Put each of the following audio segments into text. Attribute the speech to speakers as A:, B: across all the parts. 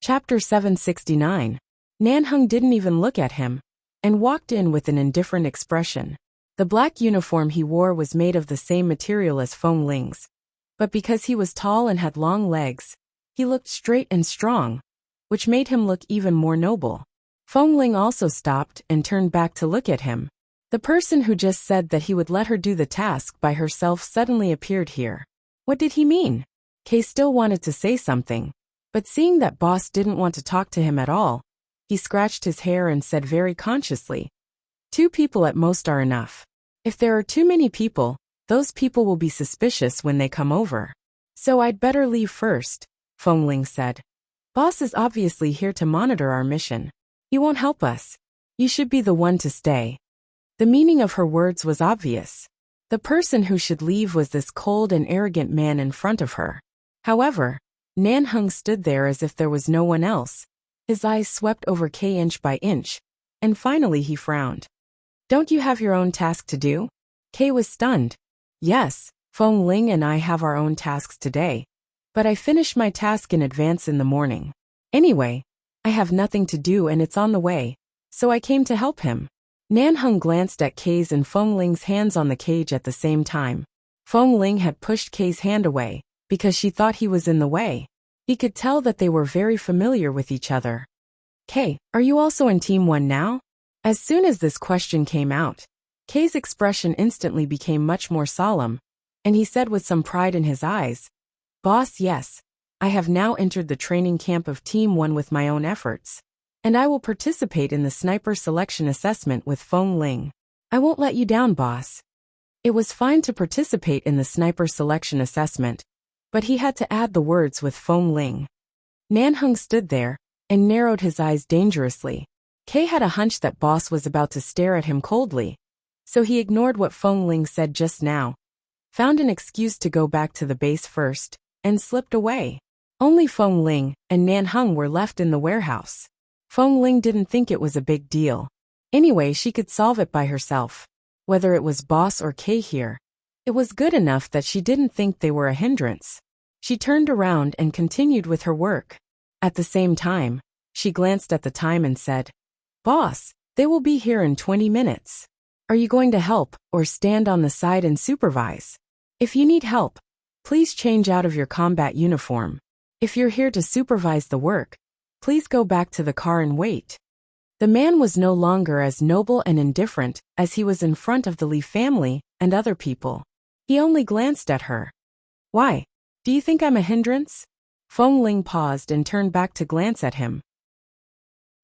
A: Chapter 769. Nanheng didn't even look at him, and walked in with an indifferent expression. The black uniform he wore was made of the same material as Feng Ling's, but because he was tall and had long legs, he looked straight and strong, which made him look even more noble. Feng Ling also stopped and turned back to look at him. The person who just said that he would let her do the task by herself suddenly appeared here. What did he mean? Kay still wanted to say something, but seeing that boss didn't want to talk to him at all, he scratched his hair and said very consciously, 2 people at most are enough. If there are too many people, those people will be suspicious when they come over. So I'd better leave first, Feng Ling said. Boss is obviously here to monitor our mission. He won't help us. You should be the one to stay. The meaning of her words was obvious. The person who should leave was this cold and arrogant man in front of her. However, Nanheng stood there as if there was no one else. His eyes swept over Kay inch by inch, and finally he frowned. Don't you have your own task to do? Kay was stunned. Yes, Feng Ling and I have our own tasks today, but I finished my task in advance in the morning. Anyway, I have nothing to do and it's on the way, so I came to help him. Nanheng glanced at Kay's and Feng Ling's hands on the cage at the same time. Feng Ling had pushed Kay's hand away, because she thought he was in the way. He could tell that they were very familiar with each other. Kay, are you also in Team 1 now? As soon as this question came out, Kay's expression instantly became much more solemn, and he said with some pride in his eyes, Boss, yes, I have now entered the training camp of Team 1 with my own efforts, and I will participate in the sniper selection assessment with Feng Ling. I won't let you down, boss. It was fine to participate in the sniper selection assessment, but he had to add the words with Feng Ling. Nanheng stood there and narrowed his eyes dangerously. Kay had a hunch that boss was about to stare at him coldly, so he ignored what Feng Ling said just now, found an excuse to go back to the base first, and slipped away. Only Feng Ling and Nanheng were left in the warehouse. Feng Ling didn't think it was a big deal. Anyway, she could solve it by herself. Whether it was boss or Kay here, it was good enough that she didn't think they were a hindrance. She turned around and continued with her work. At the same time, she glanced at the time and said, Boss, they will be here in 20 minutes. Are you going to help or stand on the side and supervise? If you need help, please change out of your combat uniform. If you're here to supervise the work, please go back to the car and wait. The man was no longer as noble and indifferent as he was in front of the Li family and other people. He only glanced at her. Why? Do you think I'm a hindrance? Feng Ling paused and turned back to glance at him.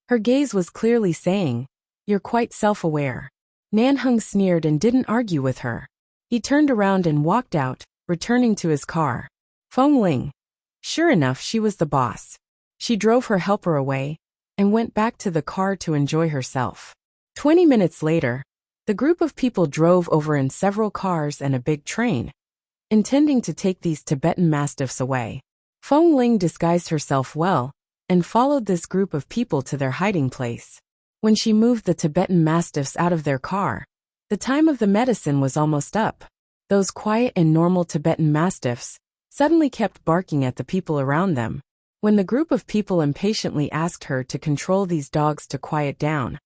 A: Her gaze was clearly saying, You're quite self-aware. Nanheng sneered and didn't argue with her. He turned around and walked out, returning to his car. Feng Ling. Sure enough, she was the boss. She drove her helper away and went back to the car to enjoy herself. 20 minutes later, the group of people drove over in several cars and a big train, intending to take these Tibetan Mastiffs away. Feng Ling disguised herself well and followed this group of people to their hiding place. When she moved the Tibetan Mastiffs out of their car, the time of the medicine was almost up. Those quiet and normal Tibetan Mastiffs suddenly kept barking at the people around them. When the group of people impatiently asked her to control these dogs to quiet down,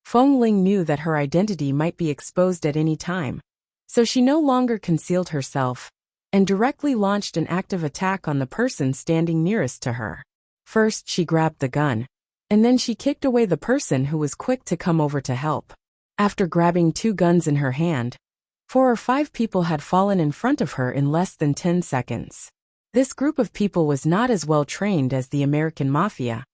A: Feng Ling knew that her identity might be exposed at any time, so she no longer concealed herself and directly launched an active attack on the person standing nearest to her. First, she grabbed the gun, and then she kicked away the person who was quick to come over to help. After grabbing 2 guns in her hand, 4 or 5 people had fallen in front of her in less than 10 seconds. This group of people was not as well trained as the American Mafia,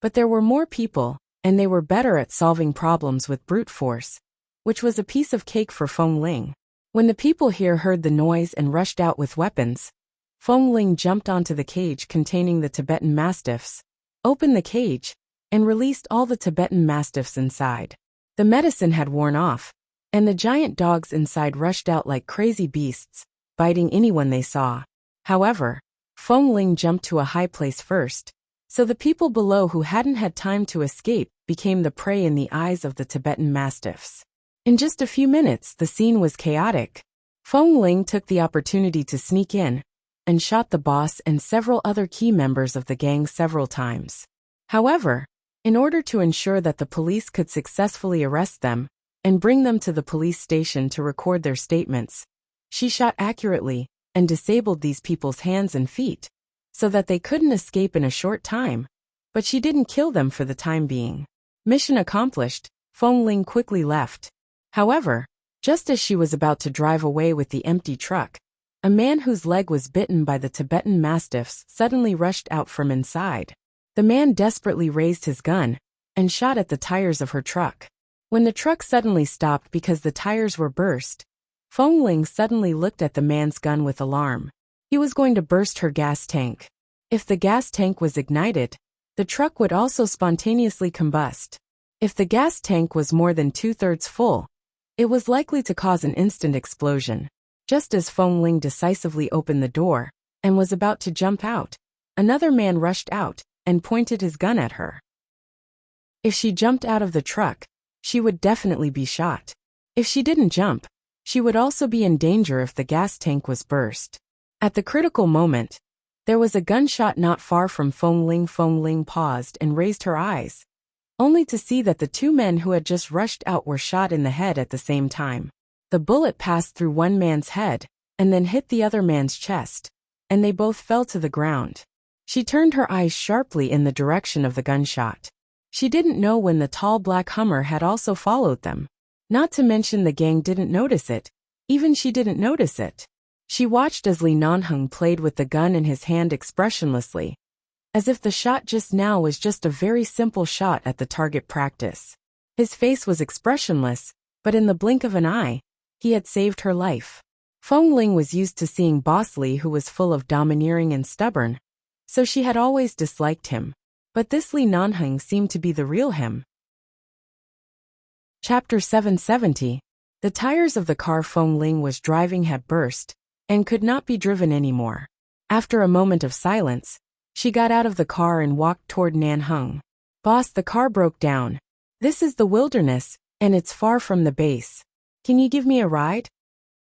A: but there were more people, and they were better at solving problems with brute force, which was a piece of cake for Feng Ling. When the people here heard the noise and rushed out with weapons, Feng Ling jumped onto the cage containing the Tibetan Mastiffs, opened the cage, and released all the Tibetan Mastiffs inside. The medicine had worn off, and the giant dogs inside rushed out like crazy beasts, biting anyone they saw. However, Feng Ling jumped to a high place first, so the people below who hadn't had time to escape became the prey in the eyes of the Tibetan Mastiffs. In just a few minutes, the scene was chaotic. Feng Ling took the opportunity to sneak in and shot the boss and several other key members of the gang several times. However, in order to ensure that the police could successfully arrest them and bring them to the police station to record their statements, she shot accurately and disabled these people's hands and feet so that they couldn't escape in a short time, but she didn't kill them for the time being. Mission accomplished, Feng Ling quickly left. However, just as she was about to drive away with the empty truck, a man whose leg was bitten by the Tibetan mastiffs suddenly rushed out from inside. The man desperately raised his gun and shot at the tires of her truck. When the truck suddenly stopped because the tires were burst, Feng Ling suddenly looked at the man's gun with alarm. He was going to burst her gas tank. If the gas tank was ignited, the truck would also spontaneously combust. If the gas tank was more than 2/3 full, it was likely to cause an instant explosion. Just as Feng Ling decisively opened the door and was about to jump out, another man rushed out and pointed his gun at her. If she jumped out of the truck, she would definitely be shot. If she didn't jump, she would also be in danger if the gas tank was burst. At the critical moment, there was a gunshot not far from Feng Ling. Feng Ling paused and raised her eyes, only to see that the two men who had just rushed out were shot in the head at the same time. The bullet passed through one man's head and then hit the other man's chest, and they both fell to the ground. She turned her eyes sharply in the direction of the gunshot. She didn't know when the tall black Hummer had also followed them. Not to mention the gang didn't notice it. Even she didn't notice it. She watched as Li Nanheng played with the gun in his hand expressionlessly, as if the shot just now was just a very simple shot at the target practice. His face was expressionless, but in the blink of an eye, he had saved her life. Feng Ling was used to seeing Boss Li, who was full of domineering and stubborn, so she had always disliked him. But this Li Nanheng seemed to be the real him. Chapter 770. The tires of the car Feng Ling was driving had burst and could not be driven anymore. After a moment of silence, she got out of the car and walked toward Nanheng. Boss, the car broke down. This is the wilderness, and it's far from the base. Can you give me a ride?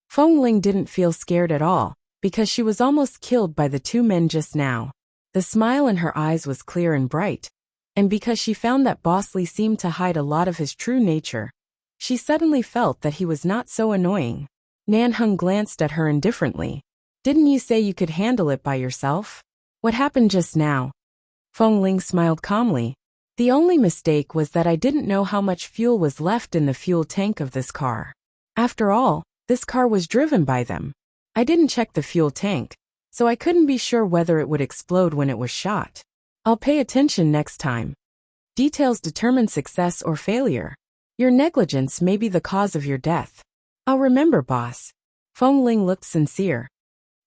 A: Feng Ling didn't feel scared at all, because she was almost killed by the two men just now. The smile in her eyes was clear and bright, and because she found that Boss Li seemed to hide a lot of his true nature, she suddenly felt that he was not so annoying. Nanheng glanced at her indifferently. Didn't you say you could handle it by yourself? What happened just now? Feng Ling smiled calmly. The only mistake was that I didn't know how much fuel was left in the fuel tank of this car. After all, this car was driven by them. I didn't check the fuel tank, so I couldn't be sure whether it would explode when it was shot. I'll pay attention next time. Details determine success or failure. Your negligence may be the cause of your death. I'll remember, boss. Feng Ling looked sincere.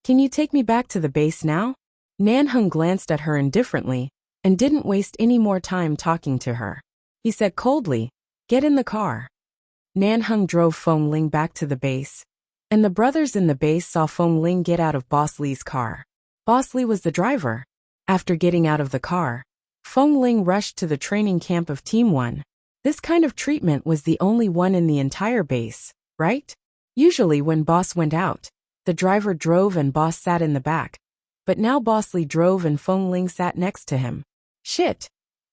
A: Can you take me back to the base now? Nanheng glanced at her indifferently and didn't waste any more time talking to her. He said coldly, "Get in the car." Nanheng drove Feng Ling back to the base, and the brothers in the base saw Feng Ling get out of Boss Li's car. Boss Li was the driver. After getting out of the car, Feng Ling rushed to the training camp of Team 1. This kind of treatment was the only one in the entire base, right? Usually when Boss went out, the driver drove and Boss sat in the back. But now Boss Li drove and Feng Ling sat next to him. Shit.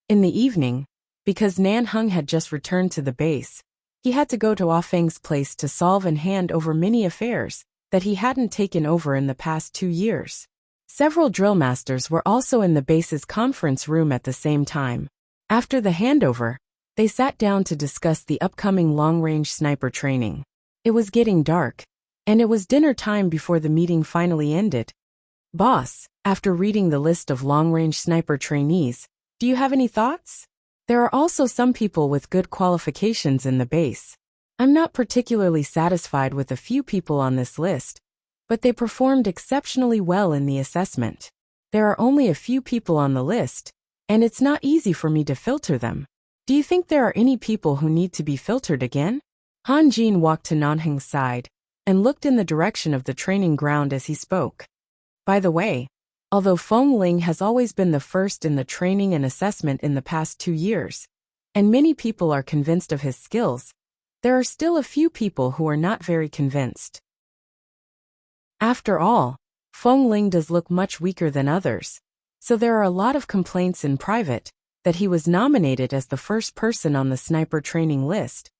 A: In the evening, because Nanheng had just returned to the base, he had to go to Ah Feng's place to solve and hand over many affairs that he hadn't taken over in the past 2 years. Several drill masters were also in the base's conference room at the same time. After the handover, they sat down to discuss the upcoming long-range sniper training. It was getting dark, and it was dinner time before the meeting finally ended. Boss, after reading the list of long-range sniper trainees, do you have any thoughts? There are also some people with good qualifications in the base. I'm not particularly satisfied with a few people on this list, but they performed exceptionally well in the assessment. There are only a few people on the list, and it's not easy for me to filter them. Do you think there are any people who need to be filtered again? Han Jin walked to Nanheng's side and looked in the direction of the training ground as he spoke. By the way, although Feng Ling has always been the first in the training and assessment in the past 2 years, and many people are convinced of his skills, there are still a few people who are not very convinced. After all, Feng Ling does look much weaker than others, so there are a lot of complaints in private, that he was nominated as the first person on the sniper training list.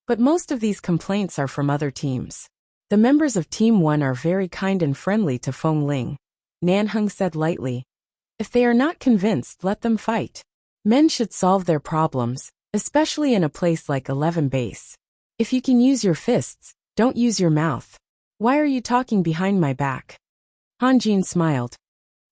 A: But most of these complaints are from other teams. The members of Team 1 are very kind and friendly to Feng Ling, Nanheng said lightly. If they are not convinced, let them fight. Men should solve their problems, especially in a place like 11 Base. If you can use your fists, don't use your mouth. Why are you talking behind my back? Han Jin smiled.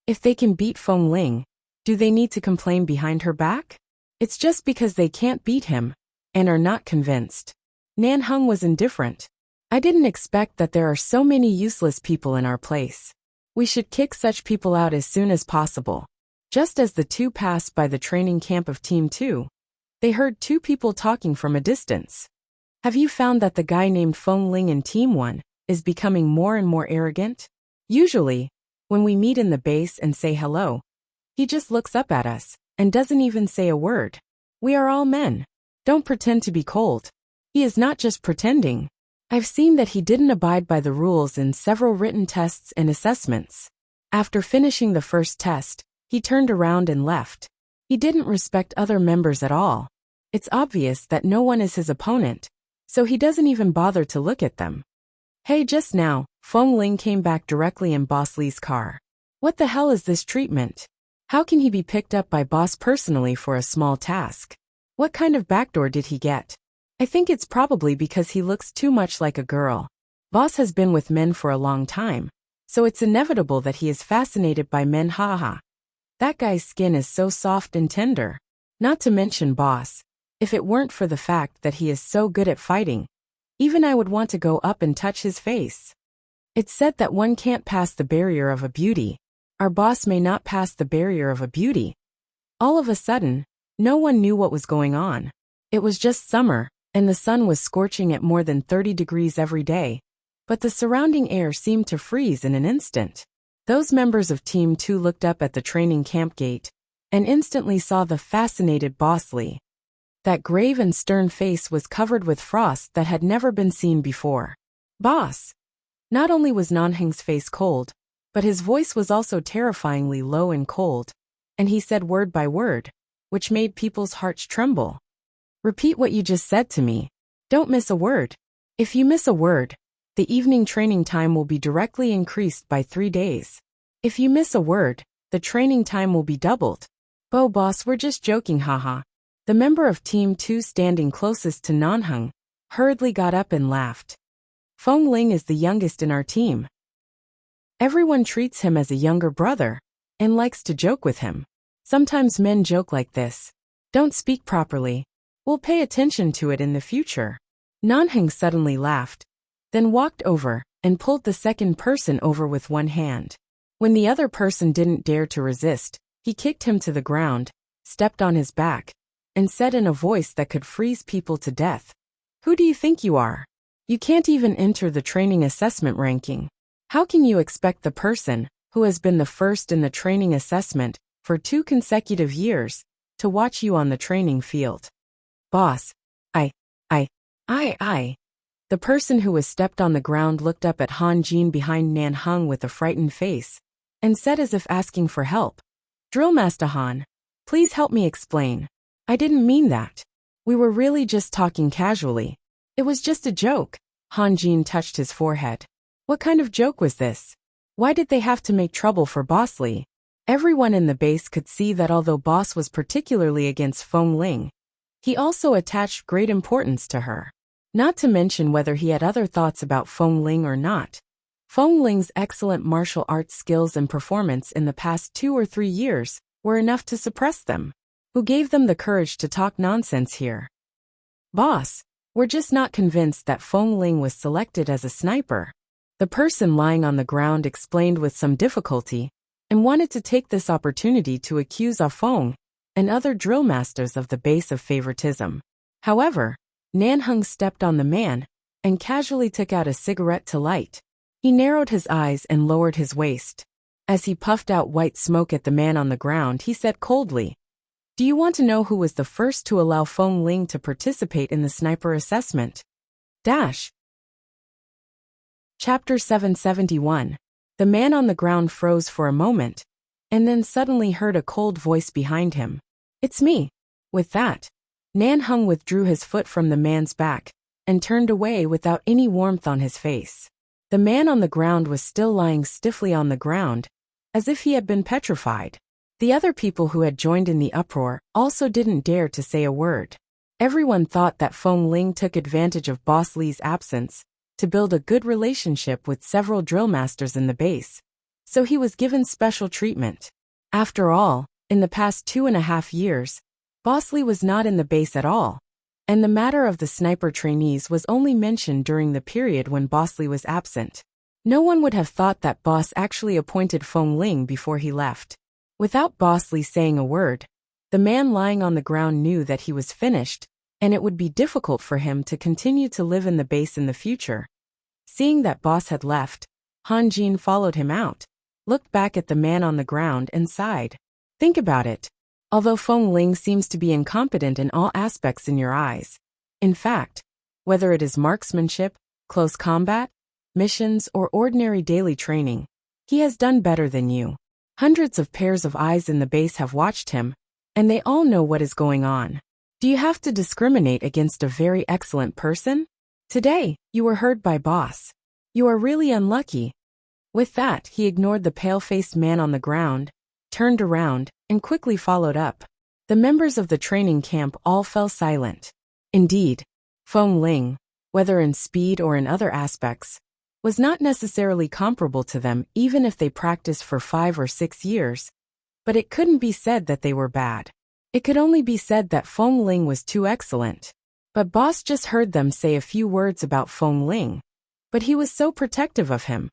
A: If they can beat Feng Ling, do they need to complain behind her back? It's just because they can't beat him, and are not convinced. Nanheng was indifferent. I didn't expect that there are so many useless people in our place. We should kick such people out as soon as possible. Just as the two passed by the training camp of Team 2, they heard two people talking from a distance. Have you found that the guy named Feng Ling in Team 1 is becoming more and more arrogant? Usually, when we meet in the base and say hello, he just looks up at us and doesn't even say a word. We are all men. Don't pretend to be cold. He is not just pretending. I've seen that he didn't abide by the rules in several written tests and assessments. After finishing the first test, he turned around and left. He didn't respect other members at all. It's obvious that no one is his opponent, so he doesn't even bother to look at them. Hey, just now, Feng Ling came back directly in Boss Li's car. What the hell is this treatment? How can he be picked up by Boss personally for a small task? What kind of backdoor did he get? I think it's probably because he looks too much like a girl. Boss has been with men for a long time, so it's inevitable that he is fascinated by men. Haha. That guy's skin is so soft and tender. Not to mention Boss. If it weren't for the fact that he is so good at fighting, even I would want to go up and touch his face. It's said that one can't pass the barrier of a beauty. Our boss may not pass the barrier of a beauty. All of a sudden, no one knew what was going on. It was just summer, and the sun was scorching at more than 30 degrees every day, but the surrounding air seemed to freeze in an instant. Those members of Team 2 looked up at the training camp gate and instantly saw the fascinated Boss Li. That grave and stern face was covered with frost that had never been seen before. Boss! Not only was Nanheng's face cold, but his voice was also terrifyingly low and cold, and he said word by word, which made people's hearts tremble. Repeat what you just said to me. Don't miss a word. If you miss a word, the evening training time will be directly increased by 3 days. If you miss a word, the training time will be doubled. Bo boss, we're just joking, haha. The member of Team 2 standing closest to Nanheng hurriedly got up and laughed. Feng Ling is the youngest in our team. Everyone treats him as a younger brother and likes to joke with him. Sometimes men joke like this. Don't speak properly. We'll pay attention to it in the future. Nanheng suddenly laughed, then walked over and pulled the second person over with one hand. When the other person didn't dare to resist, he kicked him to the ground, stepped on his back, and said in a voice that could freeze people to death, "Who do you think you are? You can't even enter the training assessment ranking. How can you expect the person who has been the first in the training assessment for 2 consecutive years to watch you on the training field?" Boss, I. The person who was stepped on the ground looked up at Han Jin behind Nanheng with a frightened face and said as if asking for help, "Drillmaster Han, please help me explain. I didn't mean that. We were really just talking casually. It was just a joke." Han Jin touched his forehead. What kind of joke was this? Why did they have to make trouble for Boss Li? Everyone in the base could see that although Boss was particularly against Feng Ling, he also attached great importance to her. Not to mention whether he had other thoughts about Feng Ling or not. Feng Ling's excellent martial arts skills and performance in the past 2 or 3 years were enough to suppress them. Who gave them the courage to talk nonsense here? Boss, we're just not convinced that Feng Ling was selected as a sniper. The person lying on the ground explained with some difficulty and wanted to take this opportunity to accuse Ah Feng and other drill masters of the base of favoritism. However, Nanheng stepped on the man and casually took out a cigarette to light. He narrowed his eyes and lowered his waist. As he puffed out white smoke at the man on the ground, he said coldly, "Do you want to know who was the first to allow Feng Ling to participate in the sniper assessment?" Chapter 771. The man on the ground froze for a moment, and then suddenly heard a cold voice behind him. It's me. With that, Nanhung withdrew his foot from the man's back and turned away without any warmth on his face. The man on the ground was still lying stiffly on the ground, as if he had been petrified. The other people who had joined in the uproar also didn't dare to say a word. Everyone thought that Feng Ling took advantage of Boss Li's absence to build a good relationship with several drill masters in the base, so he was given special treatment. After all, in the past 2.5 years, Boss Li was not in the base at all, and the matter of the sniper trainees was only mentioned during the period when Boss Li was absent. No one would have thought that Boss actually appointed Feng Ling before he left. Without Boss Li saying a word, the man lying on the ground knew that he was finished, and it would be difficult for him to continue to live in the base in the future. Seeing that Boss had left, Han Jin followed him out, looked back at the man on the ground and sighed. Think about it. Although Feng Ling seems to be incompetent in all aspects in your eyes, in fact, whether it is marksmanship, close combat, missions, or ordinary daily training, he has done better than you. Hundreds of pairs of eyes in the base have watched him, and they all know what is going on. Do you have to discriminate against a very excellent person? Today, you were heard by Boss. You are really unlucky. With that, he ignored the pale-faced man on the ground, turned around, and quickly followed up. The members of the training camp all fell silent. Indeed, Feng Ling, whether in speed or in other aspects, was not necessarily comparable to them even if they practiced for 5 or 6 years, but it couldn't be said that they were bad. It could only be said that Feng Ling was too excellent. But Boss just heard them say a few words about Feng Ling, but he was so protective of him.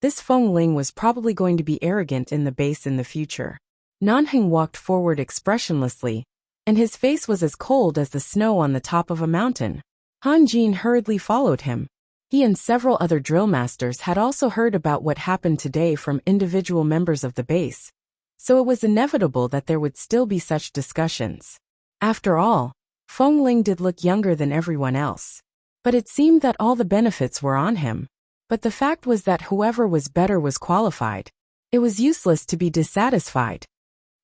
A: This Feng Ling was probably going to be arrogant in the base in the future. Nanheng walked forward expressionlessly, and his face was as cold as the snow on the top of a mountain. Han Jin hurriedly followed him. He and several other drill masters had also heard about what happened today from individual members of the base, so it was inevitable that there would still be such discussions. After all, Feng Ling did look younger than everyone else, but it seemed that all the benefits were on him. But the fact was that whoever was better was qualified. It was useless to be dissatisfied.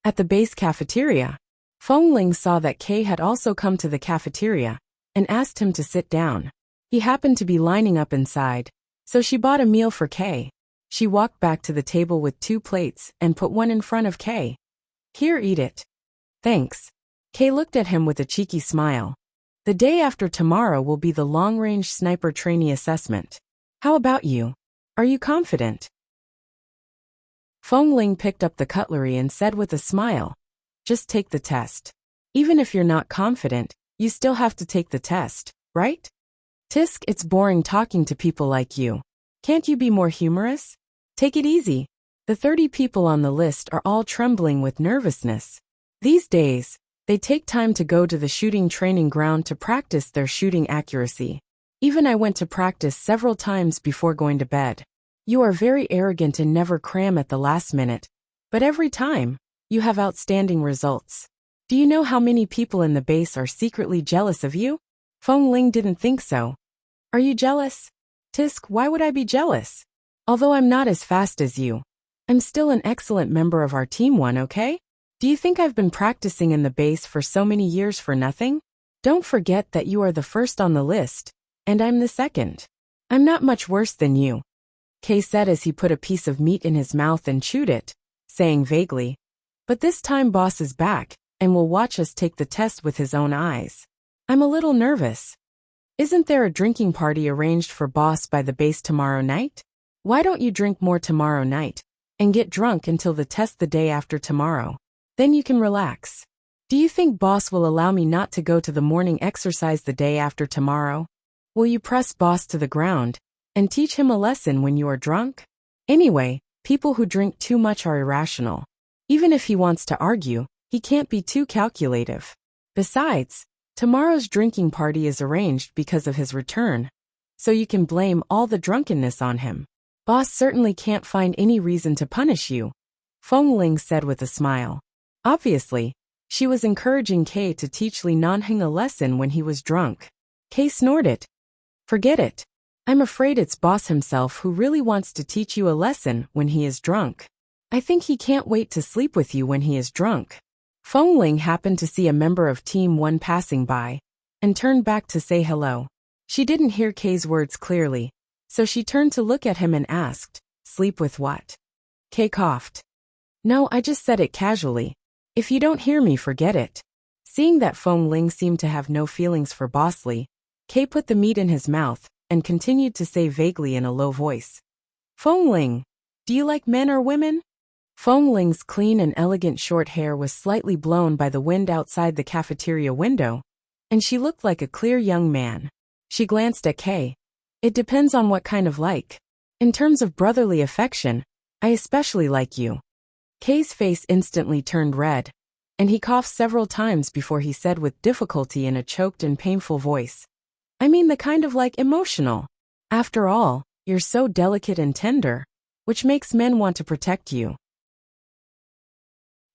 A: At the base cafeteria, Feng Ling saw that Kay had also come to the cafeteria and asked him to sit down. He happened to be lining up inside, so she bought a meal for Kay. She walked back to the table with 2 plates and put one in front of Kay. Here, eat it. Thanks. Kay looked at him with a cheeky smile. The day after tomorrow will be the long-range sniper trainee assessment. How about you? Are you confident? Feng Ling picked up the cutlery and said with a smile, just take the test. Even if you're not confident, you still have to take the test, right? Tisk, it's boring talking to people like you. Can't you be more humorous? Take it easy. The 30 people on the list are all trembling with nervousness. These days, they take time to go to the shooting training ground to practice their shooting accuracy. Even I went to practice several times before going to bed. You are very arrogant and never cram at the last minute, but every time, you have outstanding results. Do you know how many people in the base are secretly jealous of you? Feng Ling didn't think so. Are you jealous? Tisk, why would I be jealous? Although I'm not as fast as you, I'm still an excellent member of our team one, okay? Do you think I've been practicing in the base for so many years for nothing? Don't forget that you are the first on the list, and I'm the second. I'm not much worse than you, Kay said as he put a piece of meat in his mouth and chewed it, saying vaguely, but this time Boss is back, and will watch us take the test with his own eyes. I'm a little nervous. Isn't there a drinking party arranged for Boss by the base tomorrow night? Why don't you drink more tomorrow night, and get drunk until the test the day after tomorrow? Then you can relax. Do you think Boss will allow me not to go to the morning exercise the day after tomorrow? Will you press Boss to the ground and teach him a lesson when you are drunk? Anyway, people who drink too much are irrational. Even if he wants to argue, he can't be too calculative. Besides, tomorrow's drinking party is arranged because of his return, so you can blame all the drunkenness on him. Boss certainly can't find any reason to punish you, Feng Ling said with a smile. Obviously, she was encouraging Kay to teach Li Nanheng a lesson when he was drunk. Kay snorted. Forget it. I'm afraid it's Boss himself who really wants to teach you a lesson when he is drunk. I think he can't wait to sleep with you when he is drunk. Feng Ling happened to see a member of Team 1 passing by and turned back to say hello. She didn't hear Kay's words clearly, so she turned to look at him and asked, "Sleep with what?" Kay coughed. "No, I just said it casually. If you don't hear me, forget it." Seeing that Feng Ling seemed to have no feelings for Bosley, Kay put the meat in his mouth and continued to say vaguely in a low voice, "Feng Ling, do you like men or women?" Feng Ling's clean and elegant short hair was slightly blown by the wind outside the cafeteria window, and she looked like a clear young man. She glanced at Kay. "It depends on what kind of like. In terms of brotherly affection, I especially like you." Kay's face instantly turned red, and he coughed several times before he said with difficulty in a choked and painful voice, "I mean the kind of like emotional. After all, you're so delicate and tender, which makes men want to protect you.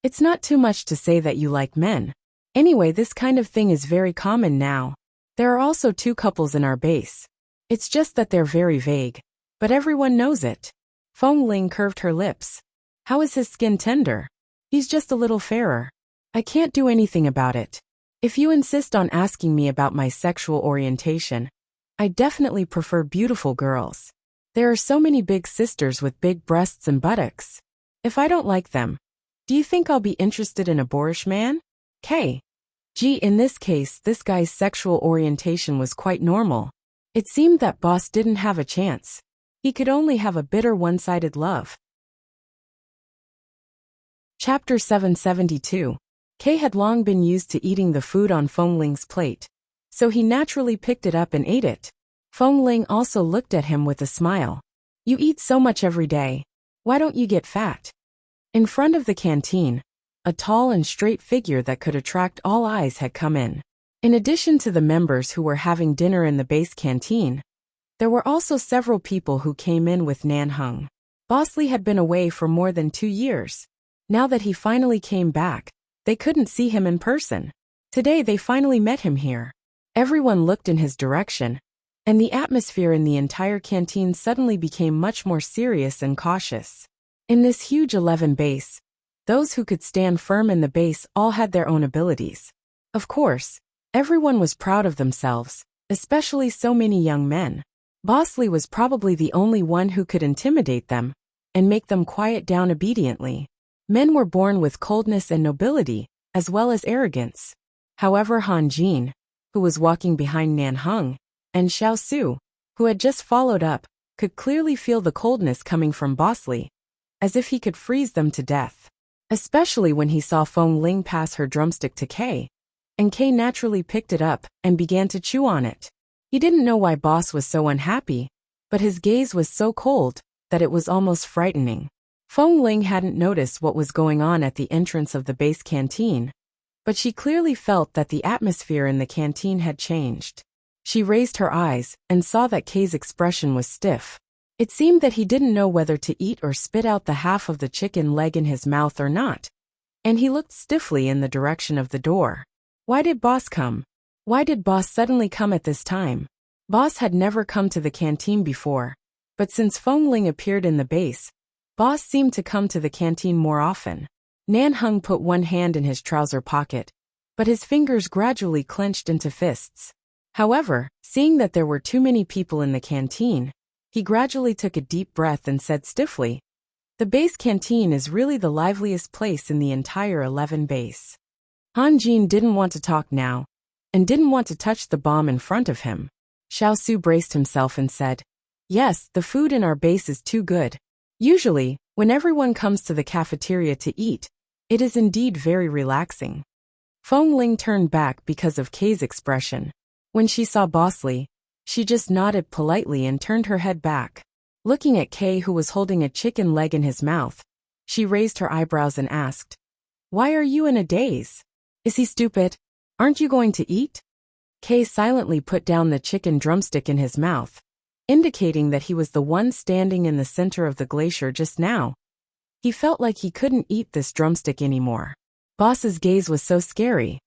A: It's not too much to say that you like men. Anyway, this kind of thing is very common now. There are also 2 couples in our base. It's just that they're very vague, but everyone knows it." Feng Ling curved her lips. "How is his skin tender?" "He's just a little fairer. I can't do anything about it. If you insist on asking me about my sexual orientation, I definitely prefer beautiful girls. There are so many big sisters with big breasts and buttocks. If I don't like them, do you think I'll be interested in a boorish man?" Gee, in this case, this guy's sexual orientation was quite normal. It seemed that Boss didn't have a chance. He could only have a bitter one-sided love. Chapter 772. Kay had long been used to eating the food on Feng Ling's plate, so he naturally picked it up and ate it. Feng Ling also looked at him with a smile. "You eat so much every day. Why don't you get fat?" In front of the canteen, a tall and straight figure that could attract all eyes had come in. In addition to the members who were having dinner in the base canteen, there were also several people who came in with Nanhung. Bosley had been away for more than 2 years. Now that he finally came back, they couldn't see him in person. Today they finally met him here. Everyone looked in his direction, and the atmosphere in the entire canteen suddenly became much more serious and cautious. In this huge 11 base, those who could stand firm in the base all had their own abilities. Of course, everyone was proud of themselves, especially so many young men. Bosley was probably the only one who could intimidate them and make them quiet down obediently. Men were born with coldness and nobility, as well as arrogance. However, Han Jin, who was walking behind Nanhung, and Xiao Su, who had just followed up, could clearly feel the coldness coming from Bosley, as if he could freeze them to death. Especially when he saw Feng Ling pass her drumstick to Kay, and Kay naturally picked it up and began to chew on it. He didn't know why Boss was so unhappy, but his gaze was so cold that it was almost frightening. Feng Ling hadn't noticed what was going on at the entrance of the base canteen, but she clearly felt that the atmosphere in the canteen had changed. She raised her eyes and saw that Kay's expression was stiff. It seemed that he didn't know whether to eat or spit out the half of the chicken leg in his mouth or not, and he looked stiffly in the direction of the door. Why did Boss come? Why did Boss suddenly come at this time? Boss had never come to the canteen before, but since Feng Ling appeared in the base, Boss seemed to come to the canteen more often. Nanhung put one hand in his trouser pocket, but his fingers gradually clenched into fists. However, seeing that there were too many people in the canteen, he gradually took a deep breath and said stiffly, "The base canteen is really the liveliest place in the entire 11 base." Han Jin didn't want to talk now, and didn't want to touch the bomb in front of him. Xiao Su braced himself and said, "Yes, the food in our base is too good. Usually, when everyone comes to the cafeteria to eat, it is indeed very relaxing." Feng Ling turned back because of Kay's expression. When she saw Bosley, she just nodded politely and turned her head back. Looking at Kay, who was holding a chicken leg in his mouth, she raised her eyebrows and asked, "Why are you in a daze? Is he stupid? Aren't you going to eat?" Kay silently put down the chicken drumstick in his mouth, indicating that he was the one standing in the center of the glacier just now. He felt like he couldn't eat this drumstick anymore. Boss's gaze was so scary.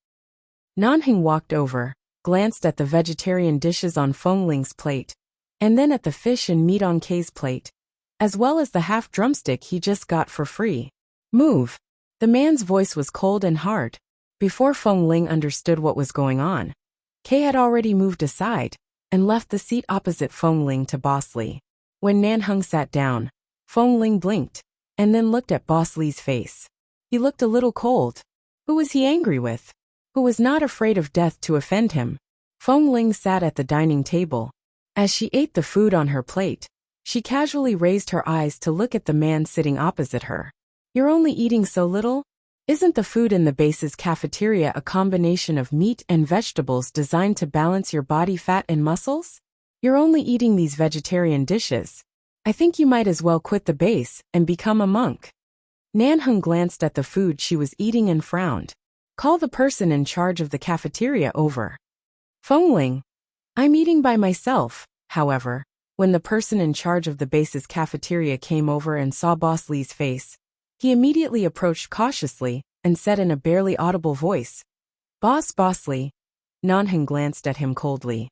A: Nanhing walked over, glanced at the vegetarian dishes on Feng Ling's plate, and then at the fish and meat on Kay's plate, as well as the half drumstick he just got for free. "Move. The man's voice was cold and hard. Before Feng Ling understood what was going on, Kay had already moved aside and left the seat opposite Feng Ling to Boss Li. When Nan Heng sat down, Feng Ling blinked and then looked at Boss Li's face. He looked a little cold. Who was he angry with? Who was not afraid of death to offend him? Feng Ling sat at the dining table. As she ate the food on her plate, she casually raised her eyes to look at the man sitting opposite her. You're only eating so little? Isn't the food in the base's cafeteria a combination of meat and vegetables designed to balance your body fat and muscles? You're only eating these vegetarian dishes. I think you might as well quit the base and become a monk. Nan Heng glanced at the food she was eating and frowned. Call the person in charge of the cafeteria over. Feng Ling. I'm eating by myself. However, when the person in charge of the base's cafeteria came over and saw Boss Li's face, he immediately approached cautiously and said in a barely audible voice, Boss Li. Nan Heng glanced at him coldly.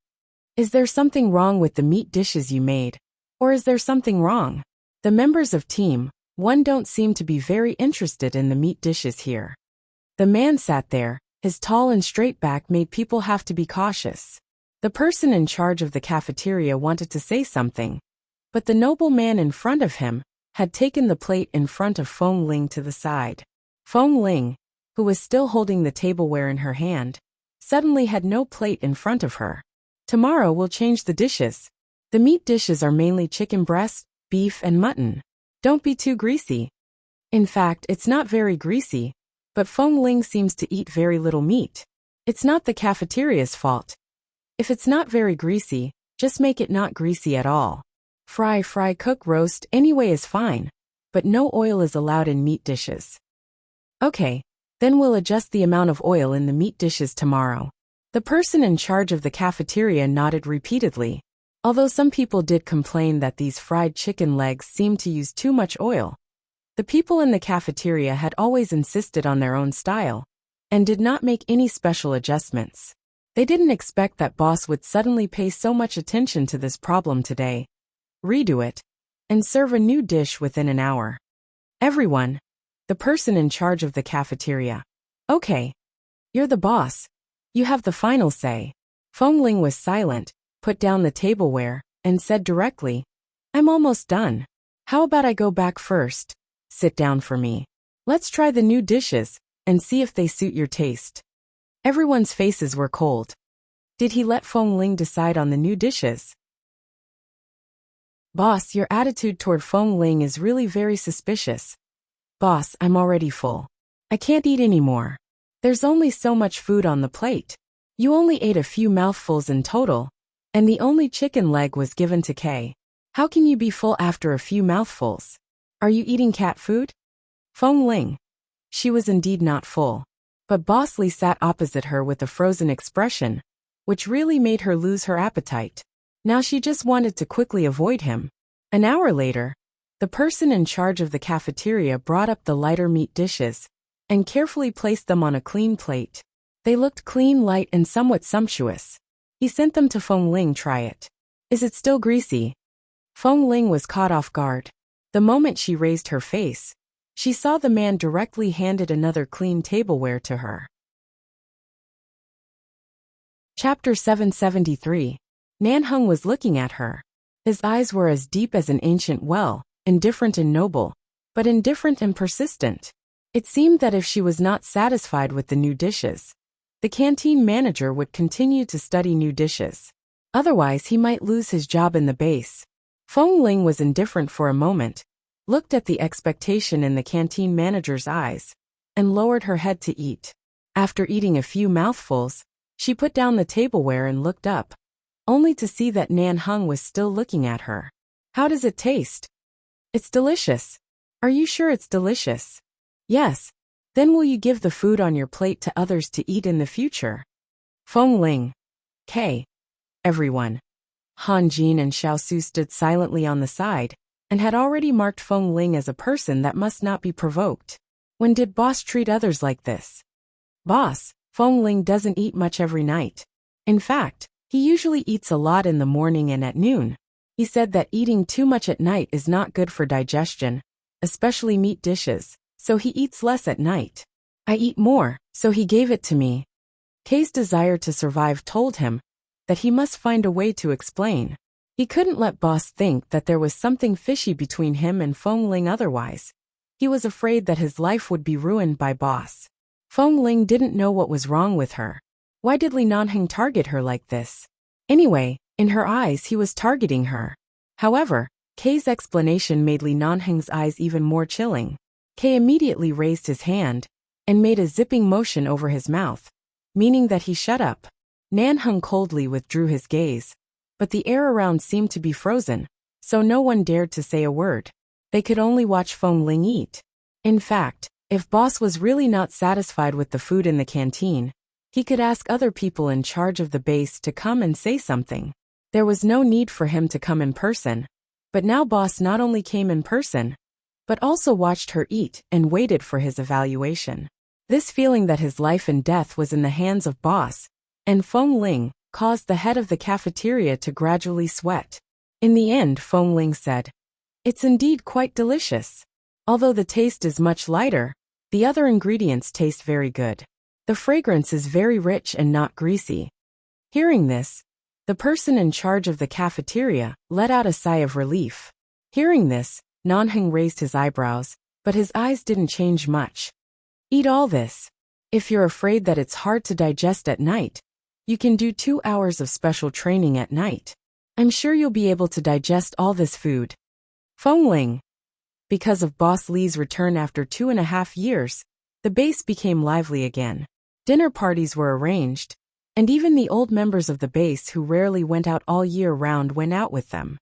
A: Is there something wrong with the meat dishes you made? Or is there something wrong? The members of Team 1 don't seem to be very interested in the meat dishes here. The man sat there, his tall and straight back made people have to be cautious. The person in charge of the cafeteria wanted to say something, but the noble man in front of him had taken the plate in front of Feng Ling to the side. Feng Ling, who was still holding the tableware in her hand, suddenly had no plate in front of her. Tomorrow we'll change the dishes. The meat dishes are mainly chicken breast, beef and mutton. Don't be too greasy. In fact, it's not very greasy, but Feng Ling seems to eat very little meat. It's not the cafeteria's fault. If it's not very greasy, just make it not greasy at all. Fry, cook, roast anyway is fine, but no oil is allowed in meat dishes. Okay, then we'll adjust the amount of oil in the meat dishes tomorrow. The person in charge of the cafeteria nodded repeatedly, although some people did complain that these fried chicken legs seemed to use too much oil. The people in the cafeteria had always insisted on their own style and did not make any special adjustments. They didn't expect that boss would suddenly pay so much attention to this problem today. Redo it, and serve a new dish within an hour. Everyone. The person in charge of the cafeteria. Okay. You're the boss. You have the final say. Feng Ling was silent, put down the tableware, and said directly, I'm almost done. How about I go back first? Sit down for me. Let's try the new dishes, and see if they suit your taste. Everyone's faces were cold. Did he let Feng Ling decide on the new dishes? Boss, your attitude toward Feng Ling is really very suspicious. Boss, I'm already full. I can't eat anymore. There's only so much food on the plate. You only ate a few mouthfuls in total, and the only chicken leg was given to Kay. How can you be full after a few mouthfuls? Are you eating cat food? Feng Ling. She was indeed not full, but Boss Li sat opposite her with a frozen expression, which really made her lose her appetite. Now she just wanted to quickly avoid him. An hour later, the person in charge of the cafeteria brought up the lighter meat dishes and carefully placed them on a clean plate. They looked clean, light, and somewhat sumptuous. He sent them to Feng Ling. Try it. Is it still greasy? Feng Ling was caught off guard. The moment she raised her face, she saw the man directly handed another clean tableware to her. Chapter 773. Nan Heng was looking at her. His eyes were as deep as an ancient well, indifferent and noble, but indifferent and persistent. It seemed that if she was not satisfied with the new dishes, the canteen manager would continue to study new dishes. Otherwise, he might lose his job in the base. Feng Ling was indifferent for a moment, looked at the expectation in the canteen manager's eyes, and lowered her head to eat. After eating a few mouthfuls, she put down the tableware and looked up, only to see that Nan Heng was still looking at her. How does it taste? It's delicious. Are you sure it's delicious? Yes. Then will you give the food on your plate to others to eat in the future? Feng Ling. Kay. Everyone. Han Jin and Xiao Su stood silently on the side, and had already marked Feng Ling as a person that must not be provoked. When did boss treat others like this? Boss, Feng Ling doesn't eat much every night. In fact, he usually eats a lot in the morning and at noon. He said that eating too much at night is not good for digestion, especially meat dishes, so he eats less at night. I eat more, so he gave it to me. Kay's desire to survive told him that he must find a way to explain. He couldn't let boss think that there was something fishy between him and Feng Ling otherwise. He was afraid that his life would be ruined by boss. Feng Ling didn't know what was wrong with her. Why did Li Nanheng target her like this? Anyway, in her eyes he was targeting her. However, Kay's explanation made Li Nanheng's eyes even more chilling. Kay immediately raised his hand and made a zipping motion over his mouth, meaning that he shut up. Nanheng coldly withdrew his gaze, but the air around seemed to be frozen, so no one dared to say a word. They could only watch Feng Ling eat. In fact, if boss was really not satisfied with the food in the canteen, he could ask other people in charge of the base to come and say something. There was no need for him to come in person, but now boss not only came in person, but also watched her eat and waited for his evaluation. This feeling that his life and death was in the hands of boss and Feng Ling caused the head of the cafeteria to gradually sweat. In the end, Feng Ling said, "It's indeed quite delicious. Although the taste is much lighter, the other ingredients taste very good. The fragrance is very rich and not greasy." Hearing this, the person in charge of the cafeteria let out a sigh of relief. Hearing this, Nanheng raised his eyebrows, but his eyes didn't change much. "Eat all this. If you're afraid that it's hard to digest at night, you can do 2 hours of special training at night. I'm sure you'll be able to digest all this food." Feng Ling. Because of Boss Li's return after 2.5 years, the base became lively again. Dinner parties were arranged, and even the old members of the base who rarely went out all year round went out with them.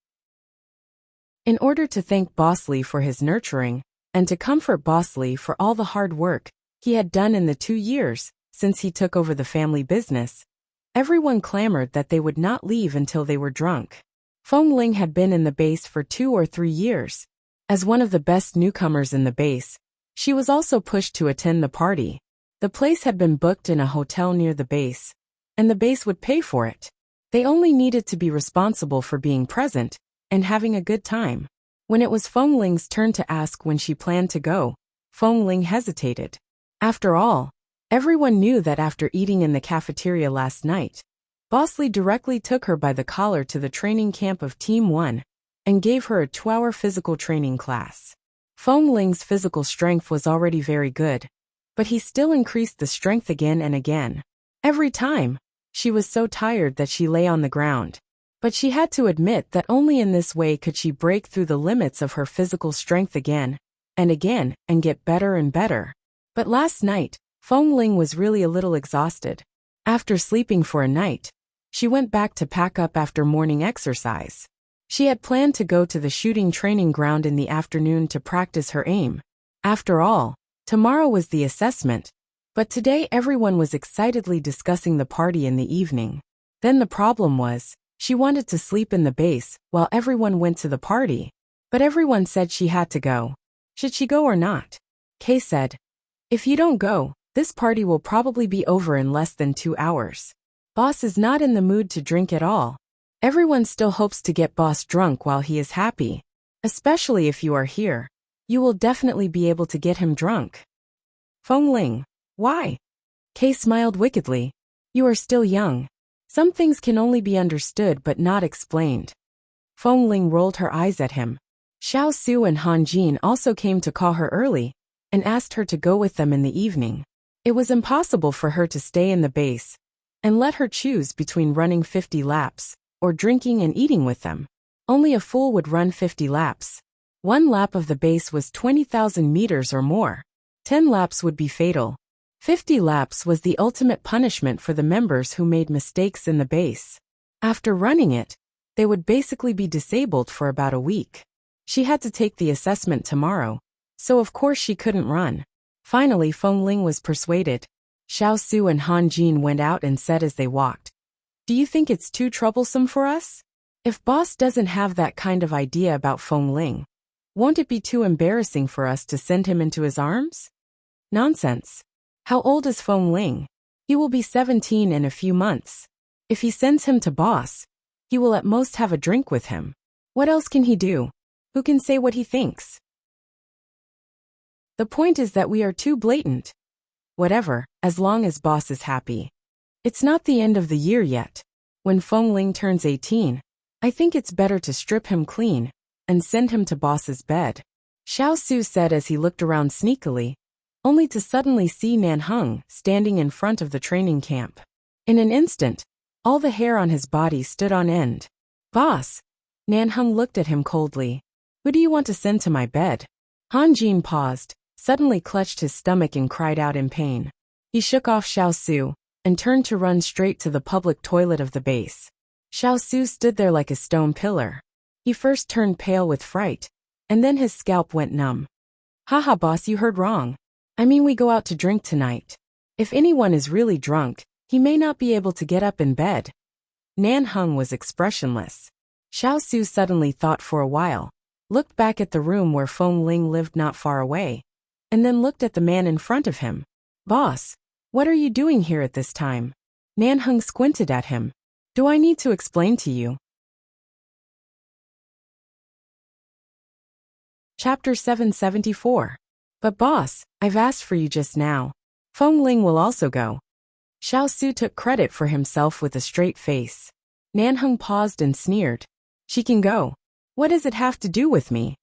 A: In order to thank Boss Li for his nurturing, and to comfort Boss Li for all the hard work he had done in the 2 years since he took over the family business, everyone clamored that they would not leave until they were drunk. Feng Ling had been in the base for 2 or 3 years. As one of the best newcomers in the base, she was also pushed to attend the party. The place had been booked in a hotel near the base, and the base would pay for it. They only needed to be responsible for being present and having a good time. When it was Feng Ling's turn to ask when she planned to go, Feng Ling hesitated. After all, everyone knew that after eating in the cafeteria last night, Boss Li directly took her by the collar to the training camp of Team 1 and gave her a 2-hour physical training class. Feng Ling's physical strength was already very good, but he still increased the strength again and again. Every time, she was so tired that she lay on the ground. But she had to admit that only in this way could she break through the limits of her physical strength again and get better and better. But last night, Feng Ling was really a little exhausted. After sleeping for a night, she went back to pack up after morning exercise. She had planned to go to the shooting training ground in the afternoon to practice her aim. After all, tomorrow was the assessment, but today everyone was excitedly discussing the party in the evening. Then the problem was, she wanted to sleep in the base while everyone went to the party, but everyone said she had to go. Should she go or not? Kay said, "If you don't go, this party will probably be over in less than 2 hours. Boss is not in the mood to drink at all. Everyone still hopes to get boss drunk while he is happy. Especially if you are here, you will definitely be able to get him drunk." Feng Ling. Why? Kay smiled wickedly. You are still young. Some things can only be understood but not explained. Feng Ling rolled her eyes at him. Xiao Su and Han Jin also came to call her early and asked her to go with them in the evening. It was impossible for her to stay in the base and let her choose between running 50 laps or drinking and eating with them. Only a fool would run 50 laps. 1 lap of the base was 20,000 meters or more. 10 laps would be fatal. 50 laps was the ultimate punishment for the members who made mistakes in the base. After running it, they would basically be disabled for about a week. She had to take the assessment tomorrow, so of course she couldn't run. Finally, Feng Ling was persuaded. Xiao Su and Han Jin went out and said as they walked, "Do you think it's too troublesome for us? If boss doesn't have that kind of idea about Feng Ling, won't it be too embarrassing for us to send him into his arms?" Nonsense. How old is Feng Ling? He will be 17 in a few months. If he sends him to boss, he will at most have a drink with him. What else can he do? Who can say what he thinks? The point is that we are too blatant. Whatever, as long as boss is happy. It's not the end of the year yet. When Feng Ling turns 18, I think it's better to strip him clean and send him to boss's bed. Xiao Su said as he looked around sneakily, only to suddenly see Nan Heng standing in front of the training camp. In an instant, all the hair on his body stood on end. Boss! Nan Heng looked at him coldly. Who do you want to send to my bed? Han Jin paused, suddenly clutched his stomach and cried out in pain. He shook off Xiao Su and turned to run straight to the public toilet of the base. Xiao Su stood there like a stone pillar. He first turned pale with fright, and then his scalp went numb. Haha boss, you heard wrong. I mean we go out to drink tonight. If anyone is really drunk, he may not be able to get up in bed. Nan Heng was expressionless. Xiao Su suddenly thought for a while, looked back at the room where Feng Ling lived not far away, and then looked at the man in front of him. Boss, what are you doing here at this time? Nan Heng squinted at him. Do I need to explain to you? Chapter 774. But boss, I've asked for you just now. Feng Ling will also go. Xiao Su took credit for himself with a straight face. Nan Heng paused and sneered. She can go. What does it have to do with me?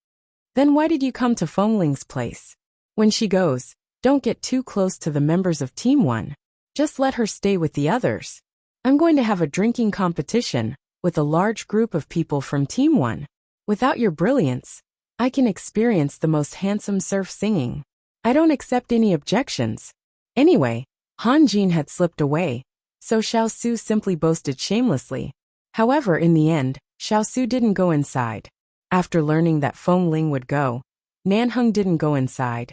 A: Then why did you come to Feng Ling's place? When she goes, don't get too close to the members of Team 1. Just let her stay with the others. I'm going to have a drinking competition with a large group of people from Team 1. Without your brilliance, I can experience the most handsome surf singing. I don't accept any objections. Anyway, Han Jin had slipped away, so Xiao Su simply boasted shamelessly. However, in the end, Xiao Su didn't go inside. After learning that Feng Ling would go, Nan Heng didn't go inside.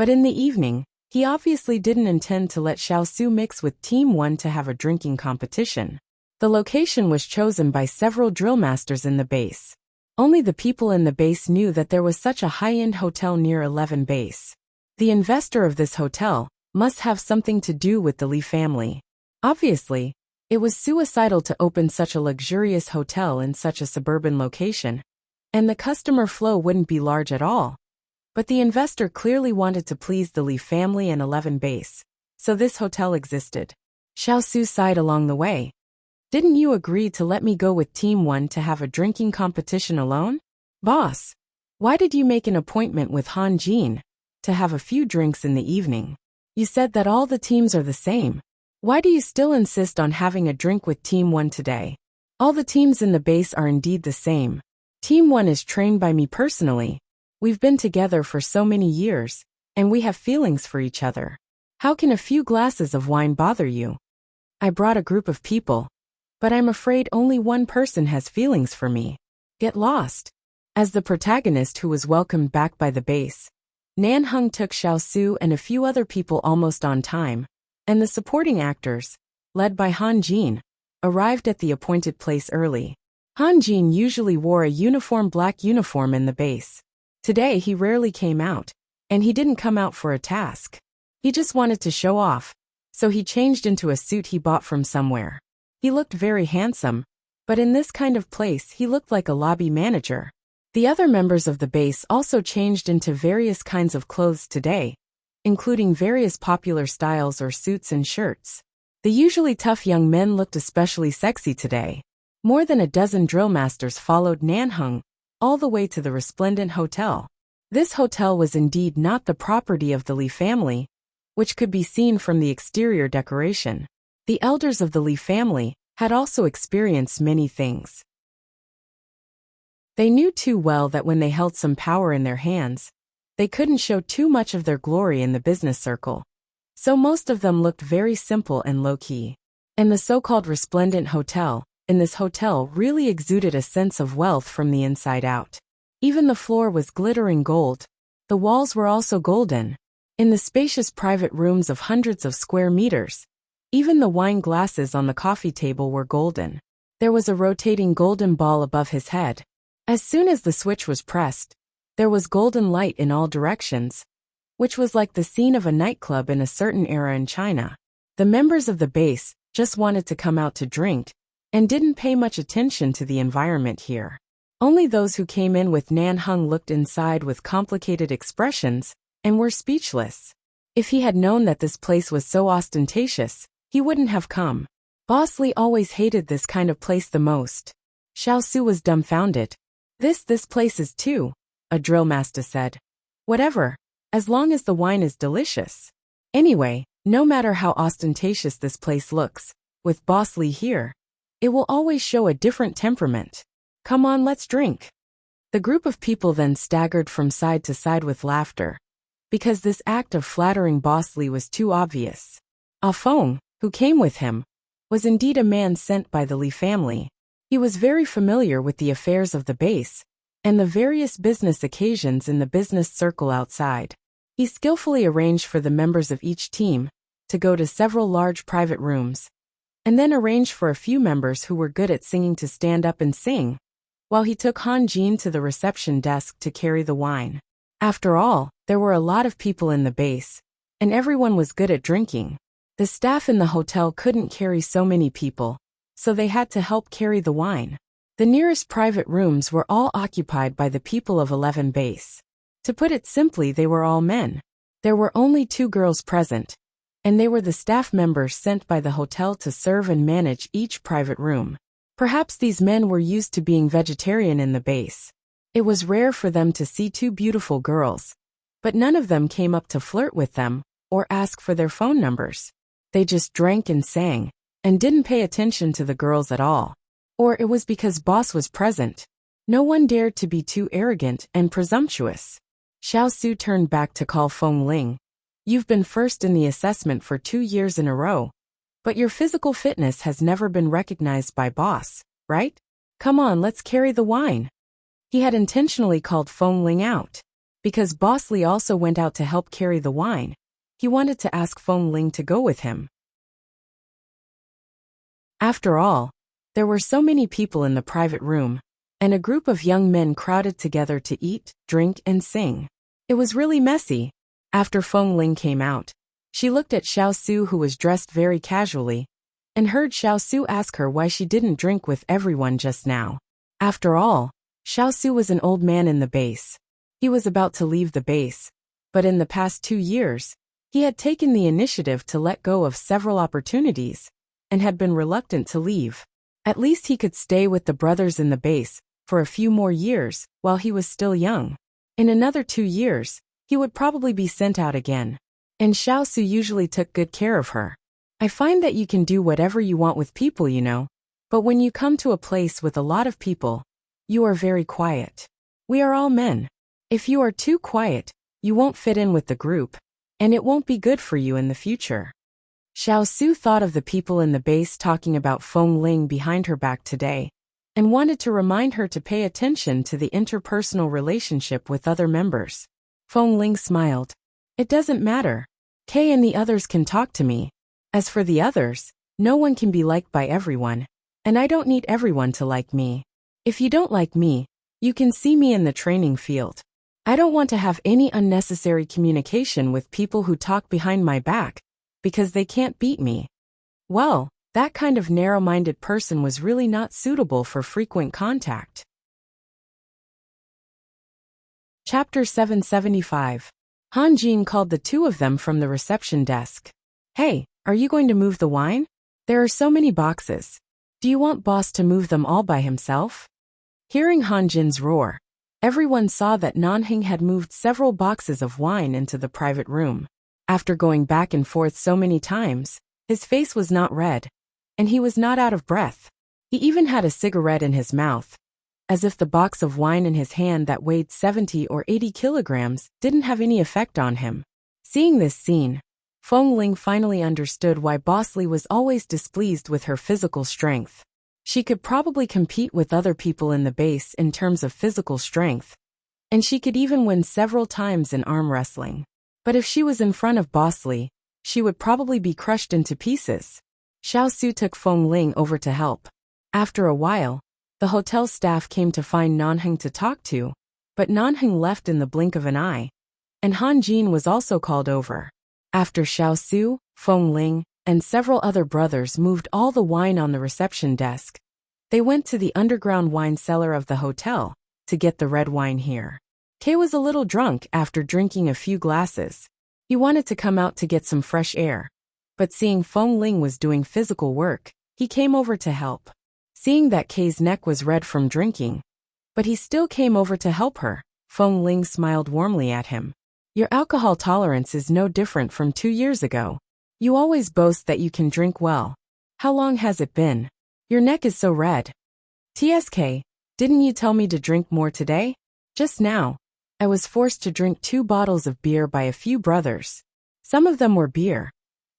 A: But in the evening, he obviously didn't intend to let Xiao Su mix with Team 1 to have a drinking competition. The location was chosen by several drill masters in the base. Only the people in the base knew that there was such a high-end hotel near 11 base. The investor of this hotel must have something to do with the Li family. Obviously, it was suicidal to open such a luxurious hotel in such a suburban location, and the customer flow wouldn't be large at all. But the investor clearly wanted to please the Li family and 11 base, so this hotel existed. Xiao Su sighed along the way. Didn't you agree to let me go with Team 1 to have a drinking competition alone? Boss, why did you make an appointment with Han Jin to have a few drinks in the evening? You said that all the teams are the same. Why do you still insist on having a drink with Team 1 today? All the teams in the base are indeed the same. Team 1 is trained by me personally. We've been together for so many years, and we have feelings for each other. How can a few glasses of wine bother you? I brought a group of people, but I'm afraid only one person has feelings for me. Get lost. As the protagonist who was welcomed back by the base, Nan Heng took Xiao Su and a few other people almost on time, and the supporting actors, led by Han Jin, arrived at the appointed place early. Han Jin usually wore a black uniform in the base. Today he rarely came out, and he didn't come out for a task. He just wanted to show off, so he changed into a suit he bought from somewhere. He looked very handsome, but in this kind of place he looked like a lobby manager. The other members of the base also changed into various kinds of clothes today, including various popular styles or suits and shirts. The usually tough young men looked especially sexy today. More than a dozen drill masters followed Nan Heng all the way to the resplendent hotel. This hotel was indeed not the property of the Li family, which could be seen from the exterior decoration. The elders of the Li family had also experienced many things. They knew too well that when they held some power in their hands, they couldn't show too much of their glory in the business circle. So most of them looked very simple and low-key. And the so-called resplendent hotel, in this hotel really exuded a sense of wealth from the inside out. Even the floor was glittering gold. The walls were also golden. In the spacious private rooms of hundreds of square meters, even the wine glasses on the coffee table were golden. There was a rotating golden ball above his head. As soon as the switch was pressed, there was golden light in all directions, which was like the scene of a nightclub in a certain era in China. The members of the base just wanted to come out to drink, and didn't pay much attention to the environment here. Only those who came in with Nan Heng looked inside with complicated expressions, and were speechless. If he had known that this place was so ostentatious, he wouldn't have come. Boss Lee always hated this kind of place the most. Xiao Su was dumbfounded. This place is too, a drill master said. Whatever, as long as the wine is delicious. Anyway, no matter how ostentatious this place looks, with Boss Lee here, it will always show a different temperament. Come on, let's drink. The group of people then staggered from side to side with laughter, because this act of flattering Boss Lee was too obvious. Ah Feng, who came with him, was indeed a man sent by the Li family. He was very familiar with the affairs of the base and the various business occasions in the business circle outside. He skillfully arranged for the members of each team to go to several large private rooms, and then arranged for a few members who were good at singing to stand up and sing, while he took Han Jin to the reception desk to carry the wine. After all, there were a lot of people in the base, and everyone was good at drinking. The staff in the hotel couldn't carry so many people, so they had to help carry the wine. The nearest private rooms were all occupied by the people of 11 base. To put it simply, they were all men. There were only 2 girls present, and they were the staff members sent by the hotel to serve and manage each private room. Perhaps these men were used to being vegetarian in the base. It was rare for them to see 2 beautiful girls, but none of them came up to flirt with them or ask for their phone numbers. They just drank and sang, and didn't pay attention to the girls at all. Or it was because Boss was present. No one dared to be too arrogant and presumptuous. Xiao Su turned back to call Feng Ling. You've been first in the assessment for 2 years in a row, but your physical fitness has never been recognized by Boss, right? Come on, let's carry the wine. He had intentionally called Feng Ling out, because Boss Lee also went out to help carry the wine. He wanted to ask Feng Ling to go with him. After all, there were so many people in the private room, and a group of young men crowded together to eat, drink, and sing. It was really messy. After Feng Ling came out, she looked at Xiao Su, who was dressed very casually, and heard Xiao Su ask her why she didn't drink with everyone just now. After all, Xiao Su was an old man in the base. He was about to leave the base, but in the past 2 years, he had taken the initiative to let go of several opportunities, and had been reluctant to leave. At least he could stay with the brothers in the base for a few more years while he was still young. In another 2 years, he would probably be sent out again. And Xiao Su usually took good care of her. I find that you can do whatever you want with people, you know. But when you come to a place with a lot of people, you are very quiet. We are all men. If you are too quiet, you won't fit in with the group, and it won't be good for you in the future. Xiao Su thought of the people in the base talking about Feng Ling behind her back today, and wanted to remind her to pay attention to the interpersonal relationship with other members. Feng Ling smiled. It doesn't matter. Kay and the others can talk to me. As for the others, no one can be liked by everyone, and I don't need everyone to like me. If you don't like me, you can see me in the training field. I don't want to have any unnecessary communication with people who talk behind my back, because they can't beat me. Well, that kind of narrow-minded person was really not suitable for frequent contact. Chapter 775. Han Jin called the 2 of them from the reception desk. Hey, are you going to move the wine? There are so many boxes. Do you want Boss to move them all by himself? Hearing Han Jin's roar, everyone saw that Nanhing had moved several boxes of wine into the private room. After going back and forth so many times, his face was not red, and he was not out of breath. He even had a cigarette in his mouth, as if the box of wine in his hand that weighed 70 or 80 kilograms didn't have any effect on him. Seeing this scene, Feng Ling finally understood why Boss Lee was always displeased with her physical strength. She could probably compete with other people in the base in terms of physical strength, and she could even win several times in arm wrestling. But if she was in front of Boss Lee, she would probably be crushed into pieces. Xiao Su took Feng Ling over to help. After a while, the hotel staff came to find Nanheng to talk to, but Nanheng left in the blink of an eye, and Han Jin was also called over. After Xiao Su, Feng Ling, and several other brothers moved all the wine on the reception desk, they went to the underground wine cellar of the hotel to get the red wine here. Kay was a little drunk after drinking a few glasses. He wanted to come out to get some fresh air. But seeing Feng Ling was doing physical work, he came over to help. Seeing that Kay's neck was red from drinking, but he still came over to help her, Feng Ling smiled warmly at him. Your alcohol tolerance is no different from 2 years ago. You always boast that you can drink well. How long has it been? Your neck is so red. TSK, didn't you tell me to drink more today? Just now. I was forced to drink 2 bottles of beer by a few brothers. Some of them were beer,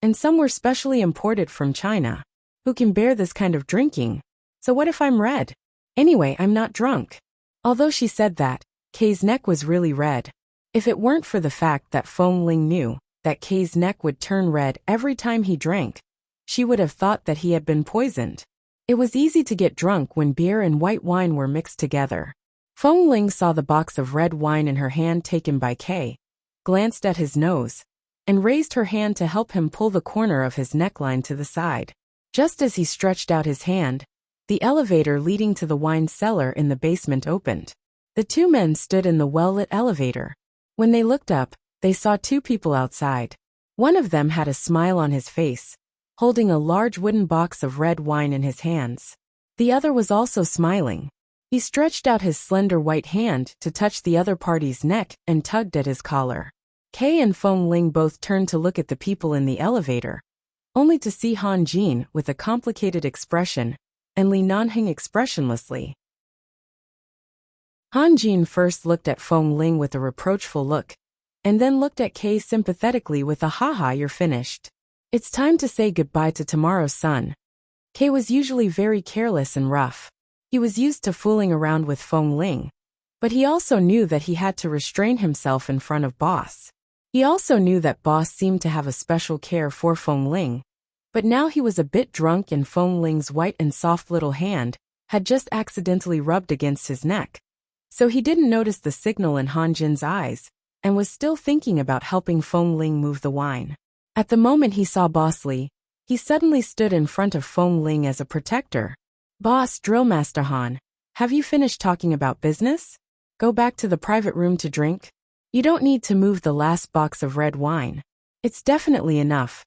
A: and some were specially imported from China. Who can bear this kind of drinking? So what if I'm red? Anyway, I'm not drunk. Although she said that, Kay's neck was really red. If it weren't for the fact that Feng Ling knew that Kay's neck would turn red every time he drank, she would have thought that he had been poisoned. It was easy to get drunk when beer and white wine were mixed together. Feng Ling saw the box of red wine in her hand taken by Kay, glanced at his nose, and raised her hand to help him pull the corner of his neckline to the side. Just as he stretched out his hand, the elevator leading to the wine cellar in the basement opened. The 2 men stood in the well-lit elevator. When they looked up, they saw 2 people outside. One of them had a smile on his face, holding a large wooden box of red wine in his hands. The other was also smiling. He stretched out his slender white hand to touch the other party's neck and tugged at his collar. Kay and Feng Ling both turned to look at the people in the elevator, only to see Han Jin with a complicated expression and Li Nanheng expressionlessly. Han Jin first looked at Feng Ling with a reproachful look, and then looked at Kay sympathetically with a haha, you're finished. It's time to say goodbye to tomorrow's sun. Kay was usually very careless and rough. He was used to fooling around with Feng Ling, but he also knew that he had to restrain himself in front of Boss. He also knew that Boss seemed to have a special care for Feng Ling, but now he was a bit drunk and Feng Ling's white and soft little hand had just accidentally rubbed against his neck. So he didn't notice the signal in Han Jin's eyes, and was still thinking about helping Feng Ling move the wine. At the moment he saw Boss Li, he suddenly stood in front of Feng Ling as a protector. Boss, Drill Master Han, have you finished talking about business? Go back to the private room to drink? You don't need to move the last box of red wine. It's definitely enough.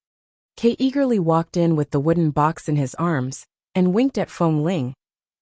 A: Kay eagerly walked in with the wooden box in his arms, and winked at Feng Ling,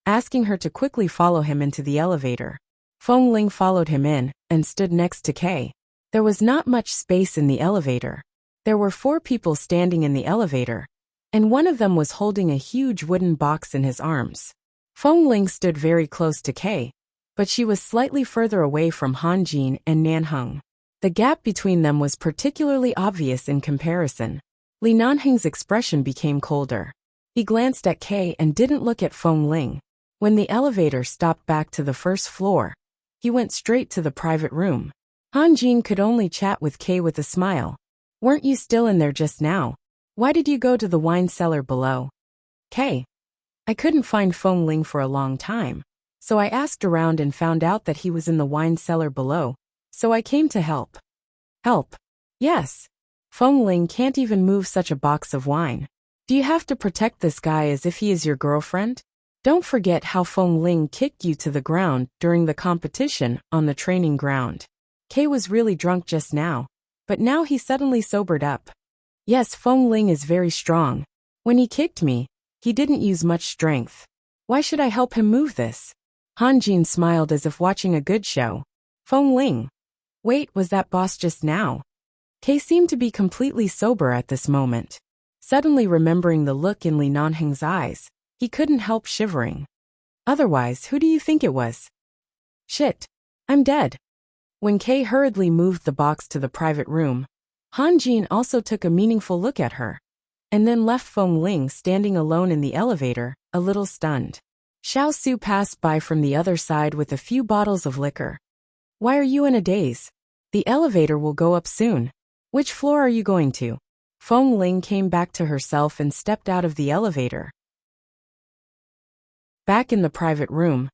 A: asking her to quickly follow him into the elevator. Feng Ling followed him in, and stood next to Kay. There was not much space in the elevator. There were 4 people standing in the elevator, and one of them was holding a huge wooden box in his arms. Feng Ling stood very close to Kay, but she was slightly further away from Han Jin and Nanheng. The gap between them was particularly obvious in comparison. Li Nanheng's expression became colder. He glanced at Kay and didn't look at Feng Ling. When the elevator stopped back to the first floor, he went straight to the private room. Han Jin could only chat with Kay with a smile. Weren't you still in there just now? Why did you go to the wine cellar below? Kay. I couldn't find Feng Ling for a long time, so I asked around and found out that he was in the wine cellar below, so I came to help. Help? Yes. Feng Ling can't even move such a box of wine. Do you have to protect this guy as if he is your girlfriend? Don't forget how Feng Ling kicked you to the ground during the competition on the training ground. Kay was really drunk just now, but now he suddenly sobered up. Yes, Feng Ling is very strong. When he kicked me, he didn't use much strength. Why should I help him move this? Han Jin smiled as if watching a good show. Feng Ling. Wait, was that Boss just now? Kay seemed to be completely sober at this moment. Suddenly remembering the look in Li Nanheng's eyes, he couldn't help shivering. Otherwise, who do you think it was? Shit. I'm dead. When Kay hurriedly moved the box to the private room, Han Jin also took a meaningful look at her, and then left Feng Ling standing alone in the elevator, a little stunned. Xiao Su passed by from the other side with a few bottles of liquor. Why are you in a daze? The elevator will go up soon. Which floor are you going to? Feng Ling came back to herself and stepped out of the elevator. Back in the private room,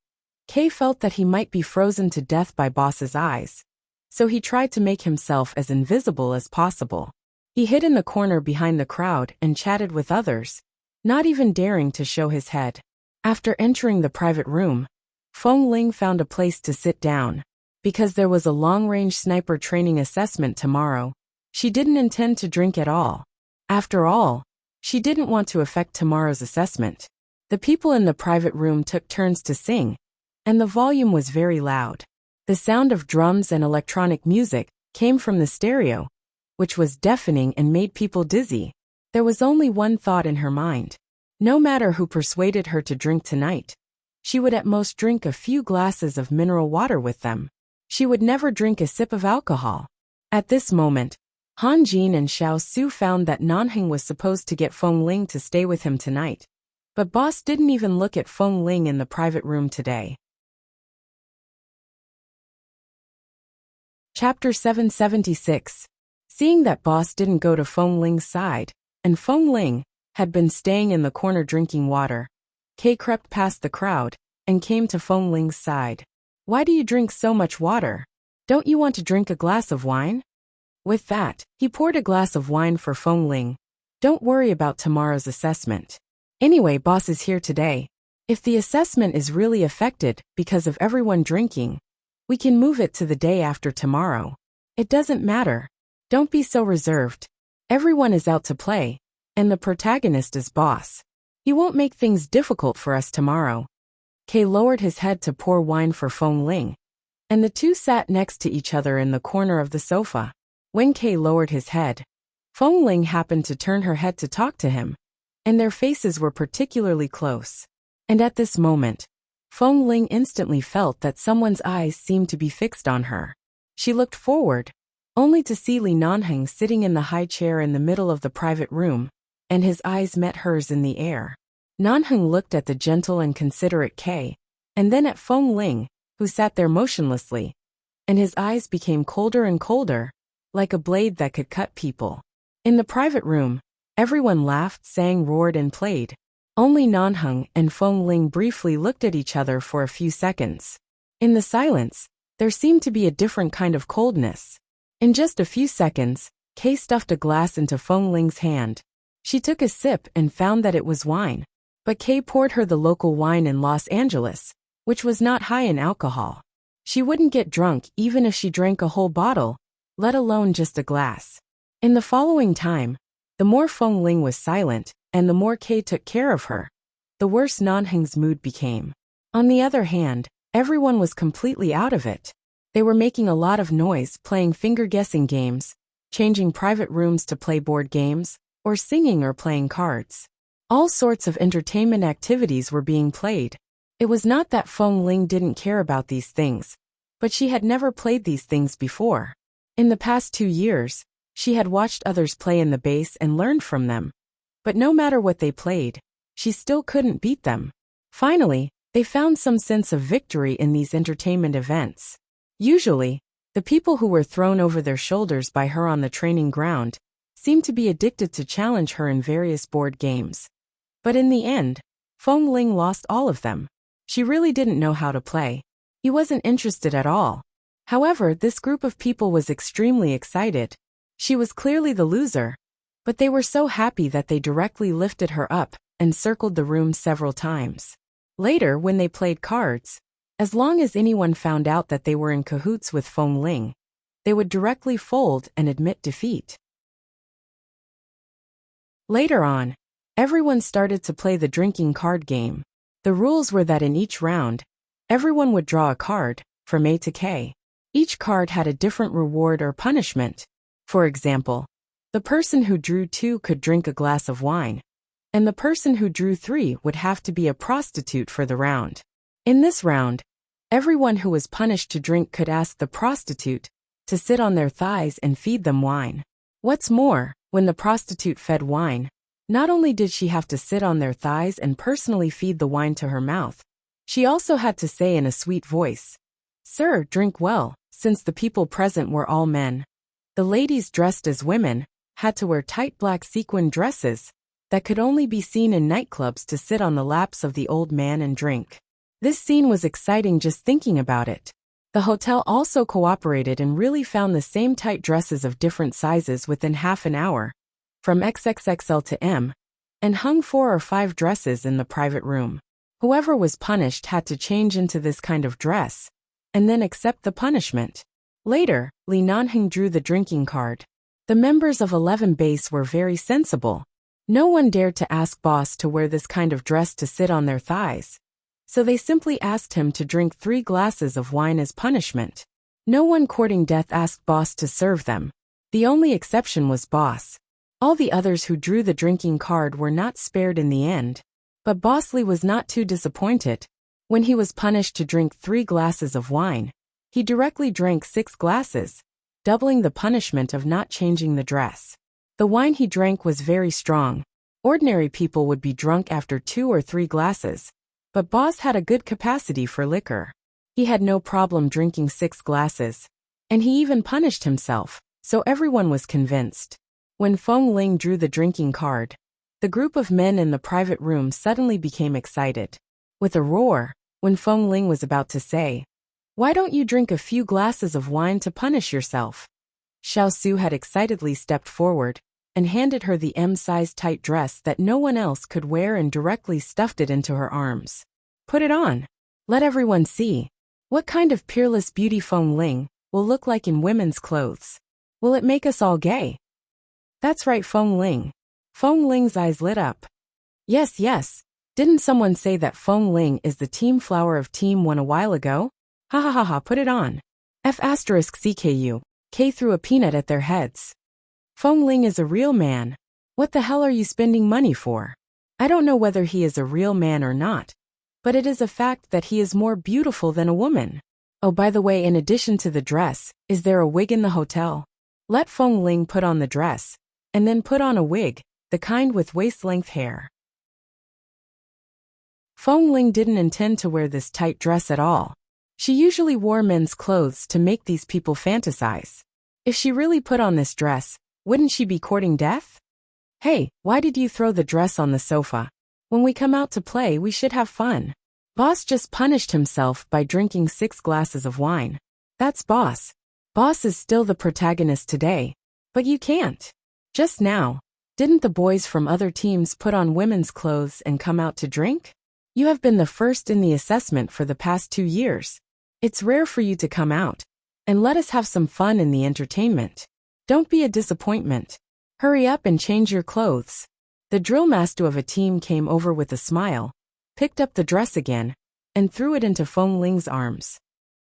A: Kay felt that he might be frozen to death by Boss's eyes, so he tried to make himself as invisible as possible. He hid in the corner behind the crowd and chatted with others, not even daring to show his head. After entering the private room, Feng Ling found a place to sit down. Because there was a long-range sniper training assessment tomorrow, she didn't intend to drink at all. After all, she didn't want to affect tomorrow's assessment. The people in the private room took turns to sing, and the volume was very loud. The sound of drums and electronic music came from the stereo, which was deafening and made people dizzy. There was only one thought in her mind. No matter who persuaded her to drink tonight, she would at most drink a few glasses of mineral water with them. She would never drink a sip of alcohol. At this moment, Han Jin and Xiao Su found that Nanheng was supposed to get Feng Ling to stay with him tonight. But boss didn't even look at Feng Ling in the private room today. Chapter 776. Seeing that boss didn't go to Feng Ling's side, and Feng Ling had been staying in the corner drinking water, Kay crept past the crowd and came to Feng Ling's side. Why do you drink so much water? Don't you want to drink a glass of wine? With that, he poured a glass of wine for Feng Ling. Don't worry about tomorrow's assessment. Anyway, boss is here today. If the assessment is really affected because of everyone drinking, we can move it to the day after tomorrow. It doesn't matter. Don't be so reserved. Everyone is out to play, and the protagonist is boss. He won't make things difficult for us tomorrow. Kay lowered his head to pour wine for Feng Ling, and the two sat next to each other in the corner of the sofa. When Kay lowered his head, Feng Ling happened to turn her head to talk to him, and their faces were particularly close. And at this moment, Feng Ling instantly felt that someone's eyes seemed to be fixed on her. She looked forward, only to see Li Nanheng sitting in the high chair in the middle of the private room, and his eyes met hers in the air. Nanheng looked at the gentle and considerate Kay, and then at Feng Ling, who sat there motionlessly, and his eyes became colder and colder, like a blade that could cut people. In the private room, everyone laughed, sang, roared, and played. Only Nanheng and Feng Ling briefly looked at each other for a few seconds. In the silence, there seemed to be a different kind of coldness. In just a few seconds, Kay stuffed a glass into Feng Ling's hand. She took a sip and found that it was wine. But Kay poured her the local wine in Los Angeles, which was not high in alcohol. She wouldn't get drunk even if she drank a whole bottle, let alone just a glass. In the following time, the more Feng Ling was silent, and the more Kay took care of her, the worse Nanheng's mood became. On the other hand, everyone was completely out of it. They were making a lot of noise, playing finger-guessing games, changing private rooms to play board games, or singing or playing cards. All sorts of entertainment activities were being played. It was not that Feng Ling didn't care about these things, but she had never played these things before. In the past 2 years, she had watched others play in the base and learned from them. But no matter what they played, she still couldn't beat them. Finally, they found some sense of victory in these entertainment events. Usually, the people who were thrown over their shoulders by her on the training ground seemed to be addicted to challenge her in various board games. But in the end, Feng Ling lost all of them. She really didn't know how to play. He wasn't interested at all. However, this group of people was extremely excited. She was clearly the loser, but they were so happy that they directly lifted her up and circled the room several times. Later, when they played cards, as long as anyone found out that they were in cahoots with Feng Ling, they would directly fold and admit defeat. Later on, everyone started to play the drinking card game. The rules were that in each round, everyone would draw a card, from A to K. Each card had a different reward or punishment. For example, the person who drew 2 could drink a glass of wine, and the person who drew 3 would have to be a prostitute for the round. In this round, everyone who was punished to drink could ask the prostitute to sit on their thighs and feed them wine. What's more, when the prostitute fed wine, not only did she have to sit on their thighs and personally feed the wine to her mouth, she also had to say in a sweet voice, "Sir, drink well," since the people present were all men. The ladies dressed as women had to wear tight black sequin dresses that could only be seen in nightclubs to sit on the laps of the old man and drink. This scene was exciting just thinking about it. The hotel also cooperated and really found the same tight dresses of different sizes within half an hour, from XXXL to M, and hung 4 or 5 dresses in the private room. Whoever was punished had to change into this kind of dress, and then accept the punishment. Later, Li Nanheng drew the drinking card. The members of 11 base were very sensible. No one dared to ask boss to wear this kind of dress to sit on their thighs. So they simply asked him to drink 3 glasses of wine as punishment. No one courting death asked boss to serve them. The only exception was boss. All the others who drew the drinking card were not spared in the end. But Boss Li was not too disappointed. When he was punished to drink 3 glasses of wine, he directly drank 6 glasses, doubling the punishment of not changing the dress. The wine he drank was very strong. Ordinary people would be drunk after 2 or 3 glasses. But Boss had a good capacity for liquor. He had no problem drinking 6 glasses. And he even punished himself, so everyone was convinced. When Feng Ling drew the drinking card, the group of men in the private room suddenly became excited. With a roar, when Feng Ling was about to say, "Why don't you drink a few glasses of wine to punish yourself?" Xiao Su had excitedly stepped forward and handed her the M-sized tight dress that no one else could wear and directly stuffed it into her arms. "Put it on. Let everyone see. What kind of peerless beauty Feng Ling will look like in women's clothes. Will it make us all gay?" "That's right, Feng Ling." Feng Ling's eyes lit up. Yes, yes. Didn't someone say that Feng Ling is the team flower of Team 1 a while ago? Ha ha ha ha, put it on. F***CKU. K threw a peanut at their heads. Feng Ling is a real man. What the hell are you spending money for? I don't know whether he is a real man or not, but it is a fact that he is more beautiful than a woman. Oh, by the way, in addition to the dress, is there a wig in the hotel? Let Feng Ling put on the dress, and then put on a wig, the kind with waist-length hair. Feng Ling didn't intend to wear this tight dress at all. She usually wore men's clothes to make these people fantasize. If she really put on this dress, wouldn't she be courting death? Hey, why did you throw the dress on the sofa? When we come out to play, we should have fun. Boss just punished himself by drinking 6 glasses of wine. That's Boss. Boss is still the protagonist today. But you can't. Just now, didn't the boys from other teams put on women's clothes and come out to drink? You have been the first in the assessment for the past 2 years. It's rare for you to come out. And let us have some fun in the entertainment. Don't be a disappointment. Hurry up and change your clothes. The drill master of a team came over with a smile, picked up the dress again, and threw it into Feng Ling's arms.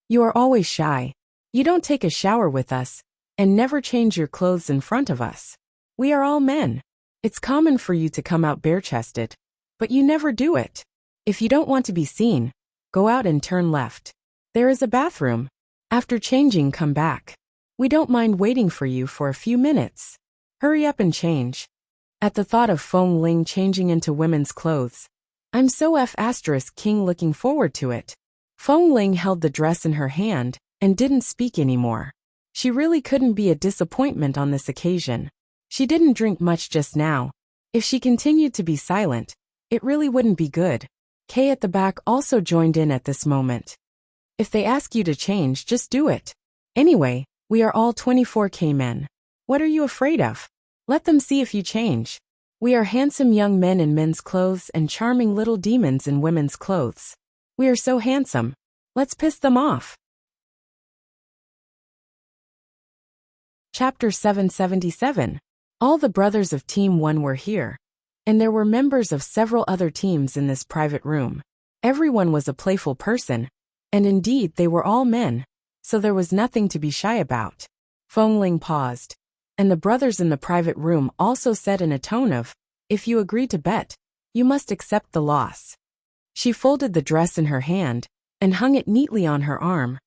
A: You are always shy. You don't take a shower with us, and never change your clothes in front of us. We are all men. It's common for you to come out bare-chested, but you never do it. If you don't want to be seen, go out and turn left. There is a bathroom. After changing, come back. We don't mind waiting for you for a few minutes. Hurry up and change. At the thought of Feng Ling changing into women's clothes, I'm so F***king looking forward to it. Feng Ling held the dress in her hand and didn't speak anymore. She really couldn't be a disappointment on this occasion. She didn't drink much just now. If she continued to be silent, it really wouldn't be good. Kay at the back also joined in at this moment. If they ask you to change, just do it. Anyway, we are all 24K men. What are you afraid of? Let them see if you change. We are handsome young men in men's clothes and charming little demons in women's clothes. We are so handsome. Let's piss them off. Chapter 777. All the brothers of Team 1 were here, and there were members of several other teams in this private room. Everyone was a playful person, and indeed they were all men, so there was nothing to be shy about. Feng Ling paused, and the brothers in the private room also said in a tone of, if you agree to bet, you must accept the loss. She folded the dress in her hand and hung it neatly on her arm,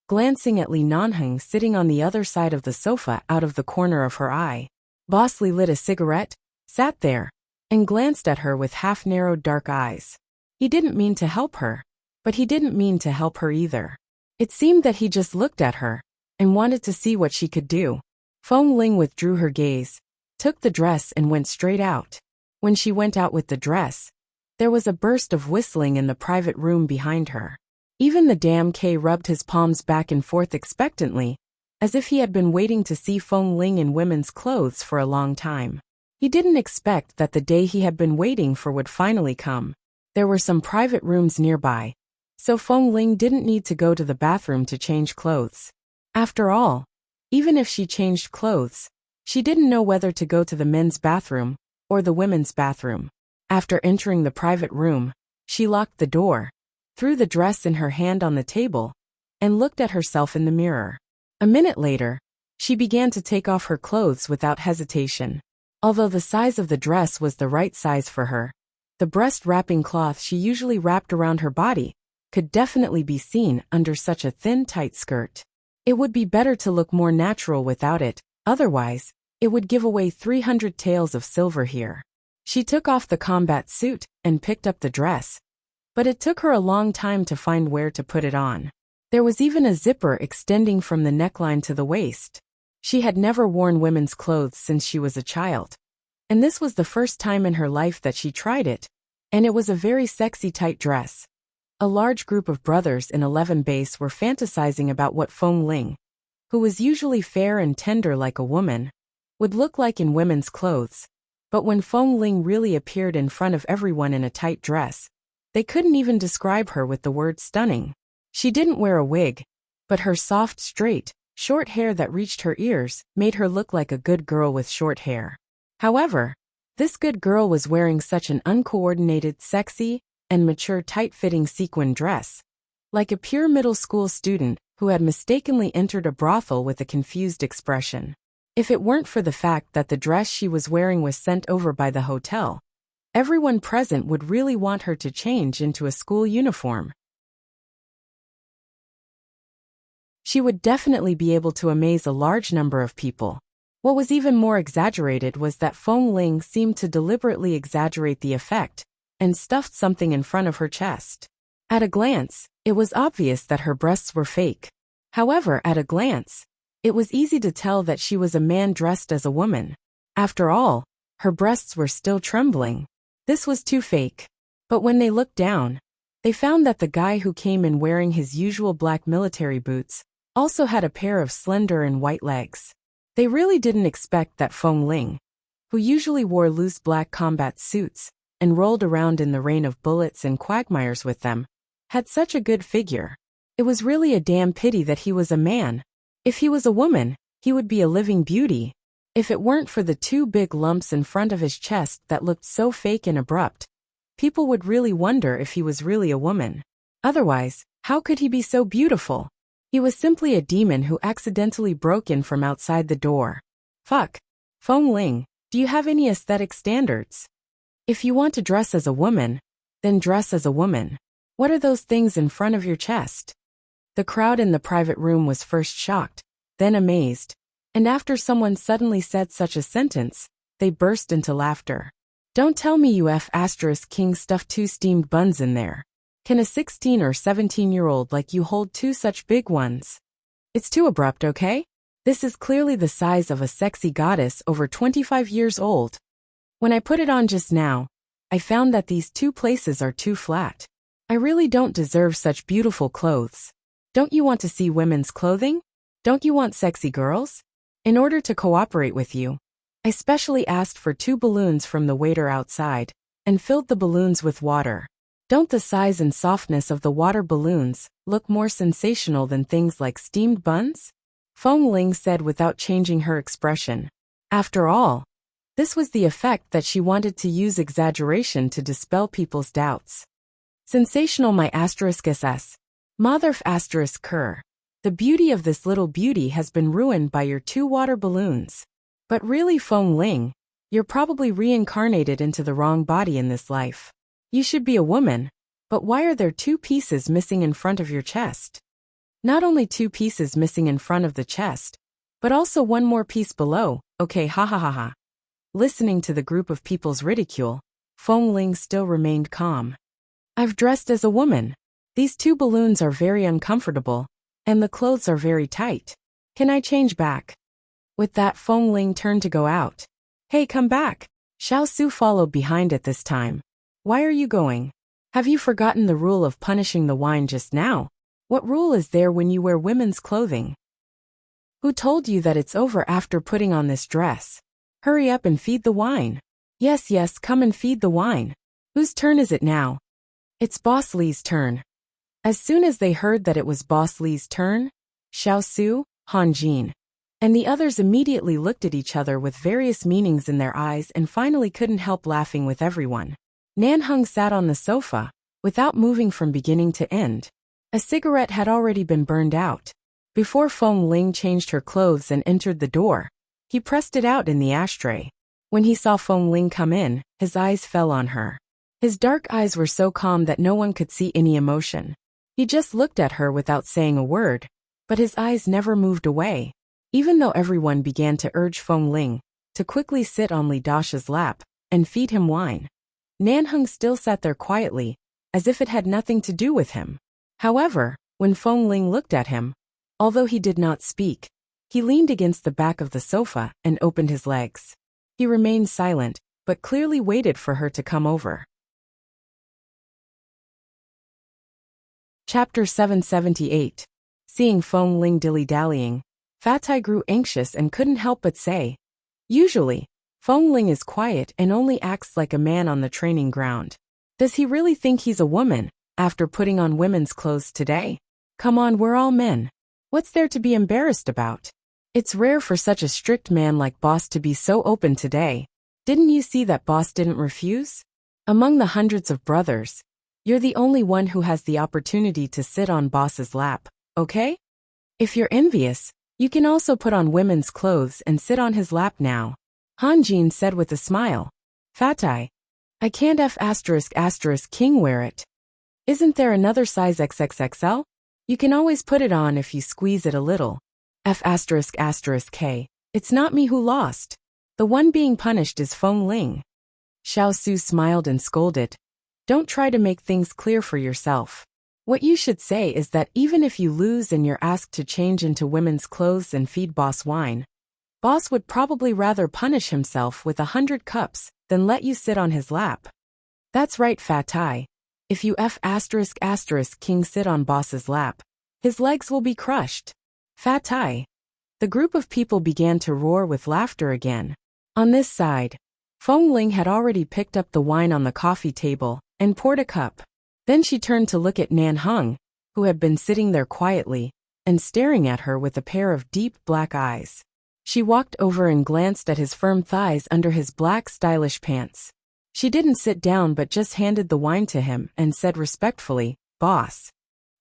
A: glancing at Li Nanheng sitting on the other side of the sofa out of the corner of her eye. Boss Li lit a cigarette, sat there, and glanced at her with half-narrowed dark eyes. He didn't mean to help her, but he didn't mean to help her either. It seemed that he just looked at her and wanted to see what she could do. Feng Ling withdrew her gaze, took the dress and went straight out. When she went out with the dress, there was a burst of whistling in the private room behind her. Even the damn K rubbed his palms back and forth expectantly, as if he had been waiting to see Feng Ling in women's clothes for a long time. He didn't expect that the day he had been waiting for would finally come. There were some private rooms nearby, So Feng Ling didn't need to go to the bathroom to change clothes. After all, even if she changed clothes, she didn't know whether to go to the men's bathroom or the women's bathroom. After entering the private room, she locked the door, threw the dress in her hand on the table, and looked at herself in the mirror. A minute later, she began to take off her clothes without hesitation. Although the size of the dress was the right size for her, the breast wrapping cloth she usually wrapped around her body could definitely be seen under such a thin, tight skirt. It would be better to look more natural without it, otherwise, it would give away 300 taels of silver here. She took off the combat suit and picked up the dress, but it took her a long time to find where to put it on. There was even a zipper extending from the neckline to the waist. She had never worn women's clothes since she was a child, and this was the first time in her life that she tried it, and it was a very sexy tight dress. A large group of brothers in 11 base were fantasizing about what Feng Ling, who was usually fair and tender like a woman, would look like in women's clothes. But when Feng Ling really appeared in front of everyone in a tight dress, they couldn't even describe her with the word stunning. She didn't wear a wig, but her soft, straight, short hair that reached her ears made her look like a good girl with short hair. However, this good girl was wearing such an uncoordinated, sexy, and mature tight-fitting sequin dress, like a pure middle school student who had mistakenly entered a brothel with a confused expression. If it weren't for the fact that the dress she was wearing was sent over by the hotel, everyone present would really want her to change into a school uniform. She would definitely be able to amaze a large number of people. What was even more exaggerated was that Feng Ling seemed to deliberately exaggerate the effect and stuffed something in front of her chest. At a glance, it was obvious that her breasts were fake. However, at a glance, it was easy to tell that she was a man dressed as a woman. After all, her breasts were still trembling. This was too fake. But when they looked down, they found that the guy who came in wearing his usual black military boots also had a pair of slender and white legs. They really didn't expect that Feng Ling, who usually wore loose black combat suits and rolled around in the rain of bullets and quagmires with them, had such a good figure. It was really a damn pity that he was a man. If he was a woman, he would be a living beauty. If it weren't for the two big lumps in front of his chest that looked so fake and abrupt, people would really wonder if he was really a woman. Otherwise, how could he be so beautiful? He was simply a demon who accidentally broke in from outside the door. Fuck. Feng Ling, do you have any aesthetic standards? If you want to dress as a woman, then dress as a woman. What are those things in front of your chest? The crowd in the private room was first shocked, then amazed, and after someone suddenly said such a sentence, they burst into laughter. Don't tell me you King stuffed 2 steamed buns in there. Can a 16 or 17-year-old like you hold 2 such big ones? It's too abrupt, okay? This is clearly the size of a sexy goddess over 25 years old. When I put it on just now, I found that these 2 places are too flat. I really don't deserve such beautiful clothes. Don't you want to see women's clothing? Don't you want sexy girls? In order to cooperate with you, I specially asked for 2 balloons from the waiter outside and filled the balloons with water. Don't the size and softness of the water balloons look more sensational than things like steamed buns? Feng Ling said without changing her expression. After all, this was the effect that she wanted to use exaggeration to dispel people's doubts. Sensational my *ss. Motherf *cur. The beauty of this little beauty has been ruined by your 2 water balloons. But really, Feng Ling, you're probably reincarnated into the wrong body in this life. You should be a woman, but why are there 2 pieces missing in front of your chest? Not only 2 pieces missing in front of the chest, but also 1 more piece below, okay ha ha ha ha. Listening to the group of people's ridicule, Feng Ling still remained calm. I've dressed as a woman. These 2 balloons are very uncomfortable, and the clothes are very tight. Can I change back? With that, Feng Ling turned to go out. Hey, come back. Xiao Su followed behind at this time. Why are you going? Have you forgotten the rule of punishing the wine just now? What rule is there when you wear women's clothing? Who told you that it's over after putting on this dress? Hurry up and feed the wine. Yes, come and feed the wine. Whose turn is it now? It's Boss Lee's turn. As soon as they heard that it was Boss Li's turn, Xiao Su, Han Jin, and the others immediately looked at each other with various meanings in their eyes and finally couldn't help laughing with everyone. Nanheng sat on the sofa, without moving from beginning to end. A cigarette had already been burned out. Before Feng Ling changed her clothes and entered the door, he pressed it out in the ashtray. When he saw Feng Ling come in, his eyes fell on her. His dark eyes were so calm that no one could see any emotion. He just looked at her without saying a word, but his eyes never moved away. Even though everyone began to urge Feng Ling to quickly sit on Li Daxia's lap and feed him wine, Nanheng still sat there quietly, as if it had nothing to do with him. However, when Feng Ling looked at him, although he did not speak, he leaned against the back of the sofa and opened his legs. He remained silent, but clearly waited for her to come over. Chapter 778. Seeing Feng Ling dilly-dallying, Fatai grew anxious and couldn't help but say, "Usually, Feng Ling is quiet and only acts like a man on the training ground. Does he really think he's a woman, after putting on women's clothes today? Come on, we're all men. What's there to be embarrassed about? It's rare for such a strict man like Boss to be so open today. Didn't you see that Boss didn't refuse? Among the hundreds of brothers, you're the only one who has the opportunity to sit on Boss's lap, okay? If you're envious, you can also put on women's clothes and sit on his lap now." Han Jin said with a smile. "Fatai, I can't King wear it. Isn't there another size XXXL? You can always put it on if you squeeze it a little. K. It's not me who lost. The one being punished is Feng Ling." Xiao Su smiled and scolded. "Don't try to make things clear for yourself. What you should say is that even if you lose and you're asked to change into women's clothes and feed Boss wine, Boss would probably rather punish himself with 100 cups than let you sit on his lap." "That's right, Fatai. If you King sit on Boss's lap, his legs will be crushed." "Fatai." The group of people began to roar with laughter again. On this side, Feng Ling had already picked up the wine on the coffee table and poured a cup. Then she turned to look at Nanheng, who had been sitting there quietly and staring at her with a pair of deep black eyes. She walked over and glanced at his firm thighs under his black stylish pants. She didn't sit down but just handed the wine to him and said respectfully, "Boss."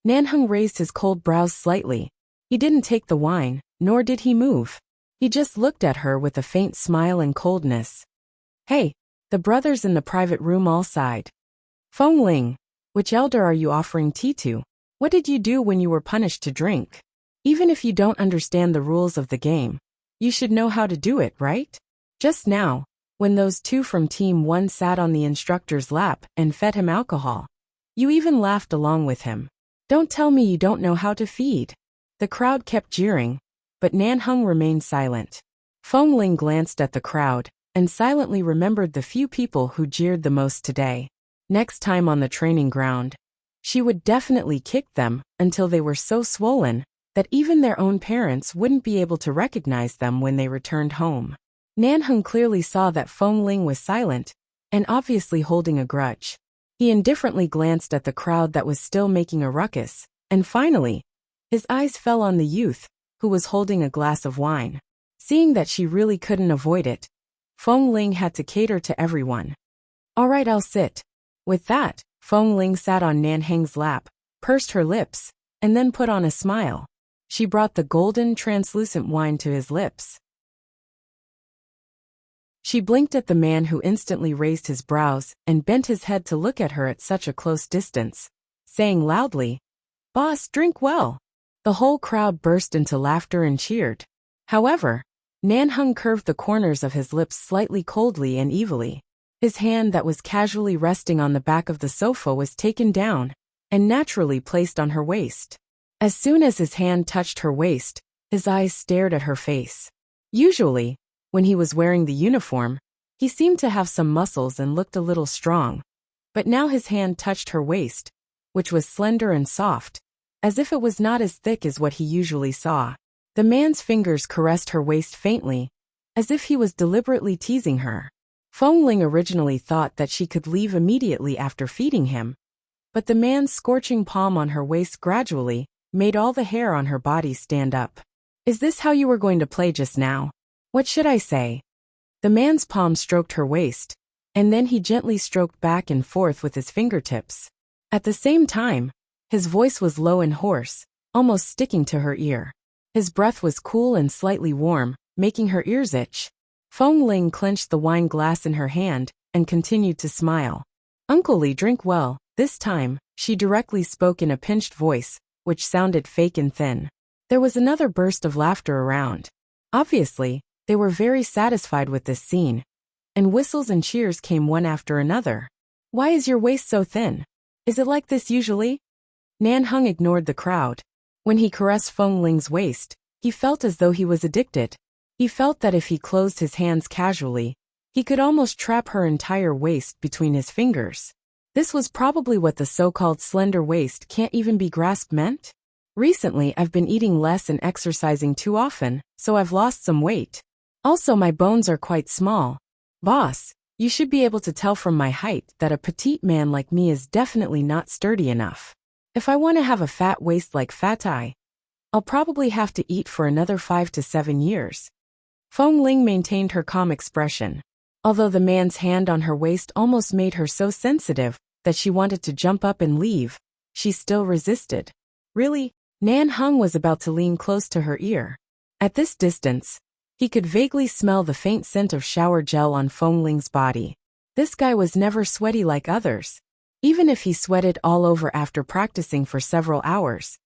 A: Nanheng raised his cold brows slightly. He didn't take the wine, nor did he move. He just looked at her with a faint smile and coldness. "Hey," the brothers in the private room all sighed. "Feng Ling, which elder are you offering tea to? What did you do when you were punished to drink? Even if you don't understand the rules of the game, you should know how to do it, right? Just now, when those two from Team 1 sat on the instructor's lap and fed him alcohol, you even laughed along with him. Don't tell me you don't know how to feed." The crowd kept jeering, but Nanheng remained silent. Feng Ling glanced at the crowd and silently remembered the few people who jeered the most today. Next time on the training ground, she would definitely kick them until they were so swollen that even their own parents wouldn't be able to recognize them when they returned home. Nanheng clearly saw that Feng Ling was silent and obviously holding a grudge. He indifferently glanced at the crowd that was still making a ruckus, and finally, his eyes fell on the youth, who was holding a glass of wine. Seeing that she really couldn't avoid it, Feng Ling had to cater to everyone. "All right, I'll sit." With that, Feng Ling sat on Nanheng's lap, pursed her lips, and then put on a smile. She brought the golden, translucent wine to his lips. She blinked at the man who instantly raised his brows and bent his head to look at her at such a close distance, saying loudly, "Boss, drink well." The whole crowd burst into laughter and cheered. However, Nanheng curved the corners of his lips slightly coldly and evilly. His hand that was casually resting on the back of the sofa was taken down and naturally placed on her waist. As soon as his hand touched her waist, his eyes stared at her face. Usually, when he was wearing the uniform, he seemed to have some muscles and looked a little strong. But now his hand touched her waist, which was slender and soft, as if it was not as thick as what he usually saw. The man's fingers caressed her waist faintly, as if he was deliberately teasing her. Feng Ling originally thought that she could leave immediately after feeding him, But the man's scorching palm on her waist gradually made all the hair on her body stand up. Is this how you were going to play just now? What should I say? The man's palm stroked her waist, and then he gently stroked back and forth with his fingertips. At the same time, his voice was low and hoarse, almost sticking to her ear. His breath was cool and slightly warm, making her ears itch. Feng Ling clenched the wine glass in her hand and continued to smile. Uncle Li, drink well. This time, she directly spoke in a pinched voice, which sounded fake and thin. There was another burst of laughter around. Obviously, they were very satisfied with this scene, and whistles and cheers came one after another. Why is your waist so thin? Is it like this usually? Nan Hung ignored the crowd. When he caressed Feng Ling's waist, he felt as though he was addicted. He felt that if he closed his hands casually, he could almost trap her entire waist between his fingers. This was probably what the so-called slender waist can't even be grasped meant. Recently, I've been eating less and exercising too often, so I've lost some weight. Also, my bones are quite small. Boss, you should be able to tell from my height that a petite man like me is definitely not sturdy enough. If I want to have a fat waist like Fatai, I'll probably have to eat for another 5 to 7 years. Feng Ling maintained her calm expression. Although the man's hand on her waist almost made her so sensitive that she wanted to jump up and leave, she still resisted. Really? Nan Hung was about to lean close to her ear. At this distance, he could vaguely smell the faint scent of shower gel on Feng Ling's body. This guy was never sweaty like others. Even if he sweated all over after practicing for several hours,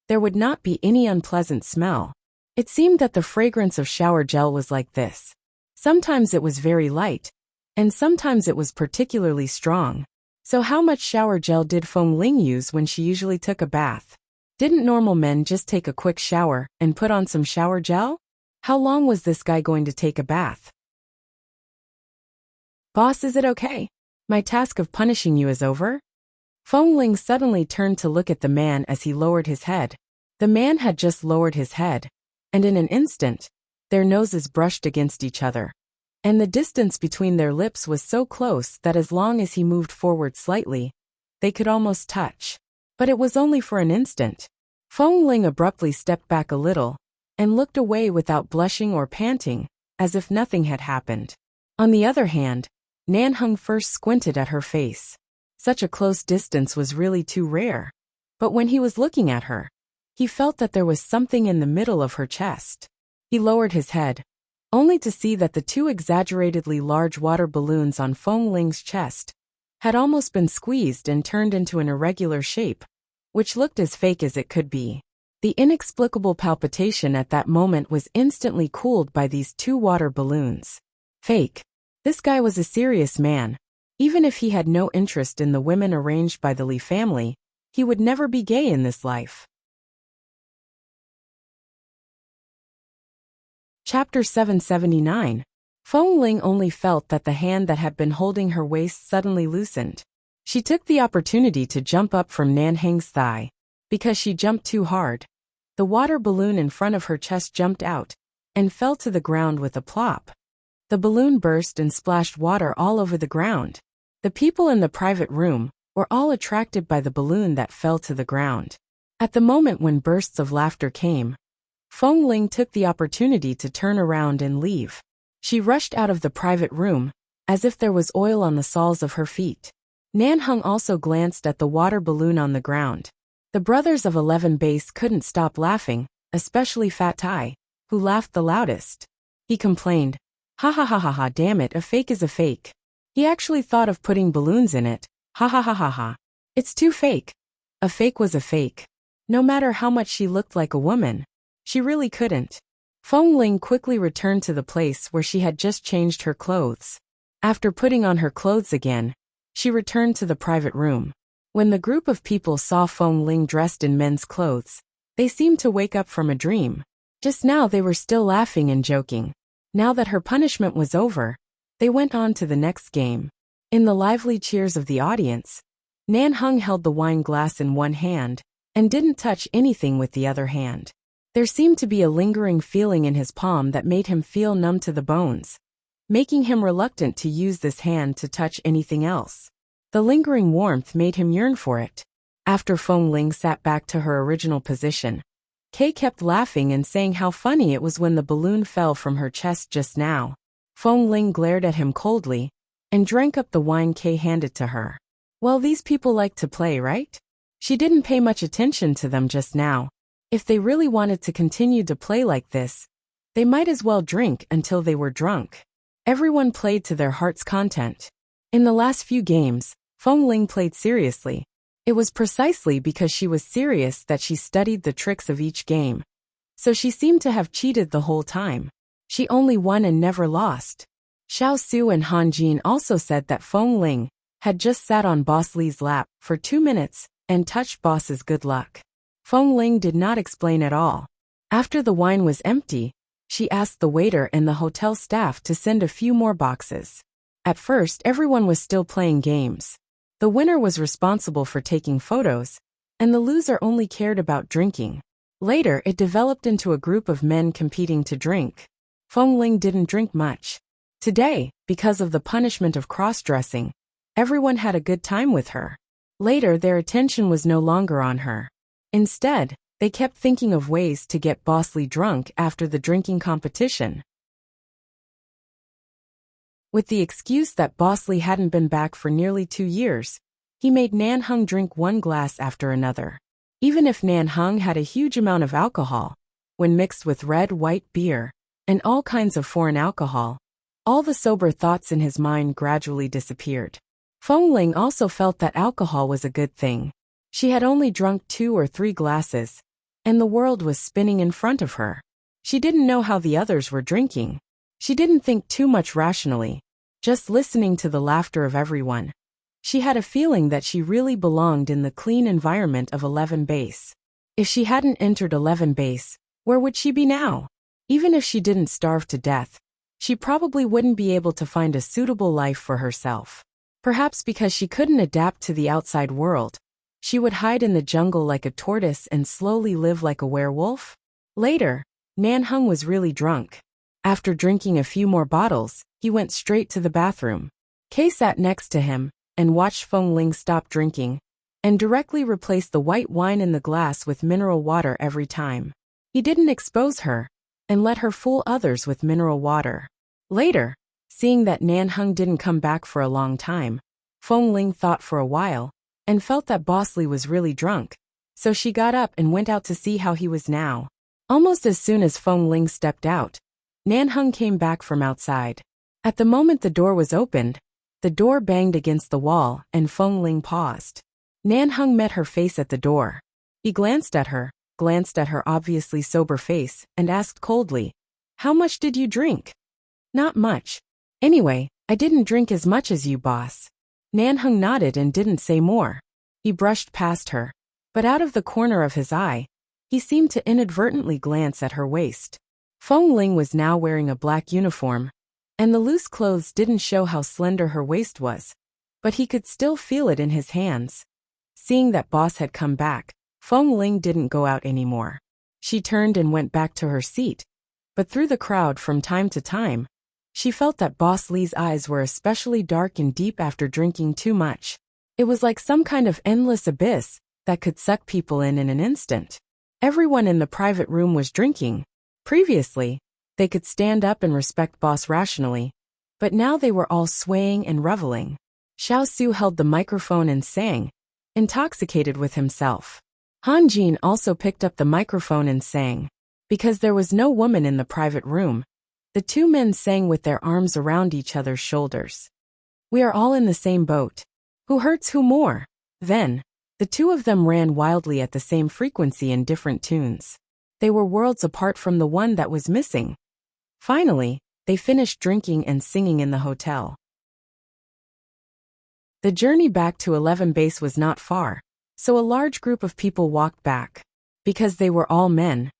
A: there would not be any unpleasant smell. It seemed that the fragrance of shower gel was like this. Sometimes it was very light, and sometimes it was particularly strong. So how much shower gel did Feng Ling use when she usually took a bath? Didn't normal men just take a quick shower and put on some shower gel? How long was this guy going to take a bath? Boss, is it okay? My task of punishing you is over? Feng Ling suddenly turned to look at the man as he lowered his head. The man had just lowered his head, and in an instant, their noses brushed against each other. And the distance between their lips was so close that as long as he moved forward slightly, they could almost touch. But it was only for an instant. Feng Ling abruptly stepped back a little and looked away without blushing or panting, as if nothing had happened. On the other hand, Nan Hung first squinted at her face. Such a close distance was really too rare. But when he was looking at her, he felt that there was something in the middle of her chest. He lowered his head, only to see that the two exaggeratedly large water balloons on Feng Ling's chest had almost been squeezed and turned into an irregular shape, which looked as fake as it could be. The inexplicable palpitation at that moment was instantly cooled by these two water balloons. Fake. This guy was a serious man. Even if he had no interest in the women arranged by the Li family, he would never be gay in this life. Chapter 779. Feng Ling only felt that the hand that had been holding her waist suddenly loosened. She took the opportunity to jump up from Nan Heng's thigh. Because she jumped too hard, the water balloon in front of her chest jumped out and fell to the ground with a plop. The balloon burst and splashed water all over the ground. The people in the private room were all attracted by the balloon that fell to the ground. At the moment when bursts of laughter came, Feng Ling took the opportunity to turn around and leave. She rushed out of the private room, as if there was oil on the soles of her feet. Nan Hung also glanced at the water balloon on the ground. The brothers of 11 Base couldn't stop laughing, especially Fat Tai, who laughed the loudest. He complained, "Ha ha ha ha ha, damn it, a fake is a fake." He actually thought of putting balloons in it. Ha ha ha ha ha. It's too fake. A fake was a fake. No matter how much she looked like a woman, she really couldn't. Feng Ling quickly returned to the place where she had just changed her clothes. After putting on her clothes again, she returned to the private room. When the group of people saw Feng Ling dressed in men's clothes, they seemed to wake up from a dream. Just now they were still laughing and joking. Now that her punishment was over, they went on to the next game. In the lively cheers of the audience, Nan Hung held the wine glass in one hand and didn't touch anything with the other hand. There seemed to be a lingering feeling in his palm that made him feel numb to the bones, making him reluctant to use this hand to touch anything else. The lingering warmth made him yearn for it. After Feng Ling sat back to her original position, Kay kept laughing and saying how funny it was when the balloon fell from her chest just now. Feng Ling glared at him coldly and drank up the wine Kay handed to her. Well, these people like to play, right? She didn't pay much attention to them just now. If they really wanted to continue to play like this, they might as well drink until they were drunk. Everyone played to their heart's content. In the last few games, Feng Ling played seriously. It was precisely because she was serious that she studied the tricks of each game. So she seemed to have cheated the whole time. She only won and never lost. Xiao Su and Han Jin also said that Feng Ling had just sat on Boss Li's lap for 2 minutes and touched Boss's good luck. Feng Ling did not explain at all. After the wine was empty, she asked the waiter and the hotel staff to send a few more boxes. At first, everyone was still playing games. The winner was responsible for taking photos, and the loser only cared about drinking. Later, it developed into a group of men competing to drink. Feng Ling didn't drink much. Today, because of the punishment of cross-dressing, everyone had a good time with her. Later, their attention was no longer on her. Instead, they kept thinking of ways to get Boss Li drunk after the drinking competition. With the excuse that Boss Li hadn't been back for nearly 2 years, he made Nan Hung drink one glass after another. Even if Nan Hung had a huge amount of alcohol, when mixed with red white beer and all kinds of foreign alcohol, all the sober thoughts in his mind gradually disappeared. Feng Ling also felt that alcohol was a good thing. She had only drunk 2 or 3 glasses, and the world was spinning in front of her. She didn't know how the others were drinking. She didn't think too much rationally, just listening to the laughter of everyone. She had a feeling that she really belonged in the clean environment of 11 base. If she hadn't entered 11 base, where would she be now? Even if she didn't starve to death, she probably wouldn't be able to find a suitable life for herself. Perhaps because she couldn't adapt to the outside world, she would hide in the jungle like a tortoise and slowly live like a werewolf? Later, Nan Hung was really drunk. After drinking a few more bottles, he went straight to the bathroom. Kay sat next to him and watched Feng Ling stop drinking and directly replace the white wine in the glass with mineral water every time. He didn't expose her and let her fool others with mineral water. Later, seeing that Nan Hung didn't come back for a long time, Feng Ling thought for a while and felt that Boss Li was really drunk, so she got up and went out to see how he was now. Almost as soon as Feng Ling stepped out, Nan Hung came back from outside. At the moment the door was opened, the door banged against the wall and Feng Ling paused. Nan Hung met her face at the door. He glanced at her obviously sober face, and asked coldly, "How much did you drink?" "Not much. Anyway, I didn't drink as much as you, boss." Nan Hung nodded and didn't say more. He brushed past her, but out of the corner of his eye, he seemed to inadvertently glance at her waist. Feng Ling was now wearing a black uniform, and the loose clothes didn't show how slender her waist was, but he could still feel it in his hands. Seeing that Boss had come back, Feng Ling didn't go out anymore. She turned and went back to her seat, but through the crowd from time to time, she felt that Boss Li's eyes were especially dark and deep after drinking too much. It was like some kind of endless abyss that could suck people in an instant. Everyone in the private room was drinking. Previously, they could stand up and respect Boss rationally, but now they were all swaying and reveling. Xiao Su held the microphone and sang, intoxicated with himself. Han Jin also picked up the microphone and sang. Because there was no woman in the private room, the 2 men sang with their arms around each other's shoulders. "We are all in the same boat. Who hurts who more?" Then, the 2 of them ran wildly at the same frequency in different tunes. They were worlds apart from the one that was missing. Finally, they finished drinking and singing in the hotel. The journey back to 11 base was not far, so a large group of people walked back. Because they were all men,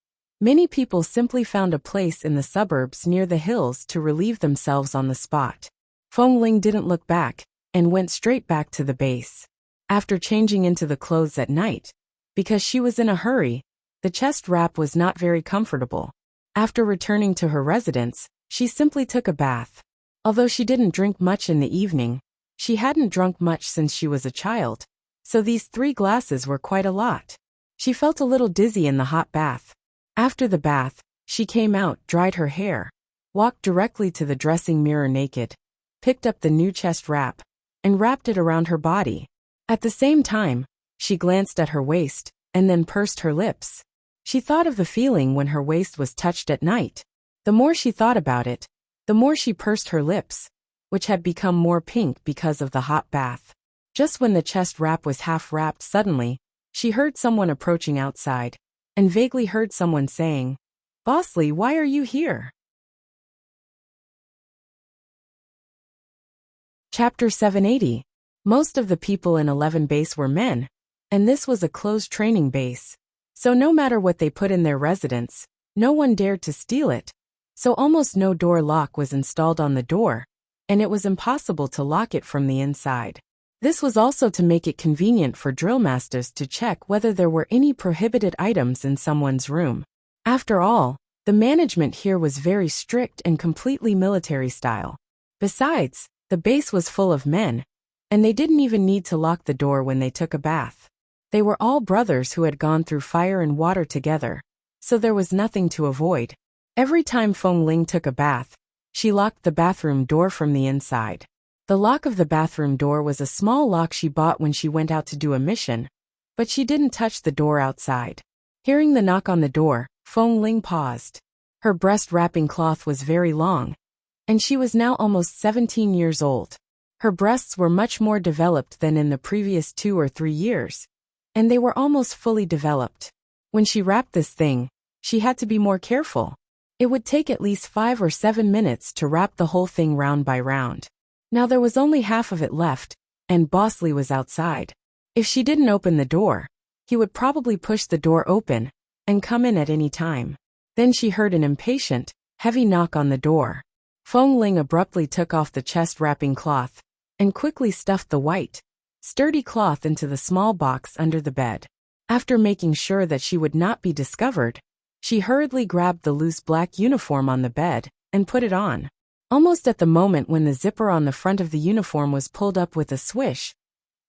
A: many people simply found a place in the suburbs near the hills to relieve themselves on the spot. Feng Ling didn't look back and went straight back to the base. After changing into the clothes at night, because she was in a hurry, the chest wrap was not very comfortable. After returning to her residence, she simply took a bath. Although she didn't drink much in the evening, She hadn't drunk much since she was a child, so these 3 glasses were quite a lot. She felt a little dizzy in the hot bath. After the bath, she came out, dried her hair, walked directly to the dressing mirror naked, picked up the new chest wrap, and wrapped it around her body. At the same time, she glanced at her waist, and then pursed her lips. She thought of the feeling when her waist was touched at night. The more she thought about it, the more she pursed her lips, which had become more pink because of the hot bath. Just when the chest wrap was half wrapped, suddenly, she heard someone approaching outside, and vaguely heard someone saying, "Bosley, why are you here?" Chapter 780. Most of the people in 11 base were men, and this was a closed training base. So no matter what they put in their residence, no one dared to steal it. So almost no door lock was installed on the door, and it was impossible to lock it from the inside. This was also to make it convenient for drill masters to check whether there were any prohibited items in someone's room. After all, the management here was very strict and completely military style. Besides, the base was full of men, and they didn't even need to lock the door when they took a bath. They were all brothers who had gone through fire and water together, so there was nothing to avoid. Every time Feng Ling took a bath, she locked the bathroom door from the inside. The lock of the bathroom door was a small lock she bought when she went out to do a mission, but she didn't touch the door outside. Hearing the knock on the door, Feng Ling paused. Her breast wrapping cloth was very long, and she was now almost 17 years old. Her breasts were much more developed than in the previous 2 or 3 years, and they were almost fully developed. When she wrapped this thing, she had to be more careful. It would take at least 5 or 7 minutes to wrap the whole thing round by round. Now there was only half of it left, and Bosley was outside. If she didn't open the door, he would probably push the door open and come in at any time. Then she heard an impatient, heavy knock on the door. Feng Ling abruptly took off the chest wrapping cloth and quickly stuffed the white, sturdy cloth into the small box under the bed. After making sure that she would not be discovered, she hurriedly grabbed the loose black uniform on the bed and put it on. Almost at the moment when the zipper on the front of the uniform was pulled up with a swish,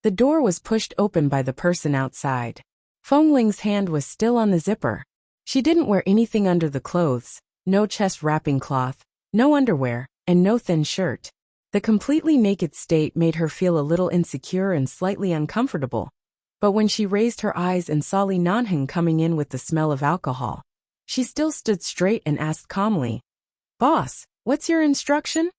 A: the door was pushed open by the person outside. Feng Ling's hand was still on the zipper. She didn't wear anything under the clothes, no chest wrapping cloth, no underwear, and no thin shirt. The completely naked state made her feel a little insecure and slightly uncomfortable. But when she raised her eyes and saw Li Nanheng coming in with the smell of alcohol, she still stood straight and asked calmly, "Boss, what's your instruction?"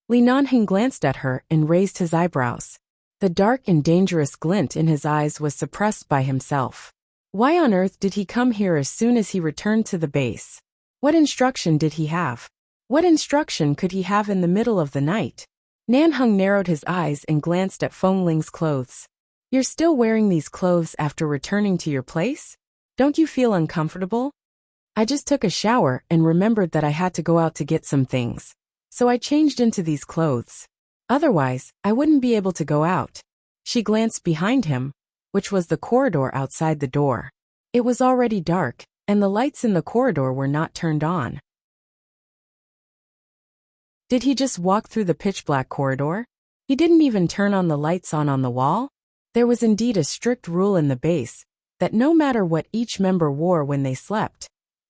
A: Li Nanheng glanced at her and raised his eyebrows. The dark and dangerous glint in his eyes was suppressed by himself. Why on earth did he come here as soon as he returned to the base? What instruction did he have? What instruction could he have in the middle of the night? Nanheng narrowed his eyes and glanced at Feng Ling's clothes. "You're still wearing these clothes after returning to your place? Don't you feel uncomfortable?" "I just took a shower and remembered that I had to go out to get some things, so I changed into these clothes. Otherwise, I wouldn't be able to go out." She glanced behind him, which was the corridor outside the door. It was already dark, and the lights in the corridor were not turned on. Did he just walk through the pitch-black corridor? He didn't even turn on the lights on the wall? There was indeed a strict rule in the base, that no matter what each member wore when they slept,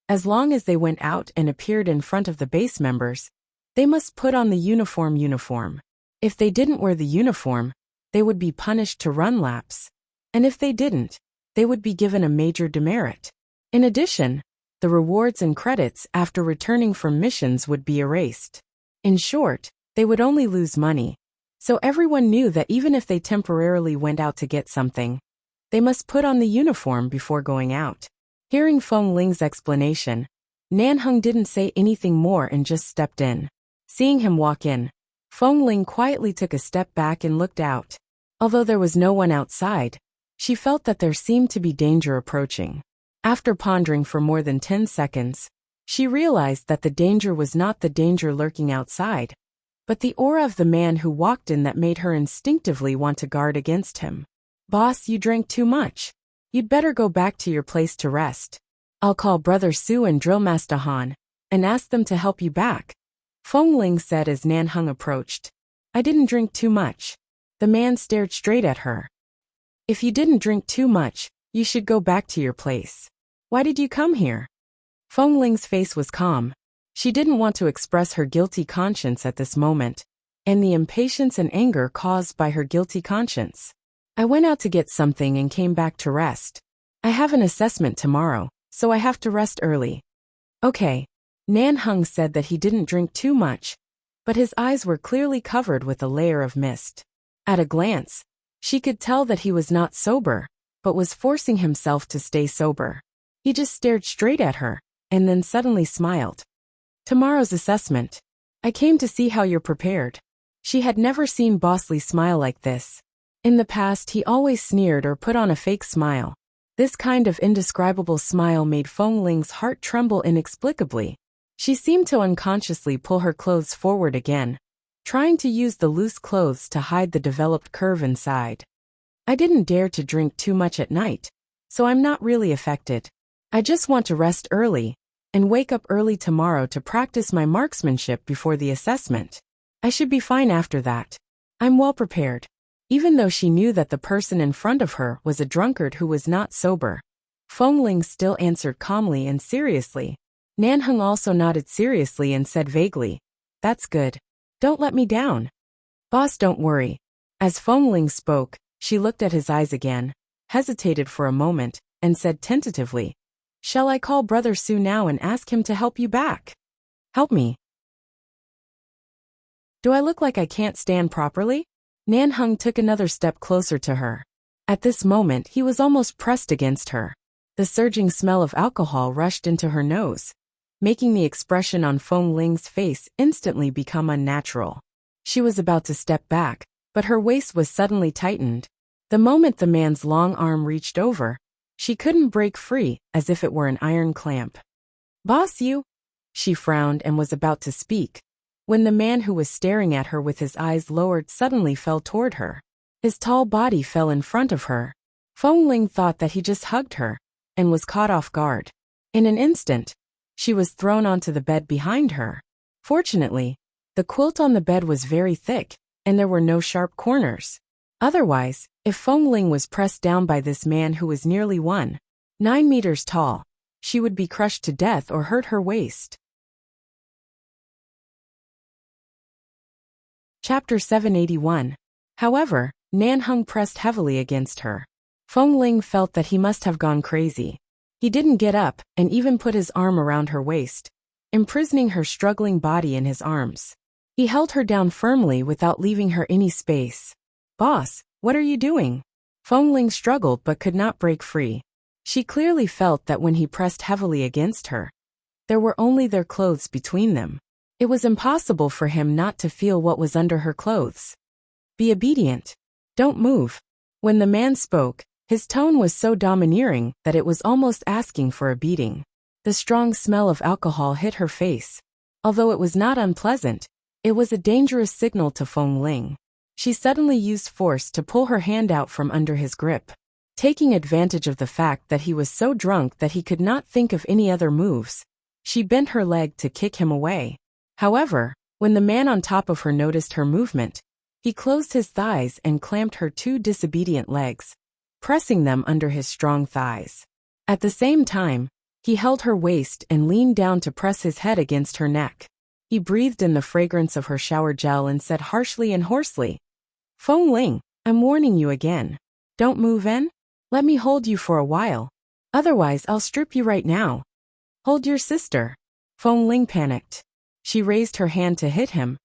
A: as long as they went out and appeared in front of the base members, they must put on the uniform. If they didn't wear the uniform, they would be punished to run laps. And if they didn't, they would be given a major demerit. In addition, the rewards and credits after returning from missions would be erased. In short, they would only lose money. So everyone knew that even if they temporarily went out to get something, they must put on the uniform before going out. Hearing Feng Ling's explanation, Nanheng didn't say anything more and just stepped in. Seeing him walk in, Feng Ling quietly took a step back and looked out. Although there was no one outside, she felt that there seemed to be danger approaching. After pondering for more than 10 seconds, she realized that the danger was not the danger lurking outside, but the aura of the man who walked in that made her instinctively want to guard against him. "Boss, you drank too much. You'd better go back to your place to rest. I'll call Brother Su and Drill Master Han and ask them to help you back," Feng Ling said as Nanheng approached. "I didn't drink too much. The man stared straight at her. If you didn't drink too much, you should go back to your place. Why did you come here? Feng Ling's face was calm. She didn't want to express her guilty conscience at this moment, and the impatience and anger caused by her guilty conscience. I went out to get something and came back to rest. I have an assessment tomorrow, so I have to rest early. Okay. Nan Heng said that he didn't drink too much, but his eyes were clearly covered with a layer of mist. At a glance, she could tell that he was not sober, but was forcing himself to stay sober. He just stared straight at her, and then suddenly smiled. Tomorrow's assessment. I came to see how you're prepared. She had never seen Boss Lee smile like this. In the past, he always sneered or put on a fake smile. This kind of indescribable smile made Feng Ling's heart tremble inexplicably. She seemed to unconsciously pull her clothes forward again, trying to use the loose clothes to hide the developed curve inside. I didn't dare to drink too much at night, so I'm not really affected. I just want to rest early and wake up early tomorrow to practice my marksmanship before the assessment. I should be fine after that. I'm well prepared. Even though she knew that the person in front of her was a drunkard who was not sober, Feng Ling still answered calmly and seriously. Nan Heng also nodded seriously and said vaguely, "That's good. Don't let me down." "Boss, don't worry." As Feng Ling spoke, she looked at his eyes again, hesitated for a moment, and said tentatively, "Shall I call Brother Su now and ask him to help you back?" "Help me? Do I look like I can't stand properly?" Nan Heng took another step closer to her. At this moment, he was almost pressed against her. The surging smell of alcohol rushed into her nose, making the expression on Feng Ling's face instantly become unnatural. She was about to step back, but her waist was suddenly tightened. The moment the man's long arm reached over, she couldn't break free, as if it were an iron clamp. "Boss, you?" She frowned and was about to speak, when the man who was staring at her with his eyes lowered suddenly fell toward her. His tall body fell in front of her. Feng Ling thought that he just hugged her, and was caught off guard. In an instant, she was thrown onto the bed behind her. Fortunately, the quilt on the bed was very thick, and there were no sharp corners. Otherwise, if Feng Ling was pressed down by this man who was nearly 1.9 meters tall, she would be crushed to death or hurt her waist. Chapter 781. However, Nan Heng pressed heavily against her. Feng Ling felt that he must have gone crazy. He didn't get up and even put his arm around her waist, imprisoning her struggling body in his arms. He held her down firmly without leaving her any space. "Boss, what are you doing?" Feng Ling struggled but could not break free. She clearly felt that when he pressed heavily against her, there were only their clothes between them. It was impossible for him not to feel what was under her clothes. "Be obedient. Don't move." When the man spoke, his tone was so domineering that it was almost asking for a beating. The strong smell of alcohol hit her face. Although it was not unpleasant, it was a dangerous signal to Feng Ling. She suddenly used force to pull her hand out from under his grip. Taking advantage of the fact that he was so drunk that he could not think of any other moves, she bent her leg to kick him away. However, when the man on top of her noticed her movement, he closed his thighs and clamped her two disobedient legs, pressing them under his strong thighs. At the same time, he held her waist and leaned down to press his head against her neck. He breathed in the fragrance of her shower gel and said harshly and hoarsely, "Feng Ling, I'm warning you again. Don't move in. Let me hold you for a while. Otherwise, I'll strip you right now." "Hold your sister." Feng Ling panicked. She raised her hand to hit him,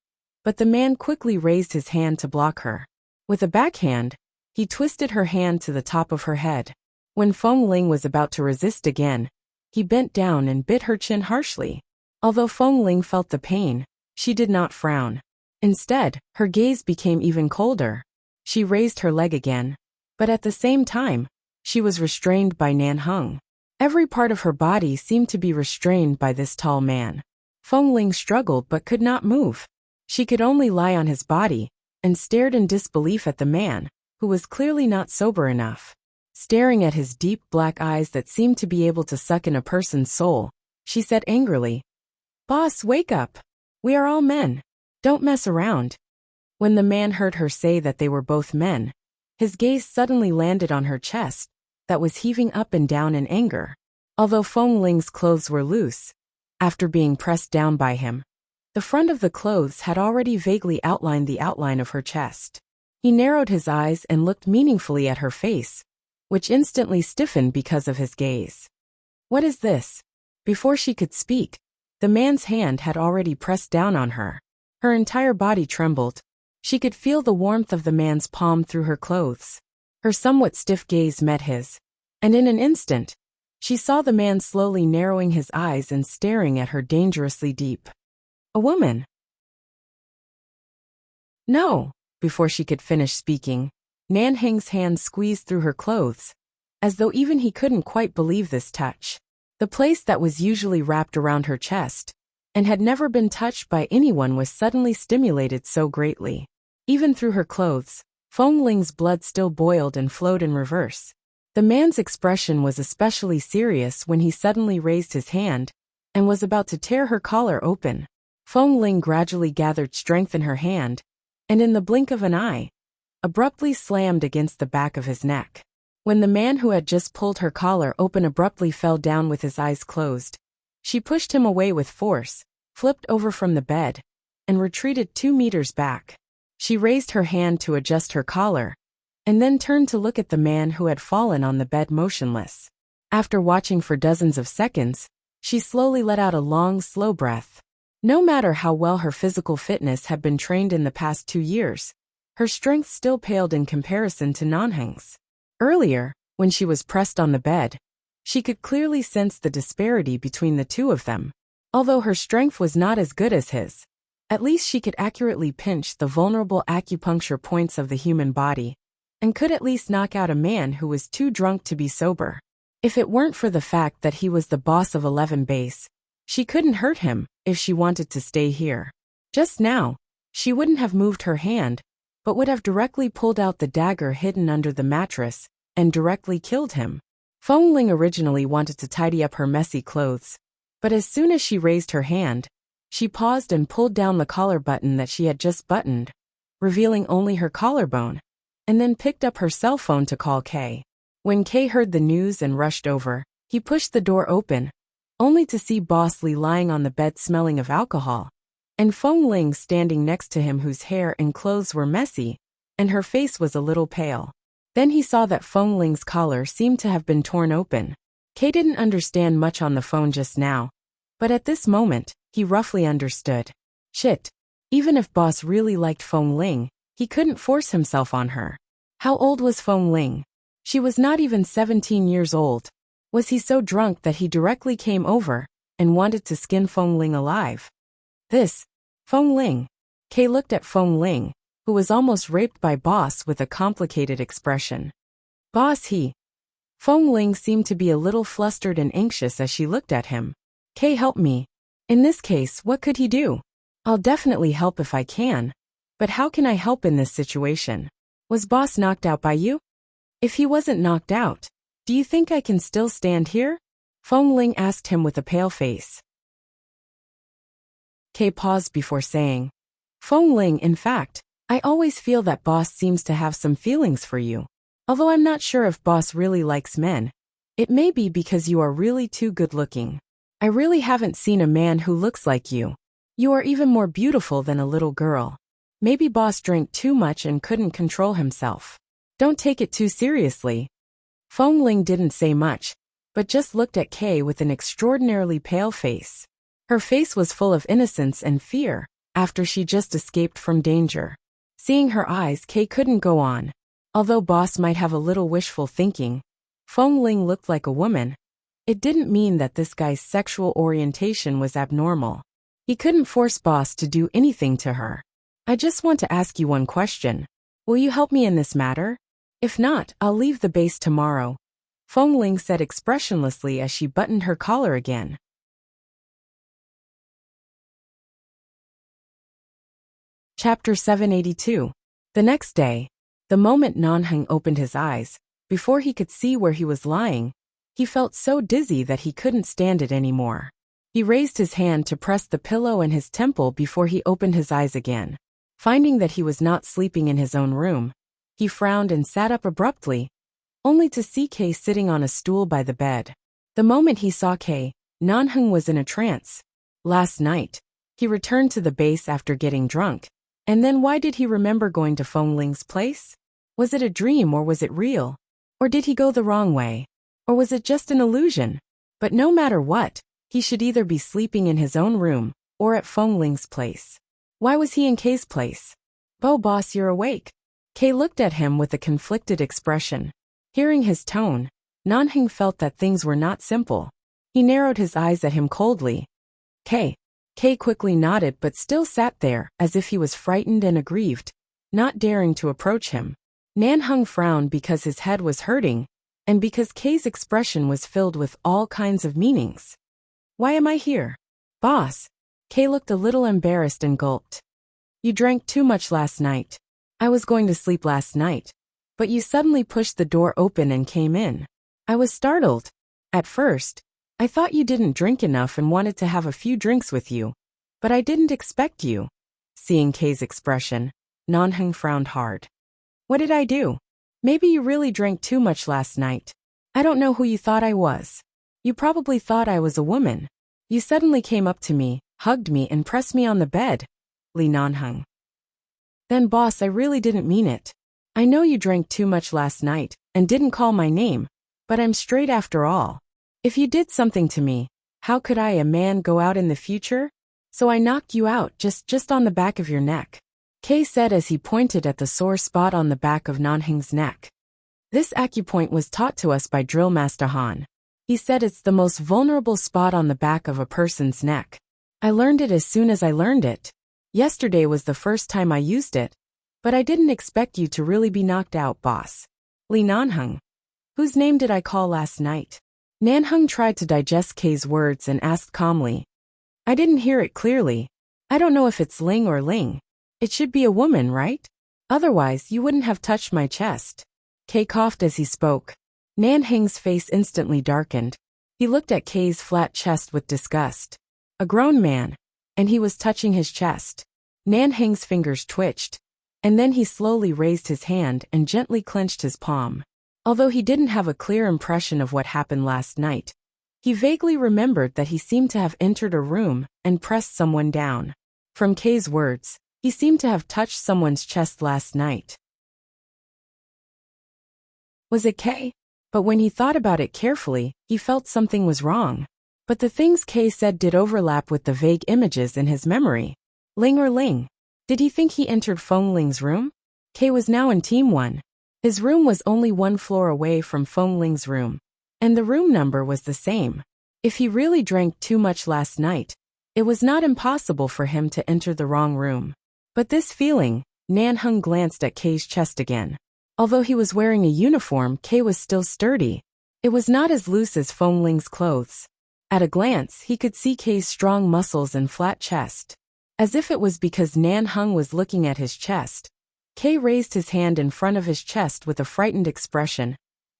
A: but the man quickly raised his hand to block her. With a backhand, he twisted her hand to the top of her head. When Feng Ling was about to resist again, he bent down and bit her chin harshly. Although Feng Ling felt the pain, she did not frown. Instead, her gaze became even colder. She raised her leg again, but at the same time, she was restrained by Nan Heng. Every part of her body seemed to be restrained by this tall man. Feng Ling struggled but could not move. She could only lie on his body and stared in disbelief at the man, who was clearly not sober enough. Staring at his deep black eyes that seemed to be able to suck in a person's soul, she said angrily, "Boss, wake up. We are all men. Don't mess around." When the man heard her say that they were both men, his gaze suddenly landed on her chest, that was heaving up and down in anger. Although Feng Ling's clothes were loose, after being pressed down by him, the front of the clothes had already vaguely outlined the outline of her chest. He narrowed his eyes and looked meaningfully at her face, which instantly stiffened because of his gaze. "What is this?" Before she could speak, the man's hand had already pressed down on her. Her entire body trembled. She could feel the warmth of the man's palm through her clothes. Her somewhat stiff gaze met his, and in an instant, she saw the man slowly narrowing his eyes and staring at her dangerously deep. "A woman?" "No." Before she could finish speaking, Nanhang's hand squeezed through her clothes, as though even he couldn't quite believe this touch. The place that was usually wrapped around her chest, and had never been touched by anyone, was suddenly stimulated so greatly. Even through her clothes, Feng Ling's blood still boiled and flowed in reverse. The man's expression was especially serious when he suddenly raised his hand and was about to tear her collar open. Feng Ling gradually gathered strength in her hand, and in the blink of an eye, abruptly slammed against the back of his neck. When the man who had just pulled her collar open abruptly fell down with his eyes closed, she pushed him away with force, flipped over from the bed, and retreated 2 meters back. She raised her hand to adjust her collar, and then turned to look at the man who had fallen on the bed motionless. After watching for dozens of seconds, she slowly let out a long, slow breath. No matter how well her physical fitness had been trained in the past 2 years, her strength still paled in comparison to Nanheng's. Earlier, when she was pressed on the bed, she could clearly sense the disparity between the two of them. Although her strength was not as good as his, at least she could accurately pinch the vulnerable acupuncture points of the human body, and could at least knock out a man who was too drunk to be sober. If it weren't for the fact that he was the boss of 11 Base, she couldn't hurt him if she wanted to stay here. Just now, she wouldn't have moved her hand, but would have directly pulled out the dagger hidden under the mattress and directly killed him. Feng Ling originally wanted to tidy up her messy clothes, but as soon as she raised her hand, she paused and pulled down the collar button that she had just buttoned, revealing only her collarbone, and then picked up her cell phone to call Kay. When Kay heard the news and rushed over, he pushed the door open, only to see Boss Lee lying on the bed smelling of alcohol, and Feng Ling standing next to him, whose hair and clothes were messy, and her face was a little pale. Then he saw that Feng Ling's collar seemed to have been torn open. Kay didn't understand much on the phone just now, but at this moment, he roughly understood. Shit. Even if Boss really liked Feng Ling, he couldn't force himself on her. How old was Feng Ling? She was not even 17 years old. Was he so drunk that he directly came over and wanted to skin Feng Ling alive? This, Feng Ling. Kay looked at Feng Ling, who was almost raped by Boss, with a complicated expression. Boss, he. Feng Ling seemed to be a little flustered and anxious as she looked at him. Kay, help me. In this case, what could he do? I'll definitely help if I can. But how can I help in this situation? Was Boss knocked out by you? If he wasn't knocked out, do you think I can still stand here? Feng Ling asked him with a pale face. Kay paused before saying, Feng Ling, in fact, I always feel that Boss seems to have some feelings for you. Although I'm not sure if Boss really likes men. It may be because you are really too good looking. I really haven't seen a man who looks like you. You are even more beautiful than a little girl. Maybe Boss drank too much and couldn't control himself. Don't take it too seriously. Feng Ling didn't say much, but just looked at Kay with an extraordinarily pale face. Her face was full of innocence and fear, after she just escaped from danger. Seeing her eyes, Kay couldn't go on. Although Boss might have a little wishful thinking, Feng Ling looked like a woman. It didn't mean that this guy's sexual orientation was abnormal. He couldn't force Boss to do anything to her. I just want to ask you one question. Will you help me in this matter? If not, I'll leave the base tomorrow. Feng Ling said expressionlessly as she buttoned her collar again. Chapter 782. The next day, the moment Nanheng opened his eyes, before he could see where he was lying, he felt so dizzy that he couldn't stand it anymore. He raised his hand to press the pillow and his temple before he opened his eyes again. Finding that he was not sleeping in his own room, he frowned and sat up abruptly, only to see Kay sitting on a stool by the bed. The moment he saw Kay, Nanheng was in a trance. Last night, he returned to the base after getting drunk. And then why did he remember going to Feng Ling's place? Was it a dream or was it real? Or did he go the wrong way? Or was it just an illusion? But no matter what, he should either be sleeping in his own room or at Feng Ling's place. Why was he in Kay's place? Boss, you're awake." Kay looked at him with a conflicted expression. Hearing his tone, Nanheng felt that things were not simple. He narrowed his eyes at him coldly. Kay quickly nodded but still sat there as if he was frightened and aggrieved, not daring to approach him. Nanheng frowned because his head was hurting, and because Kay's expression was filled with all kinds of meanings. "Why am I here?" "Boss." Kay looked a little embarrassed and gulped. "You drank too much last night. I was going to sleep last night, but you suddenly pushed the door open and came in. I was startled. At first, I thought you didn't drink enough and wanted to have a few drinks with you, but I didn't expect you." Seeing Kay's expression, Nanheng frowned hard. "What did I do? Maybe you really drank too much last night. I don't know who you thought I was. You probably thought I was a woman. You suddenly came up to me, hugged me and pressed me on the bed." Li Nanheng. "Then boss, I really didn't mean it. I know you drank too much last night and didn't call my name, but I'm straight after all. If you did something to me, how could I, a man, go out in the future? So I knocked you out just on the back of your neck," Kay said as he pointed at the sore spot on the back of Nanheng's neck. "This acupoint was taught to us by Drill Master Han. He said it's the most vulnerable spot on the back of a person's neck. I learned it as soon as I learned it. Yesterday was the first time I used it, but I didn't expect you to really be knocked out, boss." Li Nanheng. "Whose name did I call last night?" Nanheng tried to digest Kay's words and asked calmly. "I didn't hear it clearly. I don't know if it's Ling or Ling. It should be a woman, right? Otherwise, you wouldn't have touched my chest." Kay coughed as he spoke. Nanheng's face instantly darkened. He looked at Kay's flat chest with disgust. A grown man, and he was touching his chest. Nanheng's fingers twitched, and then he slowly raised his hand and gently clenched his palm. Although he didn't have a clear impression of what happened last night, he vaguely remembered that he seemed to have entered a room and pressed someone down. From Kay's words, he seemed to have touched someone's chest last night. Was it Kay? But when he thought about it carefully, he felt something was wrong. But the things Kay said did overlap with the vague images in his memory. Ling or Ling? Did he think he entered Feng Ling's room? Kay was now in Team 1. His room was only 1 floor away from Feng Ling's room, and the room number was the same. If he really drank too much last night, it was not impossible for him to enter the wrong room. But this feeling, Nanheng glanced at Kay's chest again. Although he was wearing a uniform, Kay was still sturdy. It was not as loose as Feng Ling's clothes. At a glance, he could see Kay's strong muscles and flat chest. As if it was because Nanheng was looking at his chest, Kay raised his hand in front of his chest with a frightened expression,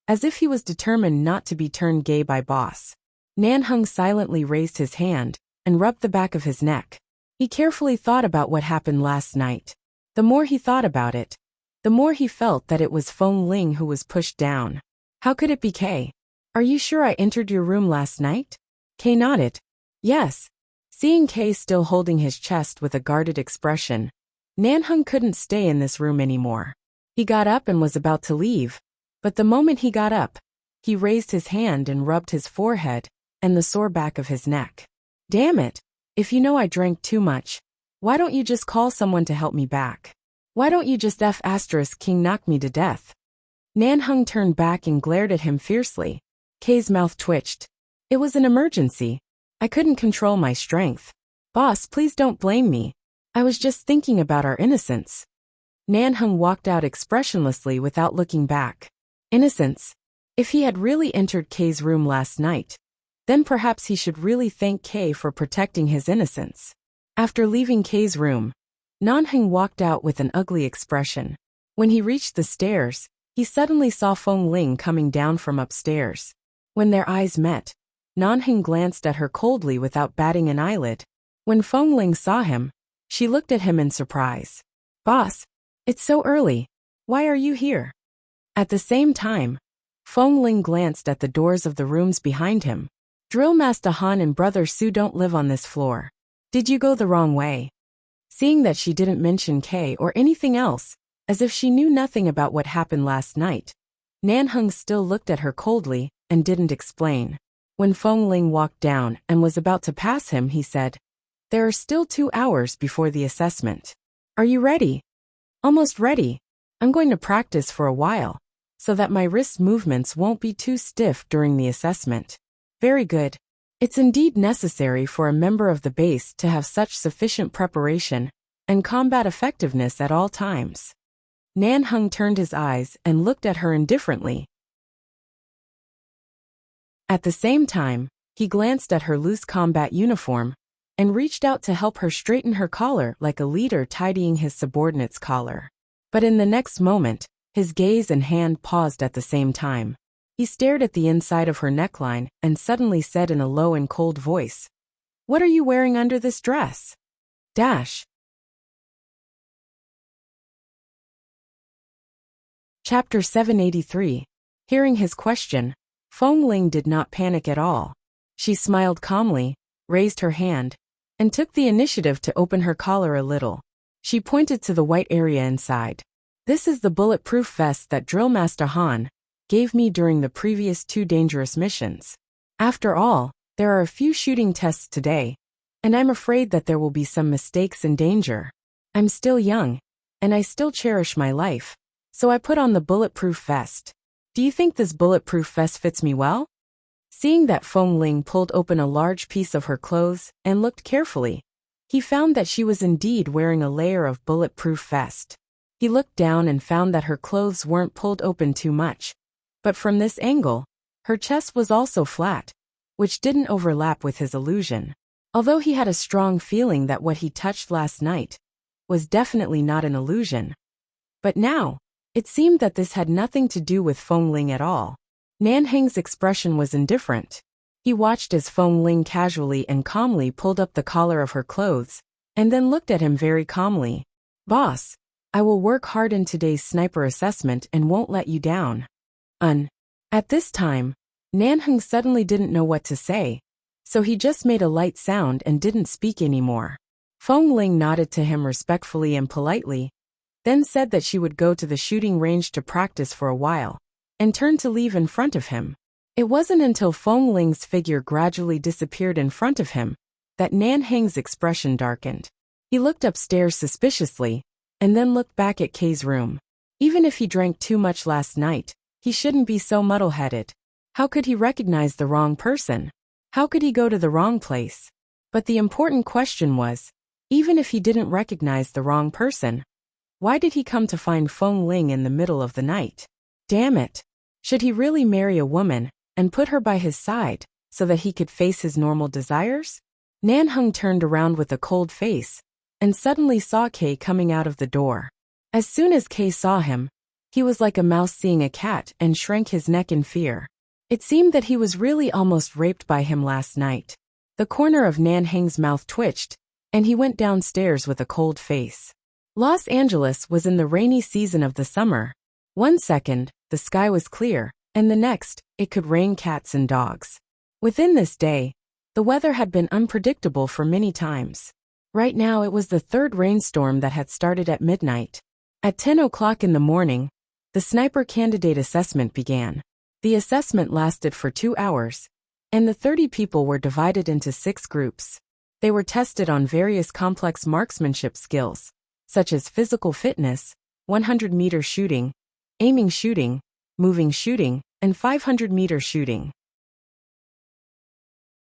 A: as if he was determined not to be turned gay by boss. Nanheng silently raised his hand and rubbed the back of his neck. He carefully thought about what happened last night. The more he thought about it, the more he felt that it was Feng Ling who was pushed down. How could it be Kay? "Are you sure I entered your room last night?" Kay nodded. "Yes." Seeing Kay still holding his chest with a guarded expression, Nanheng couldn't stay in this room anymore. He got up and was about to leave, but the moment he got up, he raised his hand and rubbed his forehead and the sore back of his neck. "Damn it! If you know I drank too much, why don't you just call someone to help me back? Why don't you just King knock me to death?" Nanheng turned back and glared at him fiercely. Kay's mouth twitched. "It was an emergency. I couldn't control my strength. Boss, please don't blame me. I was just thinking about our innocence." Nanheng walked out expressionlessly without looking back. Innocence? If he had really entered Kay's room last night, then perhaps he should really thank Kay for protecting his innocence. After leaving Kay's room, Nanheng walked out with an ugly expression. When he reached the stairs, he suddenly saw Feng Ling coming down from upstairs. When their eyes met, Nanheng glanced at her coldly without batting an eyelid. When Feng Ling saw him, she looked at him in surprise. Boss, it's so early. Why are you here? At the same time, Feng Ling glanced at the doors of the rooms behind him. Drill Master Han and Brother Su don't live on this floor. Did you go the wrong way? Seeing that she didn't mention Kay or anything else, as if she knew nothing about what happened last night, Nanheng still looked at her coldly and didn't explain. When Feng Ling walked down and was about to pass him, he said, "There are still 2 hours before the assessment. Are you ready?" "Almost ready. I'm going to practice for a while, so that my wrist movements won't be too stiff during the assessment." "Very good. It's indeed necessary for a member of the base to have such sufficient preparation and combat effectiveness at all times." Nanheng turned his eyes and looked at her indifferently. At the same time, he glanced at her loose combat uniform and reached out to help her straighten her collar like a leader tidying his subordinate's collar. But in the next moment, his gaze and hand paused at the same time. He stared at the inside of her neckline and suddenly said in a low and cold voice, "What are you wearing under this dress?" Chapter 783. Hearing his question, Feng Ling did not panic at all. She smiled calmly, raised her hand, and took the initiative to open her collar a little. She pointed to the white area inside. "This is the bulletproof vest that Drill Master Han gave me during the previous 2 dangerous missions. After all, there are a few shooting tests today, and I'm afraid that there will be some mistakes and danger. I'm still young, and I still cherish my life, so I put on the bulletproof vest. Do you think this bulletproof vest fits me well?" Seeing that Feng Ling pulled open a large piece of her clothes and looked carefully, he found that she was indeed wearing a layer of bulletproof vest. He looked down and found that her clothes weren't pulled open too much, but from this angle, her chest was also flat, which didn't overlap with his illusion. Although he had a strong feeling that what he touched last night was definitely not an illusion. But now, it seemed that this had nothing to do with Feng Ling at all. Nanheng's expression was indifferent. He watched as Feng Ling casually and calmly pulled up the collar of her clothes, and then looked at him very calmly. "Boss, I will work hard in today's sniper assessment and won't let you down." At this time, Nanheng suddenly didn't know what to say, so he just made a light sound and didn't speak anymore. Feng Ling nodded to him respectfully and politely, then said that she would go to the shooting range to practice for a while, and turned to leave in front of him. It wasn't until Feng Ling's figure gradually disappeared in front of him that Nanheng's expression darkened. He looked upstairs suspiciously, and then looked back at Kay's room. Even if he drank too much last night, he shouldn't be so muddle-headed. How could he recognize the wrong person? How could he go to the wrong place? But the important question was, even if he didn't recognize the wrong person, why did he come to find Feng Ling in the middle of the night? Damn it! Should he really marry a woman and put her by his side so that he could face his normal desires? Nanheng turned around with a cold face and suddenly saw Kay coming out of the door. As soon as Kay saw him, he was like a mouse seeing a cat and shrank his neck in fear. It seemed that he was really almost raped by him last night. The corner of Nanheng's mouth twitched, and he went downstairs with a cold face. Los Angeles was in the rainy season of the summer. One second, the sky was clear, and the next, it could rain cats and dogs. Within this day, the weather had been unpredictable for many times. Right now it was the 3rd rainstorm that had started at midnight. At 10 o'clock in the morning, the sniper candidate assessment began. The assessment lasted for 2 hours, and the 30 people were divided into 6 groups. They were tested on various complex marksmanship skills, such as physical fitness, 100-meter shooting, aiming shooting, moving shooting, and 500-meter shooting.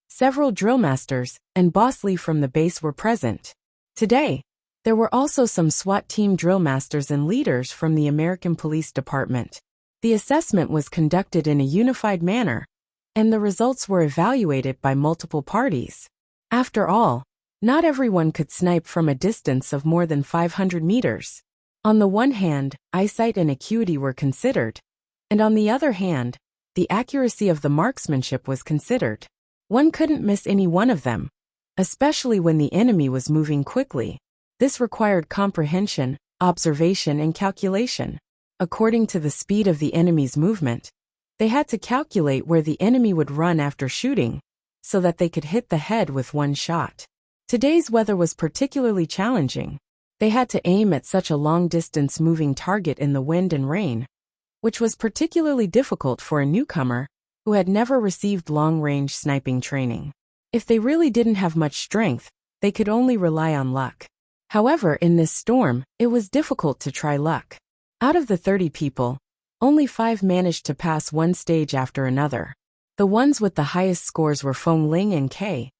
A: Several drill masters and Boss Lee from the base were present. Today, there were also some SWAT team drill masters and leaders from the American Police Department. The assessment was conducted in a unified manner, and the results were evaluated by multiple parties. After all, not everyone could snipe from a distance of more than 500 meters. On the one hand, eyesight and acuity were considered, and on the other hand, the accuracy of the marksmanship was considered. One couldn't miss any one of them, especially when the enemy was moving quickly. This required comprehension, observation and calculation. According to the speed of the enemy's movement, they had to calculate where the enemy would run after shooting, so that they could hit the head with one shot. Today's weather was particularly challenging. They had to aim at such a long-distance moving target in the wind and rain, which was particularly difficult for a newcomer who had never received long-range sniping training. If they really didn't have much strength, they could only rely on luck. However, in this storm, it was difficult to try luck. Out of the 30 people, only 5 managed to pass one stage after another. The ones with the highest scores were Feng Ling and Kei,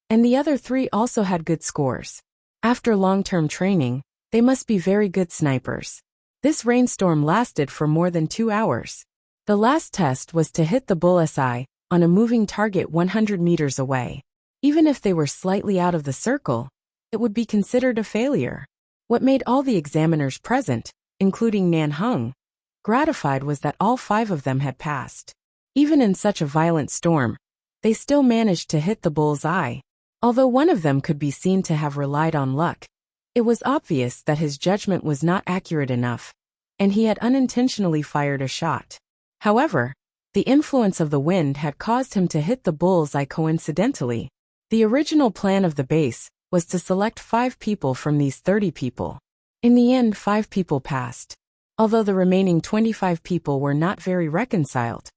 A: and the other 3 also had good scores. After long-term training, they must be very good snipers. This rainstorm lasted for more than 2 hours. The last test was to hit the bullseye on a moving target 100 meters away. Even if they were slightly out of the circle, it would be considered a failure. What made all the examiners present, including Nanheng, gratified was that all 5 of them had passed. Even in such a violent storm, they still managed to hit the bull's eye. Although one of them could be seen to have relied on luck, it was obvious that his judgment was not accurate enough, and he had unintentionally fired a shot. However, the influence of the wind had caused him to hit the bull's eye coincidentally. The original plan of the base was to select 5 people from these 30 people. In the end, 5 people passed. Although the remaining 25 people were not very reconciled,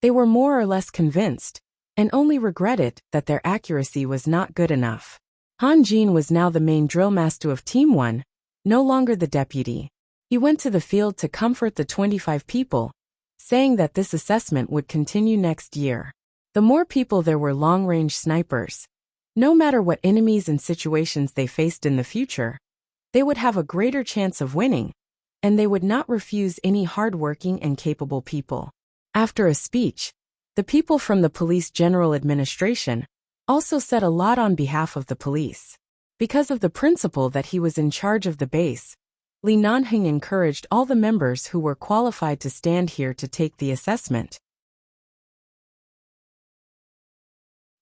A: they were more or less convinced, and only regretted that their accuracy was not good enough. Han Jin was now the main drill master of Team 1, no longer the deputy. He went to the field to comfort the 25 people, saying that this assessment would continue next year. The more people there were long-range snipers, no matter what enemies and situations they faced in the future, they would have a greater chance of winning, and they would not refuse any hard-working and capable people. After a speech, the people from the Police General Administration also said a lot on behalf of the police. Because of the principle that he was in charge of the base, Li Nanheng encouraged all the members who were qualified to stand here to take the assessment.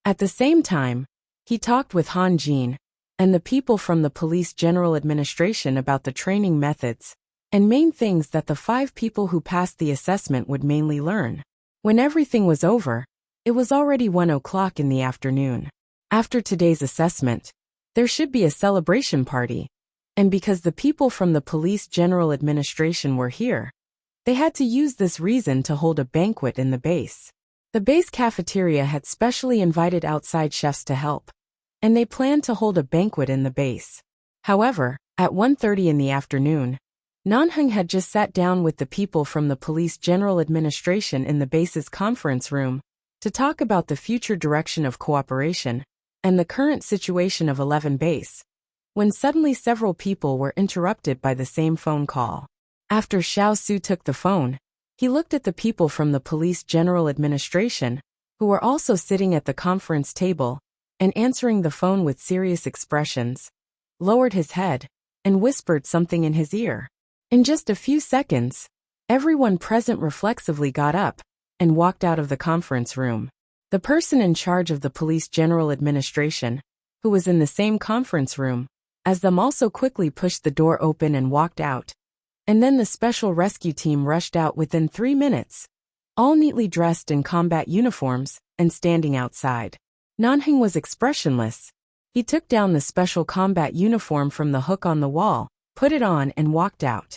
A: At the same time, he talked with Han Jin and the people from the Police General Administration about the training methods and main things that the 5 people who passed the assessment would mainly learn. When everything was over, it was already 1 o'clock in the afternoon. After today's assessment, there should be a celebration party, and because the people from the Police General Administration were here, they had to use this reason to hold a banquet in the base. The base cafeteria had specially invited outside chefs to help, and they planned to hold a banquet in the base. However, at 1:30 in the afternoon, Nanheng had just sat down with the people from the Police General Administration in the base's conference room to talk about the future direction of cooperation and the current situation of 11 base, when suddenly several people were interrupted by the same phone call. After Xiao Su took the phone, he looked at the people from the Police General Administration, who were also sitting at the conference table, and answering the phone with serious expressions, lowered his head, and whispered something in his ear. In just a few seconds, everyone present reflexively got up and walked out of the conference room. The person in charge of the Police General Administration, who was in the same conference room as them, also quickly pushed the door open and walked out. And then the special rescue team rushed out within 3 minutes, all neatly dressed in combat uniforms and standing outside. Nanheng was expressionless. He took down the special combat uniform from the hook on the wall, put it on, and walked out.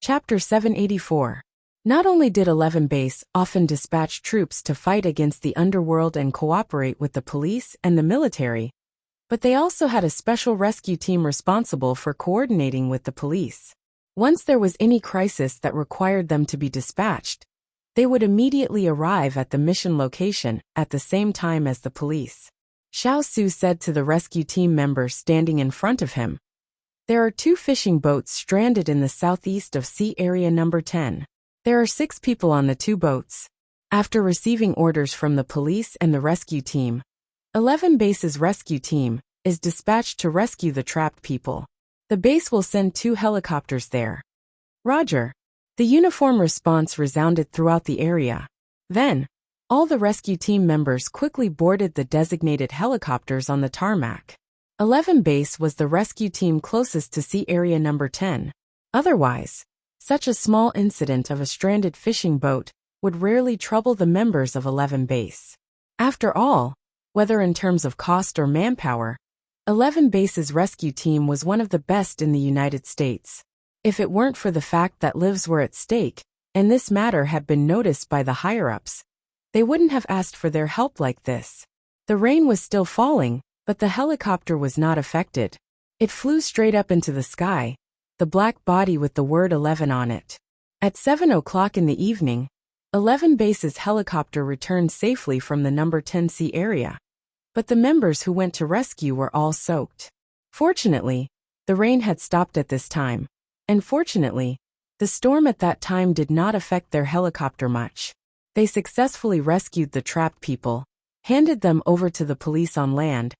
A: Chapter 784. Not only did 11 Base often dispatch troops to fight against the underworld and cooperate with the police and the military, but they also had a special rescue team responsible for coordinating with the police. Once there was any crisis that required them to be dispatched, they would immediately arrive at the mission location at the same time as the police. Xiao Su said to the rescue team members standing in front of him, "There are 2 fishing boats stranded in the southeast of Sea Area number 10. There are 6 people on the 2 boats." After receiving orders from the police and the rescue team, 11 Base's rescue team is dispatched to rescue the trapped people. The base will send 2 helicopters there. Roger. The uniform response resounded throughout the area. Then, all the rescue team members quickly boarded the designated helicopters on the tarmac. 11 Base was the rescue team closest to sea area number 10. Otherwise, such a small incident of a stranded fishing boat would rarely trouble the members of 11 Base. After all, whether in terms of cost or manpower, 11 Base's rescue team was one of the best in the United States. If it weren't for the fact that lives were at stake, and this matter had been noticed by the higher-ups, they wouldn't have asked for their help like this. The rain was still falling, but the helicopter was not affected. It flew straight up into the sky, the black body with the word 11 on it. At 7 o'clock in the evening, 11 Base's helicopter returned safely from the number 10 sea area. But the members who went to rescue were all soaked. Fortunately, the rain had stopped at this time, and fortunately, the storm at that time did not affect their helicopter much. They successfully rescued the trapped people, handed them over to the police on land,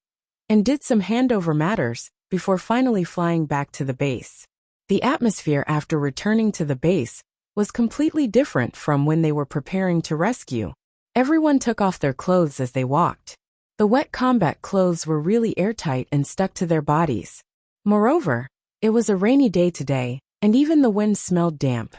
A: and did some handover matters before finally flying back to the base. The atmosphere after returning to the base was completely different from when they were preparing to rescue. Everyone took off their clothes as they walked. The wet combat clothes were really airtight and stuck to their bodies. Moreover, it was a rainy day today, and even the wind smelled damp.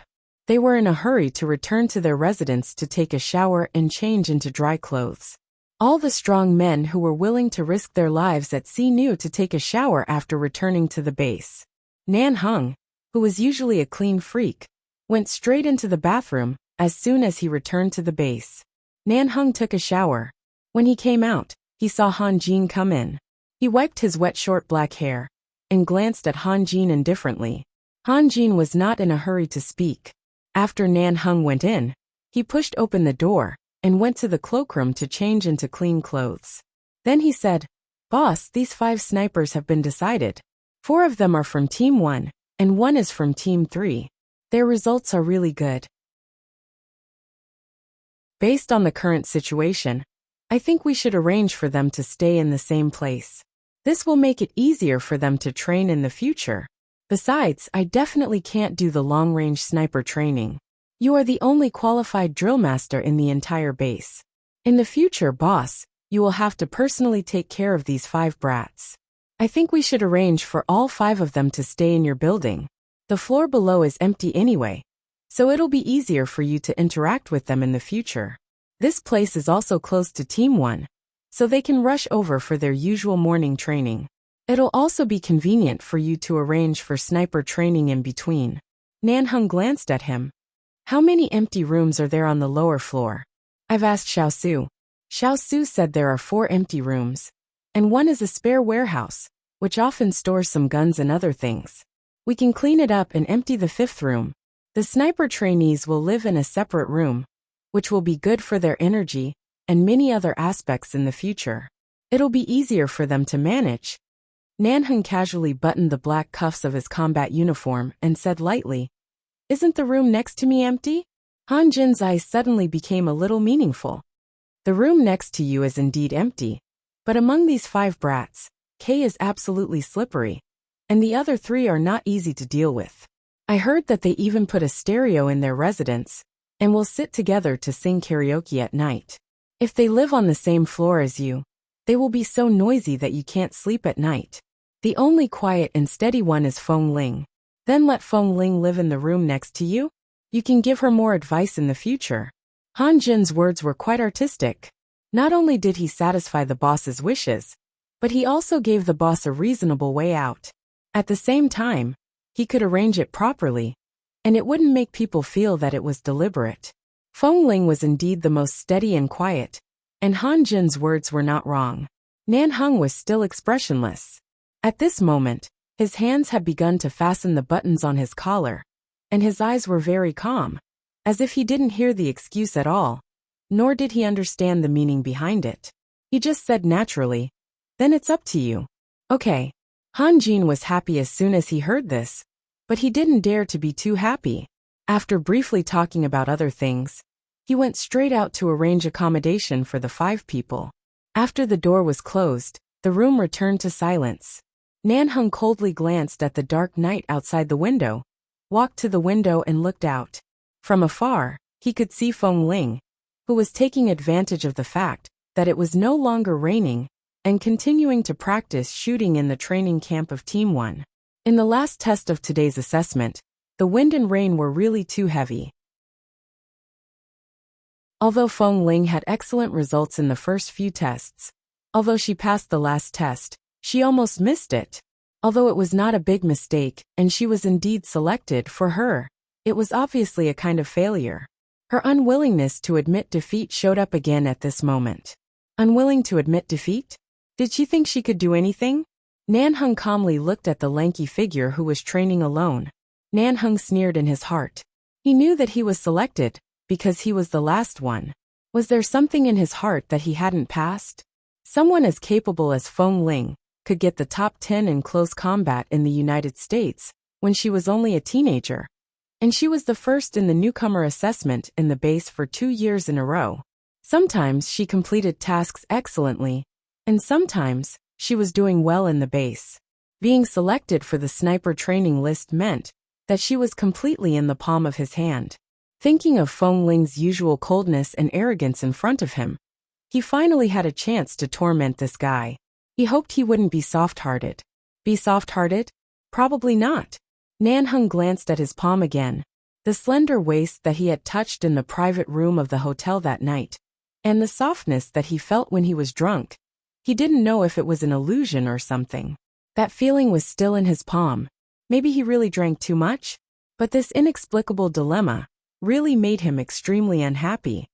A: They were in a hurry to return to their residence to take a shower and change into dry clothes. All the strong men who were willing to risk their lives at sea knew to take a shower after returning to the base. Nan Hung, who was usually a clean freak, went straight into the bathroom as soon as he returned to the base. Nan Hung took a shower. When he came out, he saw Han Jin come in. He wiped his wet short black hair and glanced at Han Jin indifferently. Han Jin was not in a hurry to speak. After Nan Hung went in, he pushed open the door and went to the cloakroom to change into clean clothes. Then he said, "Boss, these 5 snipers have been decided. 4 of them are from Team 1, and 1 is from Team 3. Their results are really good. Based on the current situation, I think we should arrange for them to stay in the same place. This will make it easier for them to train in the future. Besides, I definitely can't do the long-range sniper training. You are the only qualified drill master in the entire base. In the future, boss, you will have to personally take care of these 5 brats. I think we should arrange for all 5 of them to stay in your building. The floor below is empty anyway, so it'll be easier for you to interact with them in the future. This place is also close to Team 1, so they can rush over for their usual morning training. It'll also be convenient for you to arrange for sniper training in between." Nan Hung glanced at him. "How many empty rooms are there on the lower floor?" "I've asked Xiao Su. Xiao Su said there are 4 empty rooms, and 1 is a spare warehouse, which often stores some guns and other things. We can clean it up and empty the 5th room. The sniper trainees will live in a separate room, which will be good for their energy and many other aspects in the future. It'll be easier for them to manage." Nan Hung casually buttoned the black cuffs of his combat uniform and said lightly, "Isn't the room next to me empty?" Han Jin's eyes suddenly became a little meaningful. "The room next to you is indeed empty, but among these 5 brats, K is absolutely slippery, and the other 3 are not easy to deal with. I heard that they even put a stereo in their residence, and will sit together to sing karaoke at night. If they live on the same floor as you, they will be so noisy that you can't sleep at night. The only quiet and steady one is Feng Ling. Then let Feng Ling live in the room next to you. You can give her more advice in the future." Han Jin's words were quite artistic. Not only did he satisfy the boss's wishes, but he also gave the boss a reasonable way out. At the same time, he could arrange it properly, and it wouldn't make people feel that it was deliberate. Feng Ling was indeed the most steady and quiet, and Han Jin's words were not wrong. Nan Hung was still expressionless. At this moment, his hands had begun to fasten the buttons on his collar, and his eyes were very calm, as if he didn't hear the excuse at all, nor did he understand the meaning behind it. He just said naturally, "Then it's up to you." "Okay." Han Jin was happy as soon as he heard this, but he didn't dare to be too happy. After briefly talking about other things, he went straight out to arrange accommodation for the 5 people. After the door was closed, the room returned to silence. Nan Hung coldly glanced at the dark night outside the window, walked to the window and looked out. From afar, he could see Feng Ling, who was taking advantage of the fact that it was no longer raining and continuing to practice shooting in the training camp of Team 1. In the last test of today's assessment, the wind and rain were really too heavy. Although Feng Ling had excellent results in the first few tests, although she passed the last test, she almost missed it. Although it was not a big mistake, and she was indeed selected, for her, it was obviously a kind of failure. Her unwillingness to admit defeat showed up again at this moment. Unwilling to admit defeat? Did she think she could do anything? Nanheng calmly looked at the lanky figure who was training alone. Nanheng sneered in his heart. He knew that he was selected, because he was the last one. Was there something in his heart that he hadn't passed? Someone as capable as Feng Ling could get the top 10 in close combat in the United States when she was only a teenager. And she was the first in the newcomer assessment in the base for 2 years in a row. Sometimes she completed tasks excellently, and sometimes she was doing well in the base. Being selected for the sniper training list meant that she was completely in the palm of his hand. Thinking of Feng Ling's usual coldness and arrogance in front of him, he finally had a chance to torment this guy. He hoped he wouldn't be soft-hearted. Be soft-hearted? Probably not. Nanheng glanced at his palm again, the slender waist that he had touched in the private room of the hotel that night, and the softness that he felt when he was drunk. He didn't know if it was an illusion or something. That feeling was still in his palm. Maybe he really drank too much? But this inexplicable dilemma really made him extremely unhappy.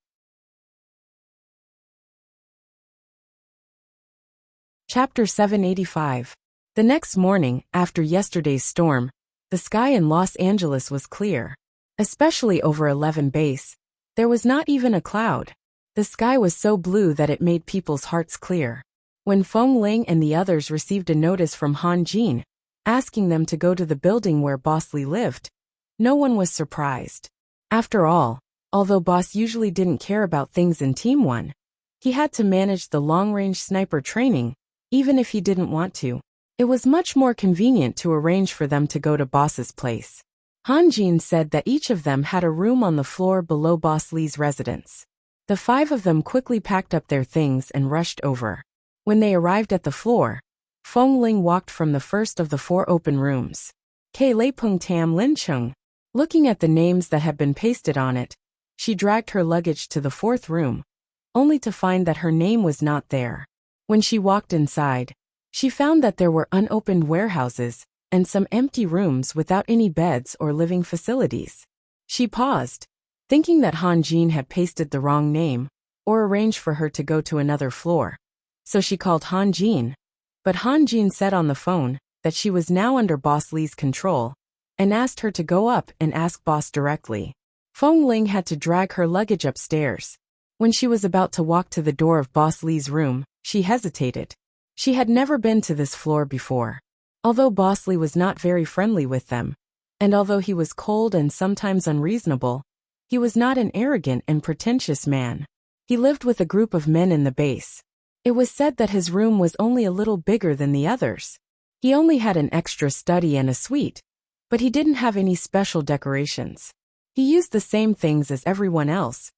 A: Chapter 785. The next morning, after yesterday's storm, the sky in Los Angeles was clear. Especially over 11 base, there was not even a cloud. The sky was so blue that it made people's hearts clear. When Feng Ling and the others received a notice from Han Jin, asking them to go to the building where Boss Li lived, no one was surprised. After all, although Boss usually didn't care about things in Team 1, he had to manage the long-range sniper training, even if he didn't want to. It was much more convenient to arrange for them to go to Boss's place. Han Jin said that each of them had a room on the floor below Boss Li's residence. The 5 of them quickly packed up their things and rushed over. When they arrived at the floor, Feng Ling walked from the first of the 4 open rooms. K. Lei Peng Tam Lin Cheng. Looking at the names that had been pasted on it, she dragged her luggage to the 4th room, only to find that her name was not there. When she walked inside, she found that there were unopened warehouses and some empty rooms without any beds or living facilities. She paused, thinking that Han Jin had pasted the wrong name or arranged for her to go to another floor. So she called Han Jin, but Han Jin said on the phone that she was now under Boss Li's control and asked her to go up and ask Boss directly. Feng Ling had to drag her luggage upstairs. When she was about to walk to the door of Boss Li's room, she hesitated. She had never been to this floor before. Although Boss Li was not very friendly with them, and although he was cold and sometimes unreasonable, he was not an arrogant and pretentious man. He lived with a group of men in the base. It was said that his room was only a little bigger than the others. He only had an extra study and a suite, but he didn't have any special decorations. He used the same things as everyone else,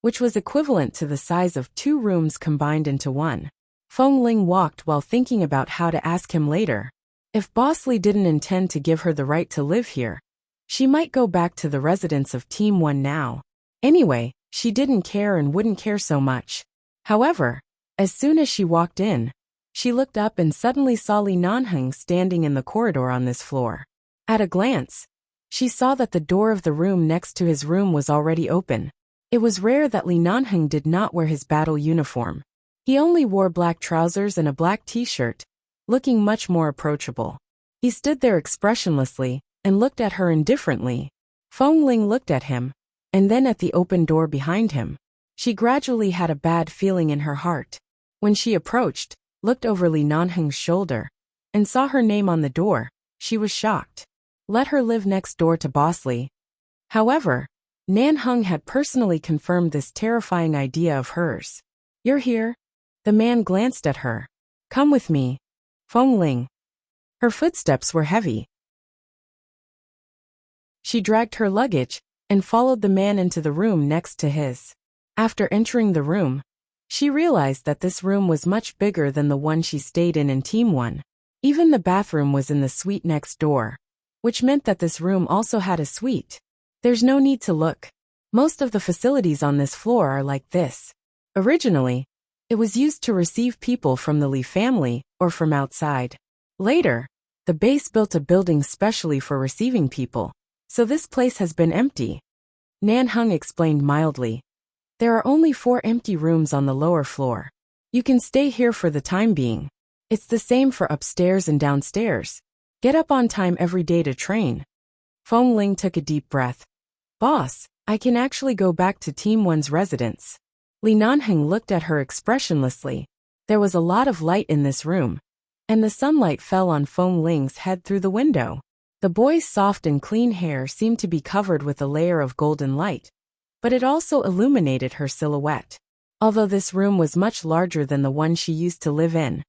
A: which was equivalent to the size of 2 rooms combined into one. Feng Ling walked while thinking about how to ask him later. If Boss Li didn't intend to give her the right to live here, she might go back to the residence of Team 1 now. Anyway, she didn't care and wouldn't care so much. However, as soon as she walked in, she looked up and suddenly saw Li Nanheng standing in the corridor on this floor. At a glance, she saw that the door of the room next to his room was already open. It was rare that Li Nanheng did not wear his battle uniform. He only wore black trousers and a black t-shirt, looking much more approachable. He stood there expressionlessly and looked at her indifferently. Feng Ling looked at him, and then at the open door behind him. She gradually had a bad feeling in her heart. When she approached, looked over Li Nanheng's shoulder, and saw her name on the door, she was shocked. Let her live next door to Boss Li. However, Nanheng had personally confirmed this terrifying idea of hers. You're here? The man glanced at her. Come with me. Feng Ling. Her footsteps were heavy. She dragged her luggage and followed the man into the room next to his. After entering the room, She realized that this room was much bigger than the one she stayed in Team 1. Even the bathroom was in the suite next door, which meant that this room also had a suite. There's no need to look. Most of the facilities on this floor are like this. Originally, it was used to receive people from the Lee family or from outside. Later, the base built a building specially for receiving people, so this place has been empty. Nanhung explained mildly. There are only 4 empty rooms on the lower floor. You can stay here for the time being. It's the same for upstairs and downstairs. Get up on time every day to train. Feng Ling took a deep breath. Boss, I can actually go back to Team 1's residence. Li Nanheng looked at her expressionlessly. There was a lot of light in this room, and the sunlight fell on Feng Ling's head through the window. The boy's soft and clean hair seemed to be covered with a layer of golden light, but it also illuminated her silhouette. Although this room was much larger than the one she used to live in,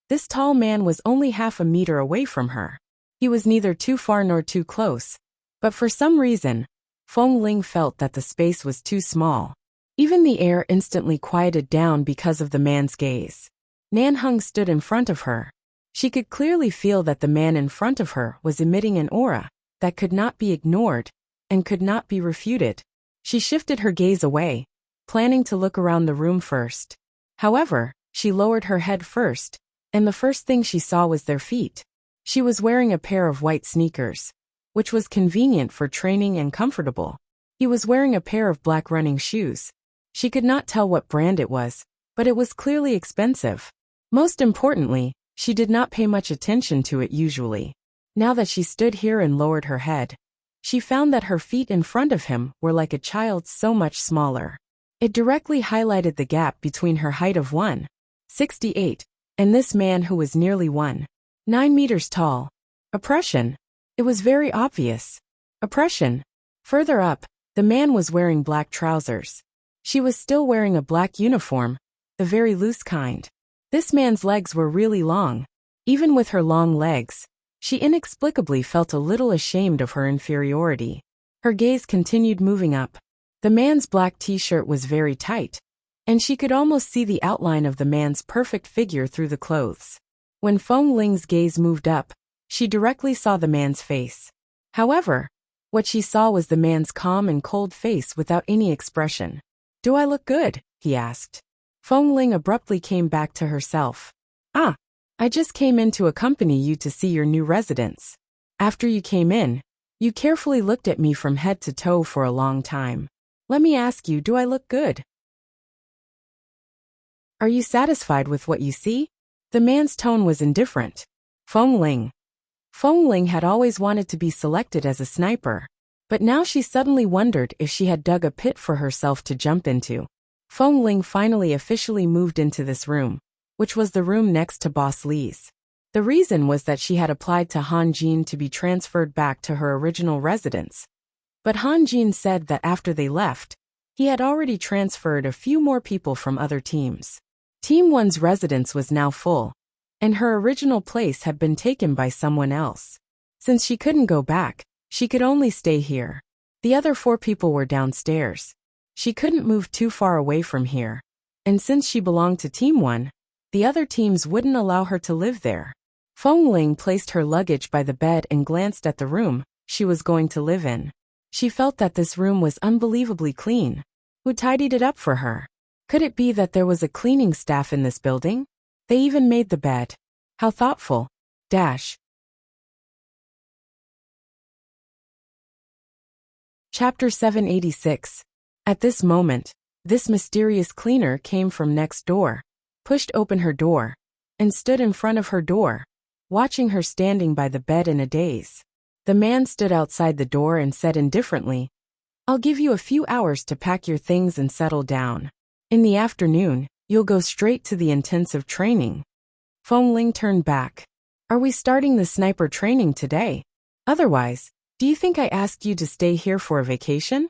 A: this tall man was only half a meter away from her. He was neither too far nor too close, but for some reason, Feng Ling felt that the space was too small. Even the air instantly quieted down because of the man's gaze. Nanhung stood in front of her. She could clearly feel that the man in front of her was emitting an aura that could not be ignored and could not be refuted. She shifted her gaze away, planning to look around the room first. However, she lowered her head first, and the first thing she saw was their feet. She was wearing a pair of white sneakers, which was convenient for training and comfortable. He was wearing a pair of black running shoes. She could not tell what brand it was, but it was clearly expensive. Most importantly, she did not pay much attention to it usually. Now that she stood here and lowered her head, she found that her feet in front of him were like a child's, so much smaller. It directly highlighted the gap between her height of 1.68 and this man who was nearly 1.9 meters tall. Oppression. It was very obvious. Oppression. Further up, the man was wearing black trousers. She was still wearing a black uniform, the very loose kind. This man's legs were really long. Even with her long legs, she inexplicably felt a little ashamed of her inferiority. Her gaze continued moving up. The man's black t-shirt was very tight, and she could almost see the outline of the man's perfect figure through the clothes. When Feng Ling's gaze moved up, she directly saw the man's face. However, what she saw was the man's calm and cold face without any expression. "Do I look good?" he asked. Feng Ling abruptly came back to herself. I just came in to accompany you to see your new residence. After you came in, you carefully looked at me from head to toe for a long time. Let me ask you, do I look good? Are you satisfied with what you see?" The man's tone was indifferent. Feng Ling had always wanted to be selected as a sniper, but now she suddenly wondered if she had dug a pit for herself to jump into. Feng Ling finally officially moved into this room, which was the room next to Boss Li's. The reason was that she had applied to Han Jin to be transferred back to her original residence. But Han Jin said that after they left, he had already transferred a few more people from other teams. Team 1's residence was now full, and her original place had been taken by someone else. Since she couldn't go back, she could only stay here. The other 4 people were downstairs. She couldn't move too far away from here, and since she belonged to Team 1, the other teams wouldn't allow her to live there. Feng Ling placed her luggage by the bed and glanced at the room she was going to live in. She felt that this room was unbelievably clean. Who tidied it up for her? Could it be that there was a cleaning staff in this building? They even made the bed. How thoughtful. Chapter 786. At this moment, this mysterious cleaner came from next door, pushed open her door, and stood in front of her door, watching her standing by the bed in a daze. The man stood outside the door and said indifferently, "I'll give you a few hours to pack your things and settle down. In the afternoon, you'll go straight to the intensive training." Feng Ling turned back. "Are we starting the sniper training today? Otherwise, do you think I asked you to stay here for a vacation?"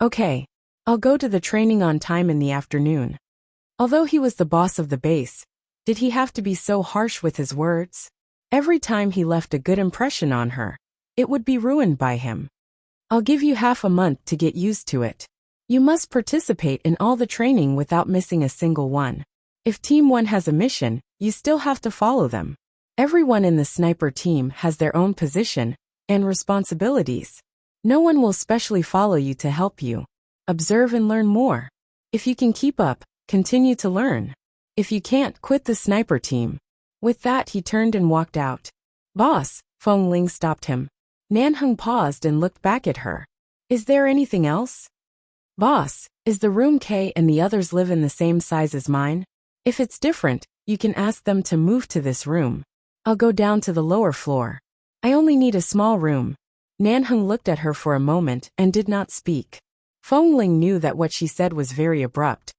A: "Okay, I'll go to the training on time in the afternoon." Although he was the boss of the base, did he have to be so harsh with his words? Every time he left a good impression on her, it would be ruined by him. "I'll give you half a month to get used to it. You must participate in all the training without missing a single one. If Team 1 has a mission, you still have to follow them. Everyone in the sniper team has their own position and responsibilities. No one will specially follow you to help you. Observe and learn more. If you can keep up, continue to learn. If you can't, quit the sniper team. With that, he turned and walked out. Boss, Feng Ling stopped him. Nanheng paused and looked back at her. Is there anything else? Boss, is the room K and the others live in the same size as mine? If it's different, you can ask them to move to this room. I'll go down to the lower floor. I only need a small room. Nanheng looked at her for a moment and did not speak. Feng Ling knew that what she said was very abrupt,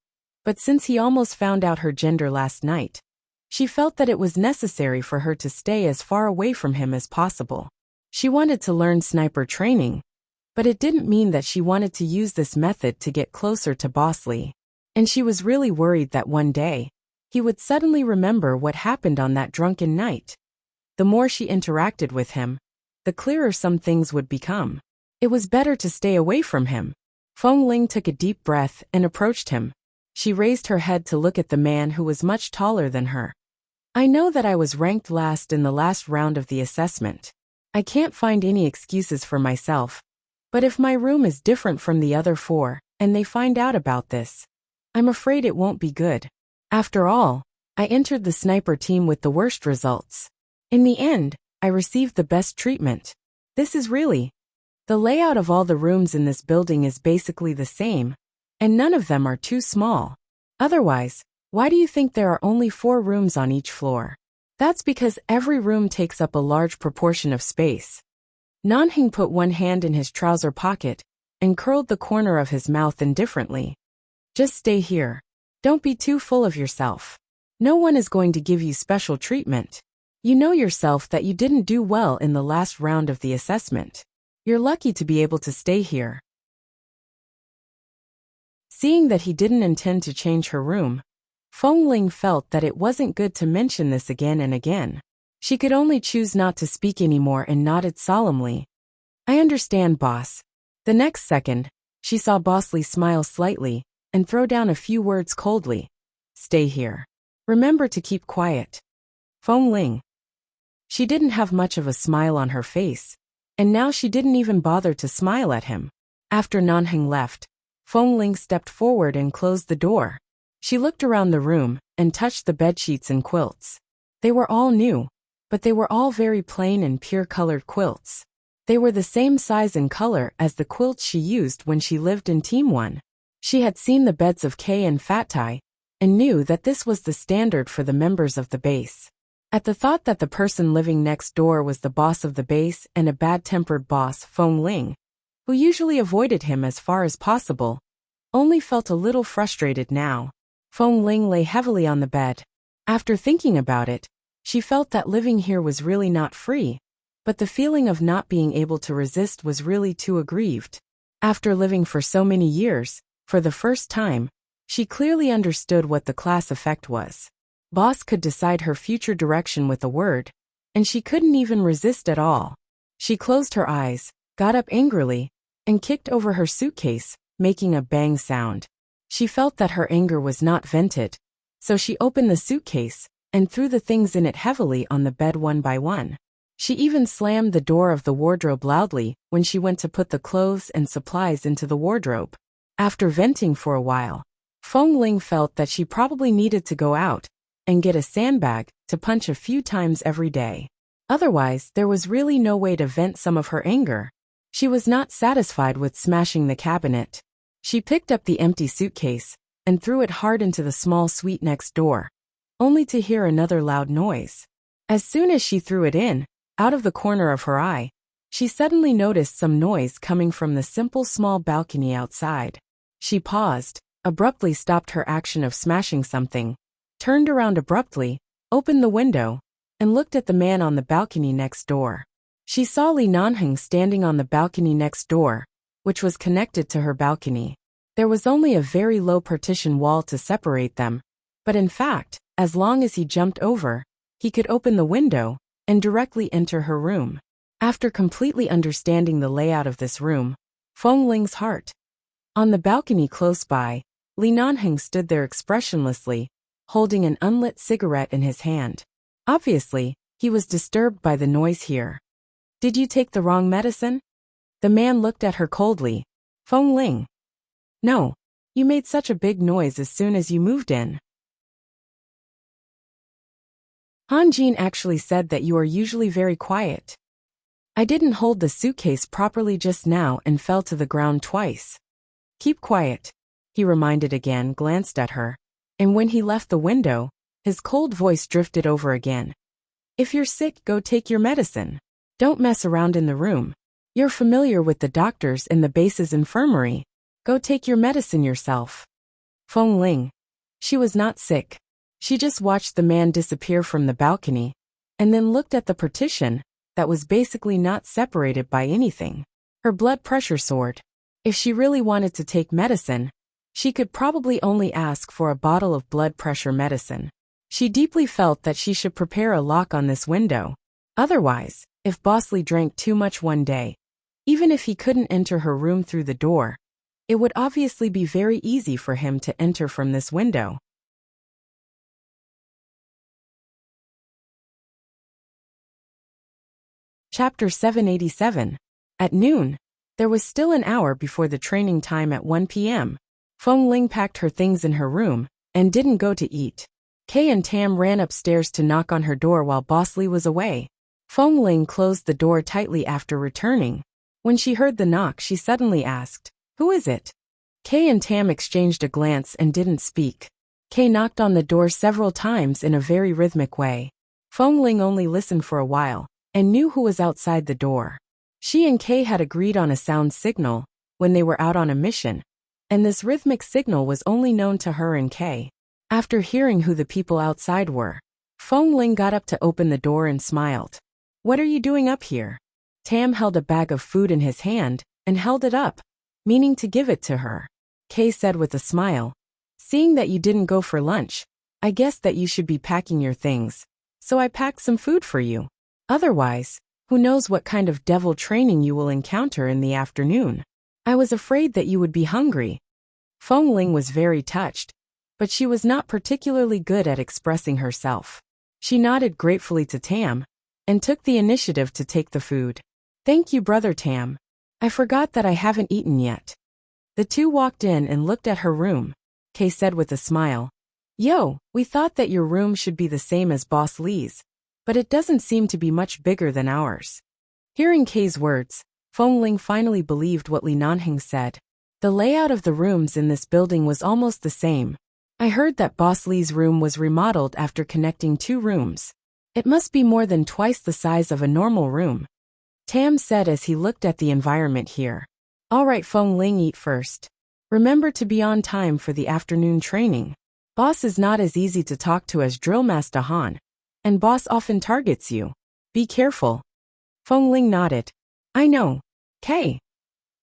A: but since he almost found out her gender last night, she felt that it was necessary for her to stay as far away from him as possible. She wanted to learn sniper training, but it didn't mean that she wanted to use this method to get closer to Boss Lee. And she was really worried that one day, he would suddenly remember what happened on that drunken night. The more she interacted with him, the clearer some things would become. It was better to stay away from him. Feng Ling took a deep breath and approached him. She raised her head to look at the man who was much taller than her. I know that I was ranked last in the last round of the assessment. I can't find any excuses for myself. But if my room is different from the other 4, and they find out about this, I'm afraid it won't be good. After all, I entered the sniper team with the worst results. In the end, I received the best treatment. This is really... The layout of all the rooms in this building is basically the same, and none of them are too small. Otherwise, why do you think there are only 4 rooms on each floor? That's because every room takes up a large proportion of space. Nanheng put one hand in his trouser pocket and curled the corner of his mouth indifferently. Just stay here. Don't be too full of yourself. No one is going to give you special treatment. You know yourself that you didn't do well in the last round of the assessment. You're lucky to be able to stay here. Seeing that he didn't intend to change her room, Feng Ling felt that it wasn't good to mention this again and again. She could only choose not to speak anymore and nodded solemnly. I understand, boss. The next second, she saw Boss Lee smile slightly and throw down a few words coldly. Stay here. Remember to keep quiet. Feng Ling. She didn't have much of a smile on her face, and now she didn't even bother to smile at him. After Nanheng left, Feng Ling stepped forward and closed the door. She looked around the room and touched the bedsheets and quilts. They were all new, but they were all very plain and pure-colored quilts. They were the same size and color as the quilts she used when she lived in Team 1. She had seen the beds of Kay and Fat Tai, and knew that this was the standard for the members of the base. At the thought that the person living next door was the boss of the base and a bad-tempered boss, Feng Ling, who usually avoided him as far as possible, only felt a little frustrated now. Feng Ling lay heavily on the bed. After thinking about it, she felt that living here was really not free, but the feeling of not being able to resist was really too aggrieved. After living for so many years, for the first time, she clearly understood what the class effect was. Boss could decide her future direction with a word, and she couldn't even resist at all. She closed her eyes, got up angrily, and kicked over her suitcase, making a bang sound. She felt that her anger was not vented, so she opened the suitcase and threw the things in it heavily on the bed one by one. She even slammed the door of the wardrobe loudly when she went to put the clothes and supplies into the wardrobe. After venting for a while, Feng Ling felt that she probably needed to go out and get a sandbag to punch a few times every day. Otherwise, there was really no way to vent some of her anger. She was not satisfied with smashing the cabinet. She picked up the empty suitcase and threw it hard into the small suite next door, only to hear another loud noise. As soon as she threw it in, out of the corner of her eye, she suddenly noticed some noise coming from the simple small balcony outside. She paused, abruptly stopped her action of smashing something, turned around abruptly, opened the window, and looked at the man on the balcony next door. She saw Li Nanheng standing on the balcony next door, which was connected to her balcony. There was only a very low partition wall to separate them, but in fact, as long as he jumped over, he could open the window and directly enter her room. After completely understanding the layout of this room, Feng Ling's heart On the balcony close by, Li Nanheng stood there expressionlessly, holding an unlit cigarette in his hand. Obviously, he was disturbed by the noise here. Did you take the wrong medicine? The man looked at her coldly. Feng Ling. No. You made such a big noise as soon as you moved in. Han Jin actually said that you are usually very quiet. I didn't hold the suitcase properly just now and fell to the ground twice. Keep quiet, he reminded again, glanced at her. And when he left the window, his cold voice drifted over again. If you're sick, go take your medicine. Don't mess around in the room. You're familiar with the doctors in the base's infirmary. Go take your medicine yourself. Feng Ling. She was not sick. She just watched the man disappear from the balcony, and then looked at the partition that was basically not separated by anything. Her blood pressure soared. If she really wanted to take medicine, she could probably only ask for a bottle of blood pressure medicine. She deeply felt that she should prepare a lock on this window. Otherwise, if Boss Lee drank too much one day, even if he couldn't enter her room through the door, it would obviously be very easy for him to enter from this window. Chapter 787. At noon, there was still an hour before the training time at 1 p.m. Feng Ling packed her things in her room and didn't go to eat. Kay and Tam ran upstairs to knock on her door while Boss Lee was away. Feng Ling closed the door tightly after returning. When she heard the knock, she suddenly asked, "Who is it?" Kay and Tam exchanged a glance and didn't speak. Kay knocked on the door several times in a very rhythmic way. Feng Ling only listened for a while and knew who was outside the door. She and Kay had agreed on a sound signal when they were out on a mission, and this rhythmic signal was only known to her and Kay. After hearing who the people outside were, Feng Ling got up to open the door and smiled. "What are you doing up here?" Tam held a bag of food in his hand and held it up, meaning to give it to her. Kay said with a smile, "Seeing that you didn't go for lunch, I guess that you should be packing your things, so I packed some food for you. Otherwise, who knows what kind of devil training you will encounter in the afternoon. I was afraid that you would be hungry." Feng Ling was very touched, but she was not particularly good at expressing herself. She nodded gratefully to Tam and took the initiative to take the food. "Thank you, Brother Tam. I forgot that I haven't eaten yet." The two walked in and looked at her room. Kay said with a smile, "Yo, we thought that your room should be the same as Boss Lee's, but it doesn't seem to be much bigger than ours." Hearing Kay's words, Feng Ling finally believed what Li Nanheng said. The layout of the rooms in this building was almost the same. I heard that Boss Lee's room was remodeled after connecting two rooms. It must be more than twice the size of a normal room, Tam said as he looked at the environment here. "All right, Feng Ling, eat first. Remember to be on time for the afternoon training. Boss is not as easy to talk to as Drill Master Han, and Boss often targets you. Be careful." Feng Ling nodded. "I know. Kay.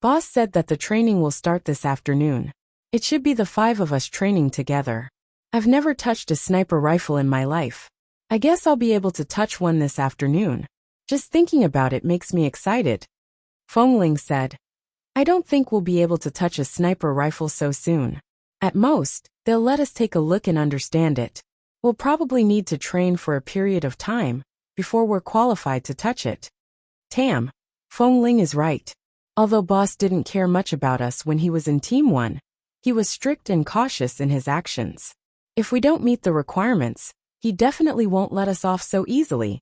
A: Boss said that the training will start this afternoon. It should be the 5 of us training together. I've never touched a sniper rifle in my life. I guess I'll be able to touch one this afternoon. Just thinking about it makes me excited." Feng Ling said, "I don't think we'll be able to touch a sniper rifle so soon. At most, they'll let us take a look and understand it. We'll probably need to train for a period of time before we're qualified to touch it." Tam, Feng Ling is right. Although Boss didn't care much about us when he was in Team 1, he was strict and cautious in his actions. If we don't meet the requirements, he definitely won't let us off so easily.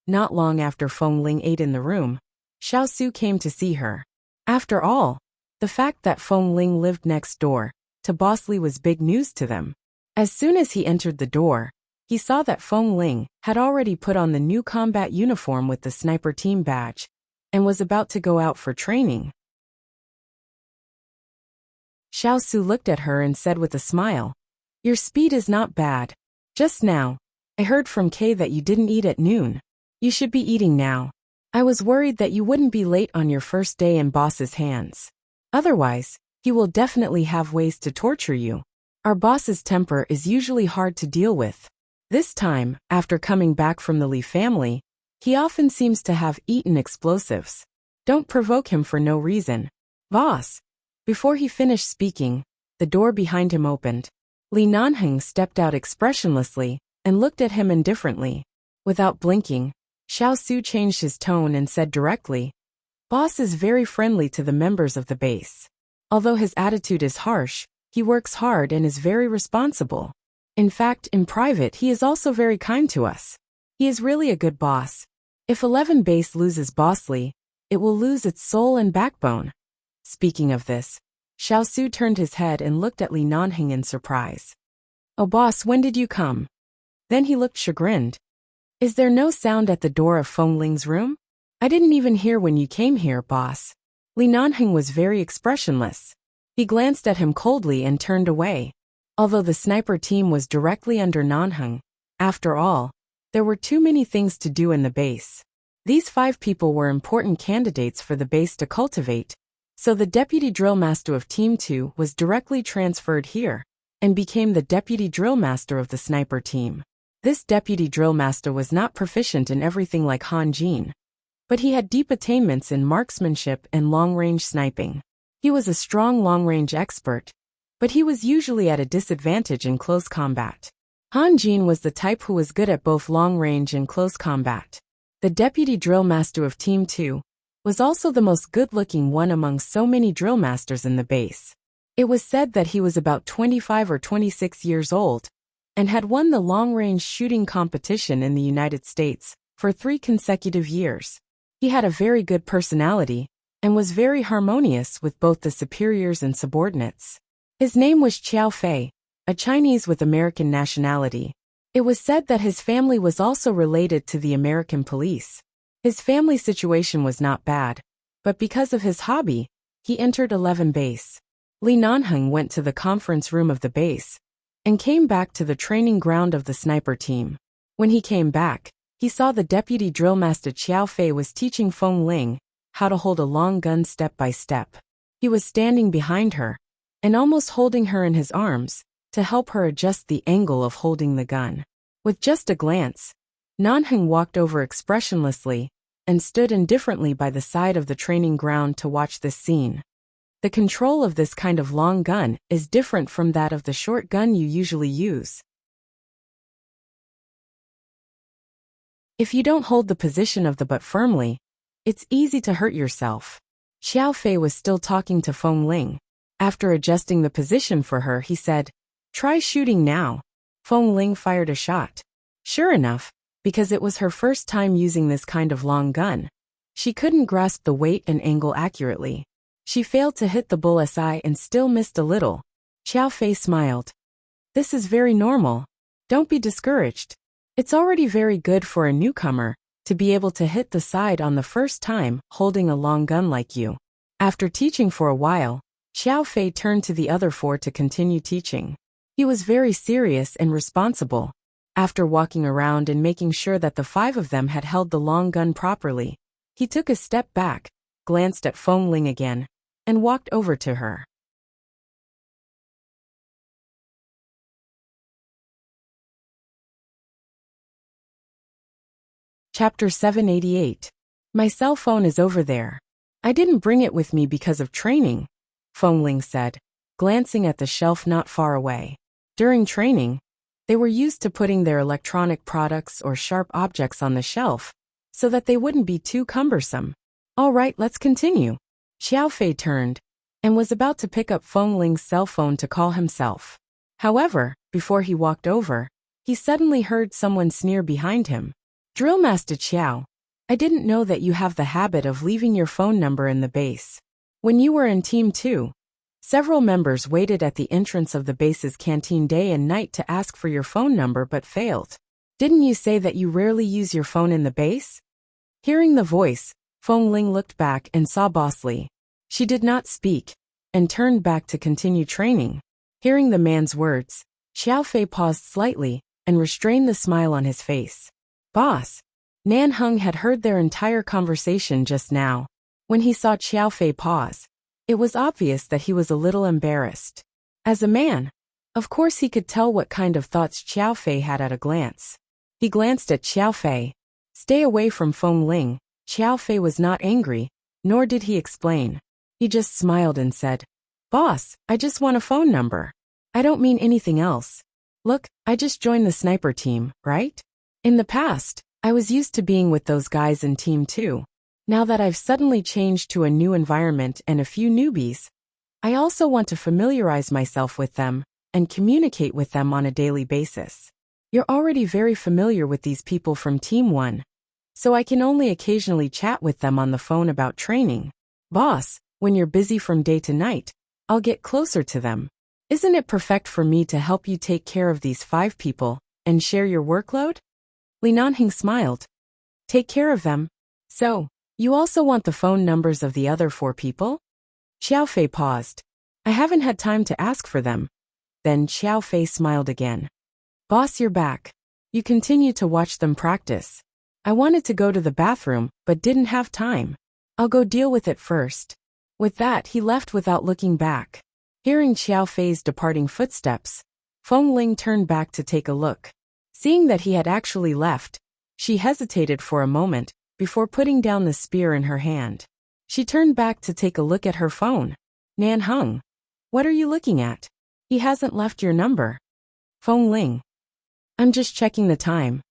A: Not long after Feng Ling ate in the room, Xiao Su came to see her. After all, the fact that Feng Ling lived next door to Boss Lee was big news to them. As soon as he entered the door, he saw that Feng Ling had already put on the new combat uniform with the sniper team badge and was about to go out for training. Xiao Su looked at her and said with a smile, "Your speed is not bad. Just now, I heard from Kay that you didn't eat at noon. You should be eating now. I was worried that you wouldn't be late on your first day in Boss's hands. Otherwise, he will definitely have ways to torture you. Our boss's temper is usually hard to deal with. This time, after coming back from the Lee family, he often seems to have eaten explosives. Don't provoke him for no reason. Boss." Before he finished speaking, the door behind him opened. Li Nanheng stepped out expressionlessly and looked at him indifferently. Without blinking, Xiao Su changed his tone and said directly, "Boss is very friendly to the members of the base. Although his attitude is harsh, he works hard and is very responsible. In fact, in private he is also very kind to us. He is really a good boss. If 11 base loses Boss Li, it will lose its soul and backbone." Speaking of this, Xiao Su turned his head and looked at Li Nanheng in surprise. "Oh boss, when did you come?" Then he looked chagrined. "Is there no sound at the door of Feng Ling's room? I didn't even hear when you came here, boss." Li Nanheng was very expressionless. He glanced at him coldly and turned away. Although the sniper team was directly under Nanheng, after all, there were too many things to do in the base. These 5 people were important candidates for the base to cultivate, so the deputy drill master of Team 2 was directly transferred here, and became the deputy drill master of the sniper team. This deputy drill master was not proficient in everything like Han Jin, but he had deep attainments in marksmanship and long-range sniping. He was a strong long-range expert, but he was usually at a disadvantage in close combat. Han Jin was the type who was good at both long-range and close combat. The deputy drill master of Team 2 was also the most good-looking one among so many drill masters in the base. It was said that he was about 25 or 26 years old, and had won the long-range shooting competition in the United States for 3 consecutive years. He had a very good personality, and was very harmonious with both the superiors and subordinates. His name was Qiao Fei, a Chinese with American nationality. It was said that his family was also related to the American police. His family situation was not bad, but because of his hobby, he entered 11 base. Li Nanheng went to the conference room of the base, and came back to the training ground of the sniper team. When he came back, he saw the deputy drill master Qiao Fei was teaching Feng Ling how to hold a long gun step by step. He was standing behind her, and almost holding her in his arms, to help her adjust the angle of holding the gun. With just a glance, Nanheng walked over expressionlessly, and stood indifferently by the side of the training ground to watch this scene. The control of this kind of long gun is different from that of the short gun you usually use. If you don't hold the position of the butt firmly, it's easy to hurt yourself. Qiao Fei was still talking to Feng Ling. After adjusting the position for her, he said, "Try shooting now." Feng Ling fired a shot. Sure enough, because it was her first time using this kind of long gun, she couldn't grasp the weight and angle accurately. She failed to hit the bullseye and still missed a little. Qiao Fei smiled. "This is very normal. Don't be discouraged. It's already very good for a newcomer to be able to hit the side on the first time holding a long gun like you." After teaching for a while, Qiao Fei turned to the other 4 to continue teaching. He was very serious and responsible. After walking around and making sure that the 5 of them had held the long gun properly, he took a step back, glanced at Feng Ling again, and walked over to her. Chapter 788. My cell phone is over there. I didn't bring it with me because of training, Feng Ling said, glancing at the shelf not far away. During training, they were used to putting their electronic products or sharp objects on the shelf, so that they wouldn't be too cumbersome. All right, let's continue. Qiao Fei turned, and was about to pick up Feng Ling's cell phone to call himself. However, before he walked over, he suddenly heard someone sneer behind him. Drill Master Qiao, I didn't know that you have the habit of leaving your phone number in the base. When you were in Team 2, several members waited at the entrance of the base's canteen day and night to ask for your phone number but failed. Didn't you say that you rarely use your phone in the base? Hearing the voice, Feng Ling looked back and saw Boss Li. She did not speak, and turned back to continue training. Hearing the man's words, Qiao Fei paused slightly, and restrained the smile on his face. Boss. Nanheng had heard their entire conversation just now. When he saw Qiao Fei pause, it was obvious that he was a little embarrassed. As a man, of course he could tell what kind of thoughts Qiao Fei had at a glance. He glanced at Qiao Fei. Stay away from Feng Ling. Qiao Fei was not angry, nor did he explain. He just smiled and said, Boss, I just want a phone number. I don't mean anything else. Look, I just joined the sniper team, right? In the past, I was used to being with those guys in Team 2. Now that I've suddenly changed to a new environment and a few newbies, I also want to familiarize myself with them and communicate with them on a daily basis. You're already very familiar with these people from Team 1, so I can only occasionally chat with them on the phone about training. Boss, when you're busy from day to night, I'll get closer to them. Isn't it perfect for me to help you take care of these 5 people and share your workload? Li Nanheng smiled. Take care of them? So, you also want the phone numbers of the other 4 people? Xiao Fei paused. I haven't had time to ask for them. Then Xiao Fei smiled again. Boss, you're back. You continue to watch them practice. I wanted to go to the bathroom, but didn't have time. I'll go deal with it first. With that, he left without looking back. Hearing Xiao Fei's departing footsteps, Feng Ling turned back to take a look. Seeing that he had actually left, she hesitated for a moment before putting down the spear in her hand. She turned back to take a look at her phone. Nanheng, what are you looking at? He hasn't left your number. Feng Ling. I'm just checking the time.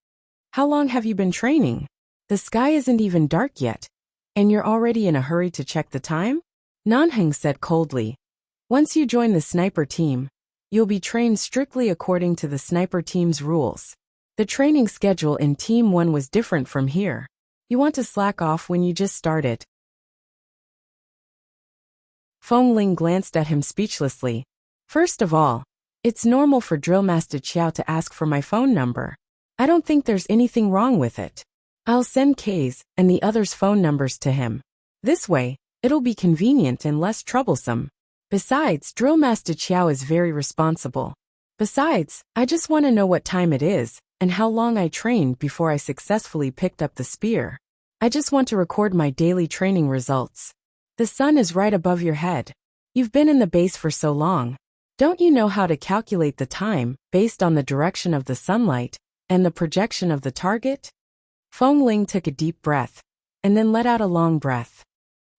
A: How long have you been training? The sky isn't even dark yet, and you're already in a hurry to check the time? Nanheng said coldly. Once you join the sniper team, you'll be trained strictly according to the sniper team's rules. The training schedule in Team 1 was different from here. You want to slack off when you just started. Feng Ling glanced at him speechlessly. First of all, it's normal for Drill Master Qiao to ask for my phone number. I don't think there's anything wrong with it. I'll send Kay's and the others' phone numbers to him. This way, it'll be convenient and less troublesome. Besides, Drill Master Qiao is very responsible. Besides, I just want to know what time it is and how long I trained before I successfully picked up the spear. I just want to record my daily training results. The sun is right above your head. You've been in the base for so long. Don't you know how to calculate the time based on the direction of the sunlight and the projection of the target? Feng Ling took a deep breath and then let out a long breath.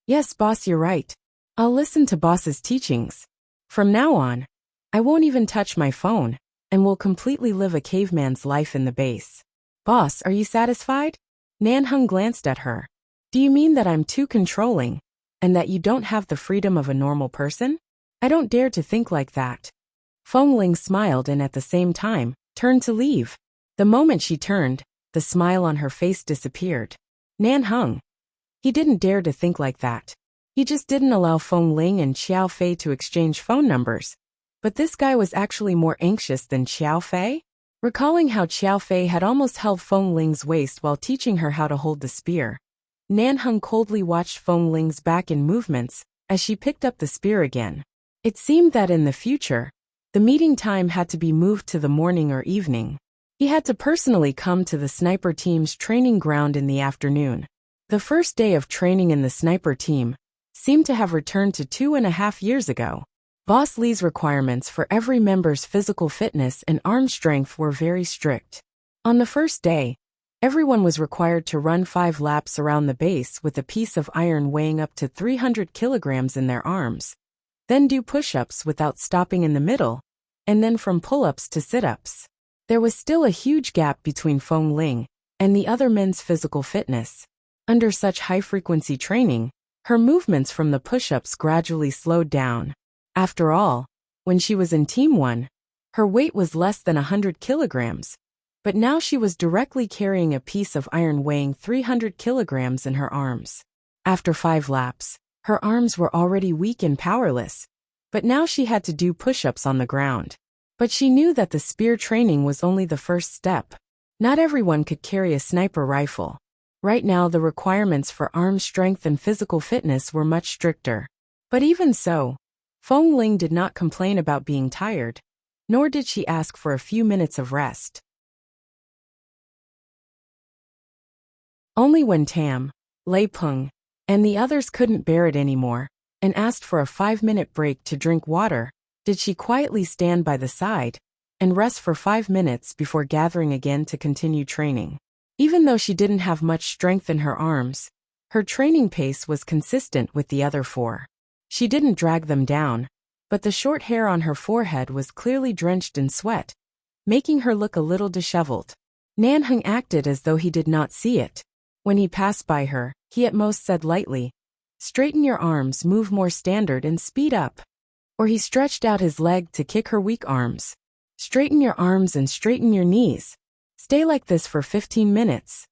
A: Yes, boss, you're right. I'll listen to boss's teachings. From now on, I won't even touch my phone and will completely live a caveman's life in the base. Boss, are you satisfied? Nanheng glanced at her. Do you mean that I'm too controlling and that you don't have the freedom of a normal person? I don't dare to think like that. Feng Ling smiled and at the same time, turned to leave. The moment she turned, the smile on her face disappeared. Nanheng. He didn't dare to think like that. He just didn't allow Feng Ling and Xiao Fei to exchange phone numbers. But this guy was actually more anxious than Xiao Fei? Recalling how Xiao Fei had almost held Feng Ling's waist while teaching her how to hold the spear, Nanheng coldly watched Feng Ling's back and movements as she picked up the spear again. It seemed that in the future, the meeting time had to be moved to the morning or evening. He had to personally come to the sniper team's training ground in the afternoon. The first day of training in the sniper team seemed to have returned to 2.5 years ago. Boss Li's requirements for every member's physical fitness and arm strength were very strict. On the first day, everyone was required to run 5 laps around the base with a piece of iron weighing up to 300 kilograms in their arms. Then do push-ups without stopping in the middle, and then from pull-ups to sit-ups. There was still a huge gap between Feng Ling and the other men's physical fitness. Under such high-frequency training, her movements from the push-ups gradually slowed down. After all, when she was in Team 1, her weight was less than 100 kilograms, but now she was directly carrying a piece of iron weighing 300 kilograms in her arms. After 5 laps, her arms were already weak and powerless, but now she had to do push-ups on the ground. But she knew that the spear training was only the first step. Not everyone could carry a sniper rifle. Right now the requirements for arm strength and physical fitness were much stricter. But even so, Feng Ling did not complain about being tired, nor did she ask for a few minutes of rest. Only when Tam, Lei Peng, and the others couldn't bear it anymore, and asked for a 5-minute break to drink water, did she quietly stand by the side and rest for 5 minutes before gathering again to continue training. Even though she didn't have much strength in her arms, her training pace was consistent with the other 4. She didn't drag them down, but the short hair on her forehead was clearly drenched in sweat, making her look a little disheveled. Nanheng acted as though he did not see it. When he passed by her, he at most said lightly, "Straighten your arms, move more standard and speed up." Or he stretched out his leg to kick her weak arms. "Straighten your arms and straighten your knees. Stay like this for 15 minutes.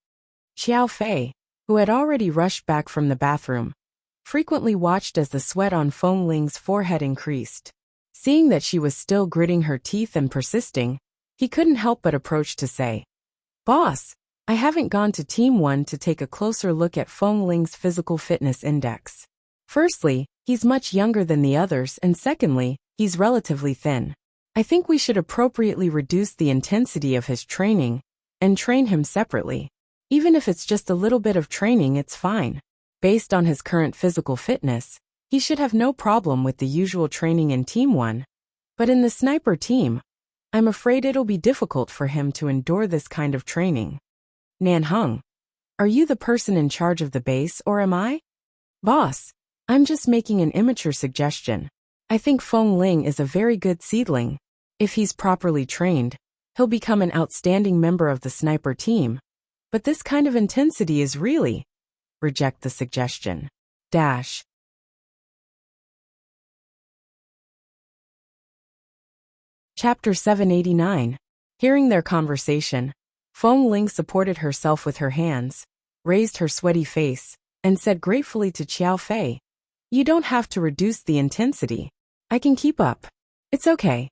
A: Xiao Fei, who had already rushed back from the bathroom, frequently watched as the sweat on Feng Ling's forehead increased. Seeing that she was still gritting her teeth and persisting, he couldn't help but approach to say, "Boss, I haven't gone to Team 1 to take a closer look at Feng Ling's physical fitness index. Firstly, he's much younger than the others, and secondly, he's relatively thin. I think we should appropriately reduce the intensity of his training and train him separately. Even if it's just a little bit of training, it's fine. Based on his current physical fitness, he should have no problem with the usual training in Team 1. But in the sniper team, I'm afraid it'll be difficult for him to endure this kind of training." "Nanheng, are you the person in charge of the base or am I?" "Boss, I'm just making an immature suggestion. I think Feng Ling is a very good seedling. If he's properly trained, he'll become an outstanding member of the sniper team. But this kind of intensity is really..." "Reject the suggestion. Dash." Chapter 789. Hearing their conversation, Feng Ling supported herself with her hands, raised her sweaty face, and said gratefully to Xiao Fei, "You don't have to reduce the intensity. I can keep up. It's okay."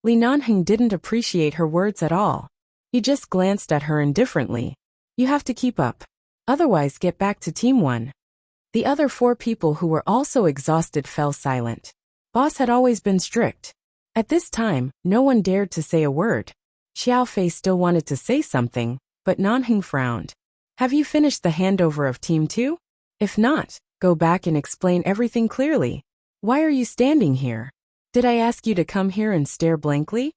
A: Li Nanheng didn't appreciate her words at all. He just glanced at her indifferently. "You have to keep up. Otherwise, get back to Team 1. The other 4 people who were also exhausted fell silent. Boss had always been strict. At this time, no one dared to say a word. Xiao Fei still wanted to say something, but Nanheng frowned. "Have you finished the handover of Team 2? If not, go back and explain everything clearly. Why are you standing here? Did I ask you to come here and stare blankly?"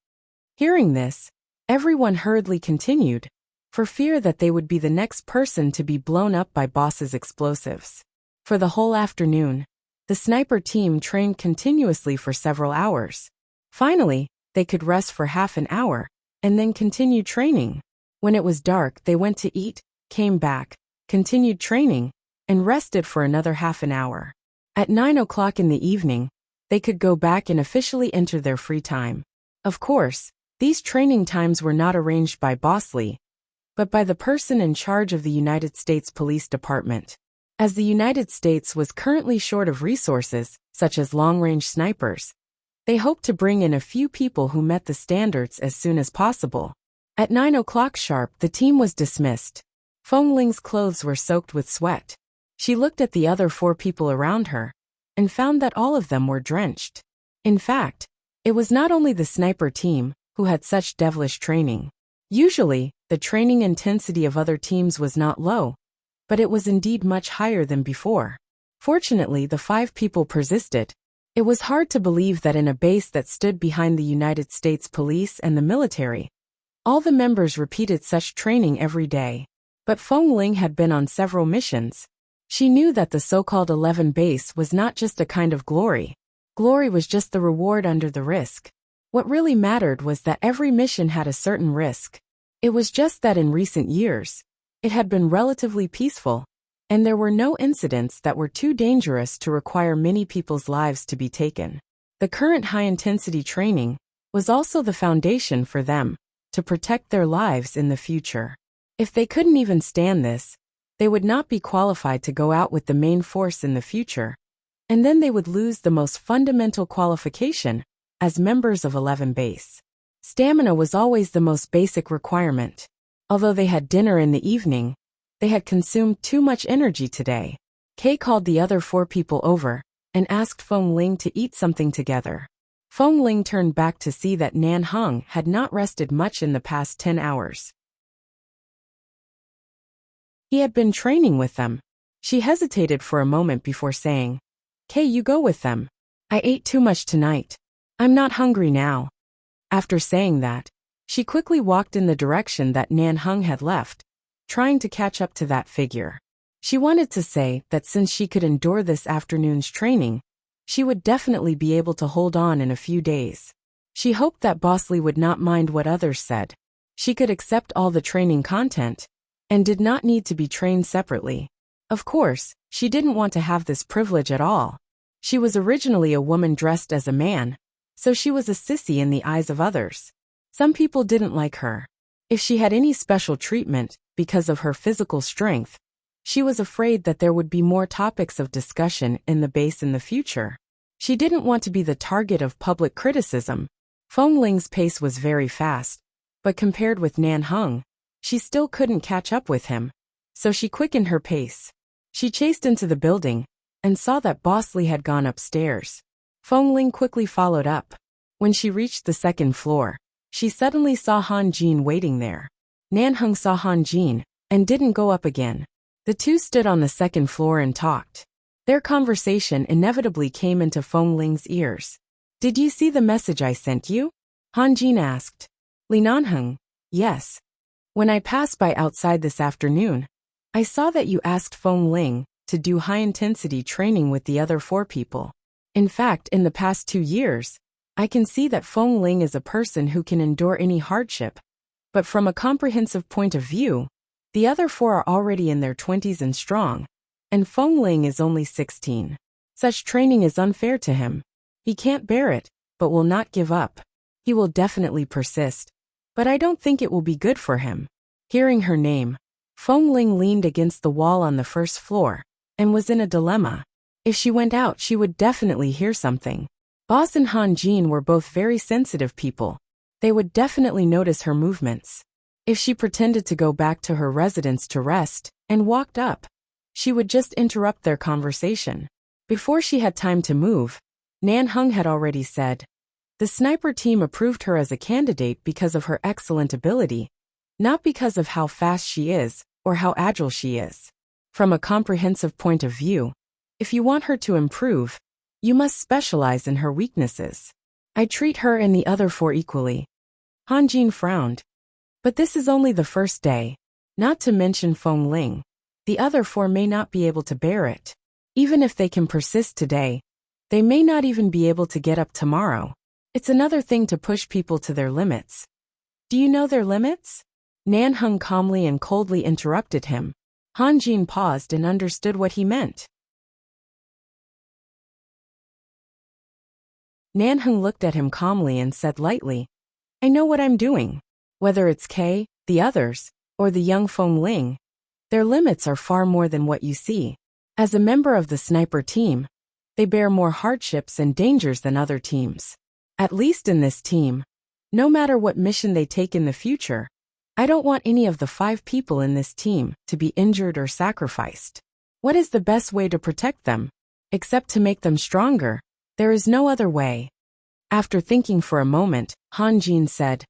A: Hearing this, everyone hurriedly continued, for fear that they would be the next person to be blown up by boss's explosives. For the whole afternoon, the sniper team trained continuously for several hours. Finally, they could rest for half an hour, and then continue training. When it was dark, they went to eat, came back, continued training, and rested for another half an hour. At 9 o'clock in the evening, they could go back and officially enter their free time. Of course, these training times were not arranged by Boss Lee, but by the person in charge of the United States Police Department. As the United States was currently short of resources, such as long-range snipers, they hoped to bring in a few people who met the standards as soon as possible. At 9 o'clock sharp, the team was dismissed. Feng Ling's clothes were soaked with sweat. She looked at the other 4 people around her, and found that all of them were drenched. In fact, it was not only the sniper team who had such devilish training. Usually, the training intensity of other teams was not low, but it was indeed much higher than before. Fortunately, the 5 people persisted. It was hard to believe that in a base that stood behind the United States Police and the military, all the members repeated such training every day. But Feng Ling had been on several missions. She knew that the so-called 11 base was not just a kind of glory. Glory was just the reward under the risk. What really mattered was that every mission had a certain risk. It was just that in recent years, it had been relatively peaceful, and there were no incidents that were too dangerous to require many people's lives to be taken. The current high-intensity training was also the foundation for them to protect their lives in the future. If they couldn't even stand this, they would not be qualified to go out with the main force in the future, and then they would lose the most fundamental qualification as members of 11 base. Stamina was always the most basic requirement. Although they had dinner in the evening, they had consumed too much energy today. Kay called the other 4 people over and asked Feng Ling to eat something together. Feng Ling turned back to see that Nanheng had not rested much in the past 10 hours. He had been training with them. She hesitated for a moment before saying, "Kay, you go with them. I ate too much tonight. I'm not hungry now." After saying that, she quickly walked in the direction that Nanheng had left, trying to catch up to that figure. She wanted to say that since she could endure this afternoon's training, She would definitely be able to hold on in a few days. She hoped that Boss Lee would not mind what others said. She could accept all the training content and did not need to be trained separately. Of course, she didn't want to have this privilege at all. She was originally a woman dressed as a man, so she was a sissy in the eyes of others. Some people didn't like her. If she had any special treatment because of her physical strength, she was afraid that there would be more topics of discussion in the base in the future. She didn't want to be the target of public criticism. Feng Ling's pace was very fast, but compared with Nan Heng, she still couldn't catch up with him, so she quickened her pace. She chased into the building and saw that Boss Lee had gone upstairs. Feng Ling quickly followed up. When she reached the second floor, she suddenly saw Han Jin waiting there. Nan Heng saw Han Jin and didn't go up again. The two stood on the second floor and talked. Their conversation inevitably came into Feng Ling's ears. "Did you see the message I sent you?" Han Jin asked. Li Nanheng, "Yes. When I passed by outside this afternoon, I saw that you asked Feng Ling to do high-intensity training with the other 4 people. In fact, in the past 2 years, I can see that Feng Ling is a person who can endure any hardship. But from a comprehensive point of view, the other 4 are already in their 20s and strong, and Feng Ling is only 16. Such training is unfair to him. He can't bear it, but will not give up. He will definitely persist. But I don't think it will be good for him." Hearing her name, Feng Ling leaned against the wall on the first floor and was in a dilemma. If she went out, she would definitely hear something. Boss and Han Jin were both very sensitive people. They would definitely notice her movements. If she pretended to go back to her residence to rest and walked up, she would just interrupt their conversation. Before she had time to move, Nan Heng had already said, "The sniper team approved her as a candidate because of her excellent ability, not because of how fast she is or how agile she is. From a comprehensive point of view, if you want her to improve, you must specialize in her weaknesses. I treat her and the other 4 equally." Han Jin frowned. "But this is only the first day. Not to mention Feng Ling. The other 4 may not be able to bear it. Even if they can persist today, they may not even be able to get up tomorrow. It's another thing to push people to their limits." "Do you know their limits?" Nan Heng calmly and coldly interrupted him. Han Jin paused and understood what he meant. Nan Heng looked at him calmly and said lightly, "I know what I'm doing. Whether it's Kay, the others, or the young Feng Ling, their limits are far more than what you see. As a member of the sniper team, they bear more hardships and dangers than other teams. At least in this team, no matter what mission they take in the future, I don't want any of the 5 people in this team to be injured or sacrificed. What is the best way to protect them? Except to make them stronger. There is no other way." After thinking for a moment, Han Jin said,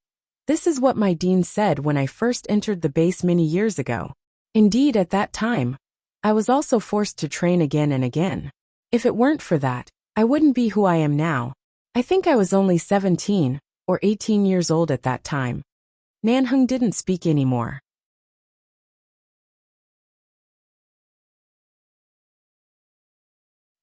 A: "This is what my dean said when I first entered the base many years ago. Indeed, at that time, I was also forced to train again and again. If it weren't for that, I wouldn't be who I am now. I think I was only 17 or 18 years old at that time." Nan Heng didn't speak anymore.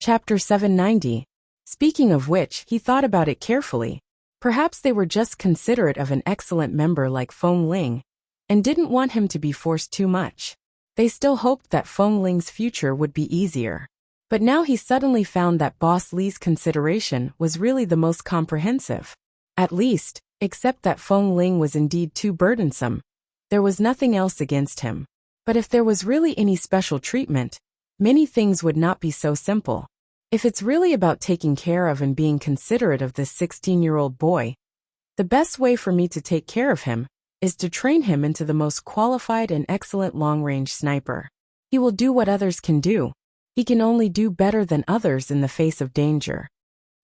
A: Chapter 790. Speaking of which, he thought about it carefully. Perhaps they were just considerate of an excellent member like Feng Ling, and didn't want him to be forced too much. They still hoped that Feng Ling's future would be easier. But now he suddenly found that Boss Lee's consideration was really the most comprehensive. At least, except that Feng Ling was indeed too burdensome, there was nothing else against him. But if there was really any special treatment, many things would not be so simple. If it's really about taking care of and being considerate of this 16-year-old boy, the best way for me to take care of him is to train him into the most qualified and excellent long-range sniper. He will do what others can do. He can only do better than others in the face of danger.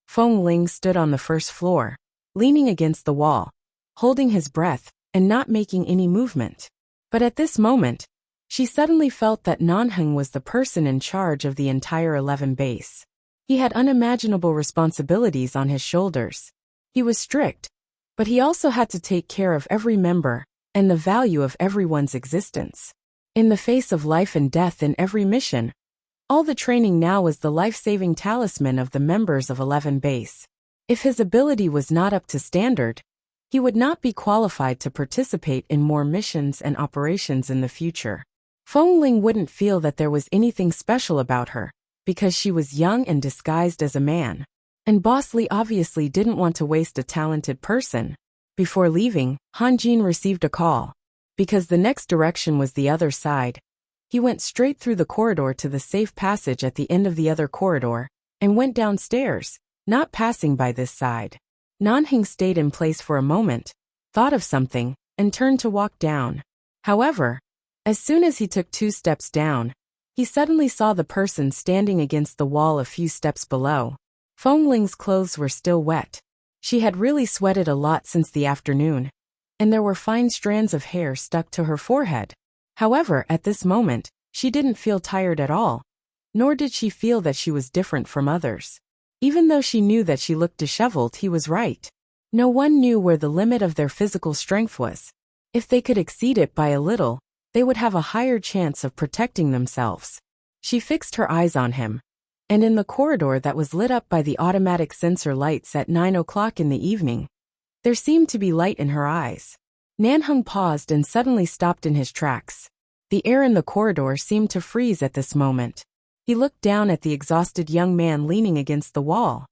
A: Feng Ling stood on the first floor, leaning against the wall, holding his breath and not making any movement. But at this moment, she suddenly felt that Nanheng was the person in charge of the entire 11 base. He had unimaginable responsibilities on his shoulders. He was strict, but he also had to take care of every member and the value of everyone's existence. In the face of life and death in every mission, All the training now was the life-saving talisman of the members of 11 Base. If his ability was not up to standard, he would not be qualified to participate in more missions and operations in the future. Feng Ling wouldn't feel that there was anything special about her, because she was young and disguised as a man. And Boss Li obviously didn't want to waste a talented person. Before leaving, Han Jin received a call. Because the next direction was the other side, he went straight through the corridor to the safe passage at the end of the other corridor, and went downstairs, not passing by this side. Nanhing stayed in place for a moment, thought of something, and turned to walk down. However, as soon as he took 2 steps down, he suddenly saw the person standing against the wall a few steps below. Feng Ling's clothes were still wet. She had really sweated a lot since the afternoon, and there were fine strands of hair stuck to her forehead. However, at this moment, she didn't feel tired at all, nor did she feel that she was different from others. Even though she knew that she looked disheveled, he was right. No one knew where the limit of their physical strength was. If they could exceed it by a little, they would have a higher chance of protecting themselves. She fixed her eyes on him, and in the corridor that was lit up by the automatic sensor lights at 9 o'clock in the evening, there seemed to be light in her eyes. Nanheng paused and suddenly stopped in his tracks. The air in the corridor seemed to freeze at this moment. He looked down at the exhausted young man leaning against the wall.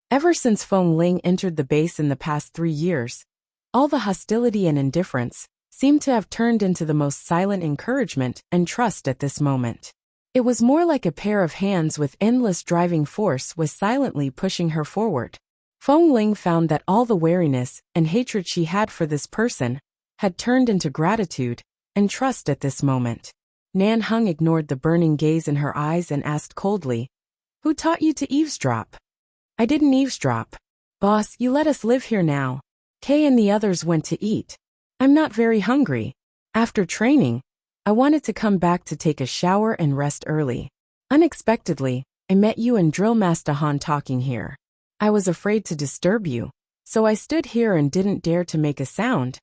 A: Ever since Feng Ling entered the base in the past 3 years, all the hostility and indifference seemed to have turned into the most silent encouragement and trust at this moment. It was more like a pair of hands with endless driving force was silently pushing her forward. Feng Ling found that all the wariness and hatred she had for this person had turned into gratitude and trust at this moment. Nanheng ignored the burning gaze in her eyes and asked coldly, "Who taught you to eavesdrop?" "I didn't eavesdrop. Boss, you let us live here now. Kay and the others went to eat. I'm not very hungry. After training, I wanted to come back to take a shower and rest early. Unexpectedly, I met you and Drill Master Han talking here. I was afraid to disturb you, so I stood here and didn't dare to make a sound.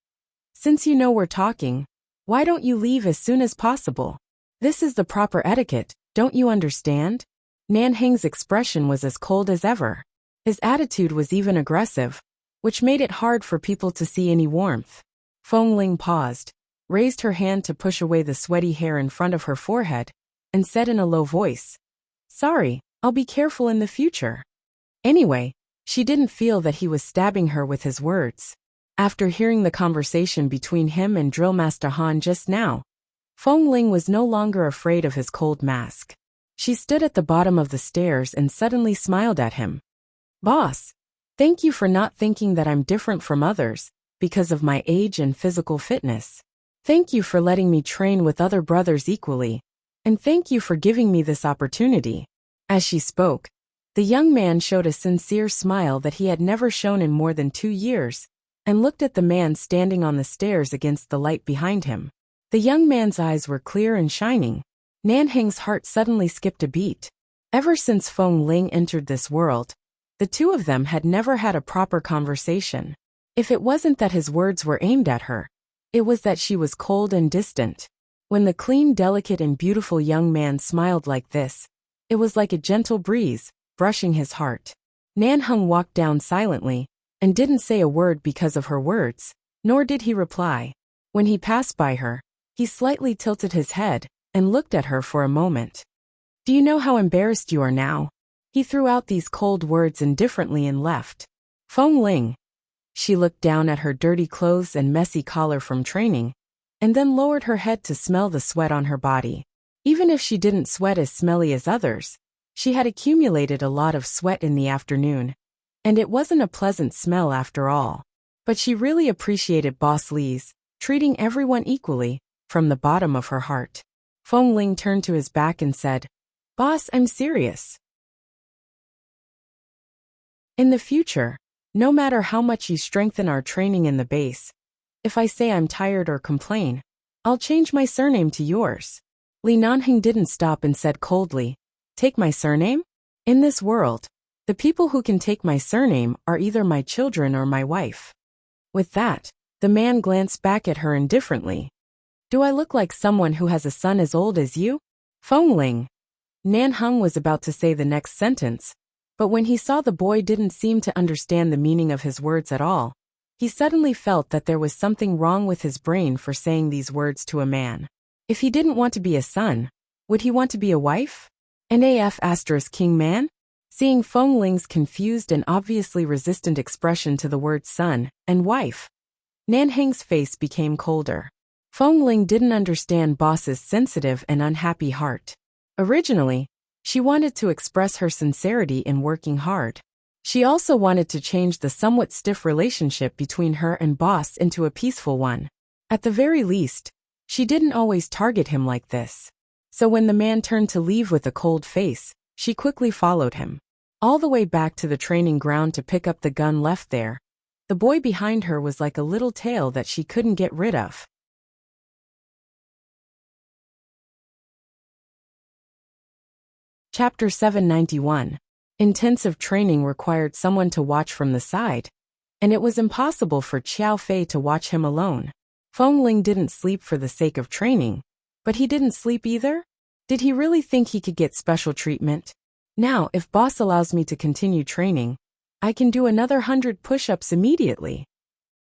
A: Since you know we're talking, why don't you leave as soon as possible? This is the proper etiquette, don't you understand?" Nanheng's expression was as cold as ever. His attitude was even aggressive, which made it hard for people to see any warmth. Feng Ling paused, raised her hand to push away the sweaty hair in front of her forehead, and said in a low voice, "Sorry, I'll be careful in the future." Anyway, she didn't feel that he was stabbing her with his words. After hearing the conversation between him and Drill Master Han just now, Feng Ling was no longer afraid of his cold mask. She stood at the bottom of the stairs and suddenly smiled at him. "Boss, thank you for not thinking that I'm different from others because of my age and physical fitness. Thank you for letting me train with other brothers equally, and thank you for giving me this opportunity." As she spoke, the young man showed a sincere smile that he had never shown in more than 2 years, and looked at the man standing on the stairs against the light behind him. The young man's eyes were clear and shining. Nanheng's heart suddenly skipped a beat. Ever since Feng Ling entered this world, the two of them had never had a proper conversation. If it wasn't that his words were aimed at her, it was that she was cold and distant. When the clean, delicate and beautiful young man smiled like this, it was like a gentle breeze, brushing his heart. Nanheng walked down silently, and didn't say a word because of her words, nor did he reply. When he passed by her, he slightly tilted his head, and looked at her for a moment. "Do you know how embarrassed you are now?" He threw out these cold words indifferently and left. Feng Ling. She looked down at her dirty clothes and messy collar from training, and then lowered her head to smell the sweat on her body. Even if she didn't sweat as smelly as others, she had accumulated a lot of sweat in the afternoon, and it wasn't a pleasant smell after all. But she really appreciated Boss Li's treating everyone equally, from the bottom of her heart. Feng Ling turned to his back and said, "Boss, I'm serious. In the future, no matter how much you strengthen our training in the base, if I say I'm tired or complain, I'll change my surname to yours." Li Nanheng didn't stop and said coldly, "Take my surname? In this world, the people who can take my surname are either my children or my wife." With that, the man glanced back at her indifferently. Do I look like someone who has a son as old as you? Feng Ling. Nan Heng was about to say the next sentence, but when he saw the boy didn't seem to understand the meaning of his words at all, he suddenly felt that there was something wrong with his brain for saying these words to a man. If he didn't want to be a son, would he want to be a wife? NAF * King Man? Seeing Feng Ling's confused and obviously resistant expression to the words son and wife, Nan Heng's face became colder. Feng Ling didn't understand Boss's sensitive and unhappy heart. Originally, she wanted to express her sincerity in working hard. She also wanted to change the somewhat stiff relationship between her and Boss into a peaceful one. At the very least, she didn't always target him like this. So when the man turned to leave with a cold face, she quickly followed him. All the way back to the training ground to pick up the gun left there. The boy behind her was like a little tail that she couldn't get rid of. Chapter 791. Intensive training required someone to watch from the side, and it was impossible for Qiao Fei to watch him alone. Feng Ling didn't sleep for the sake of training, but he didn't sleep either? Did he really think he could get special treatment? Now, if Boss allows me to continue training, I can do another 100 push-ups immediately.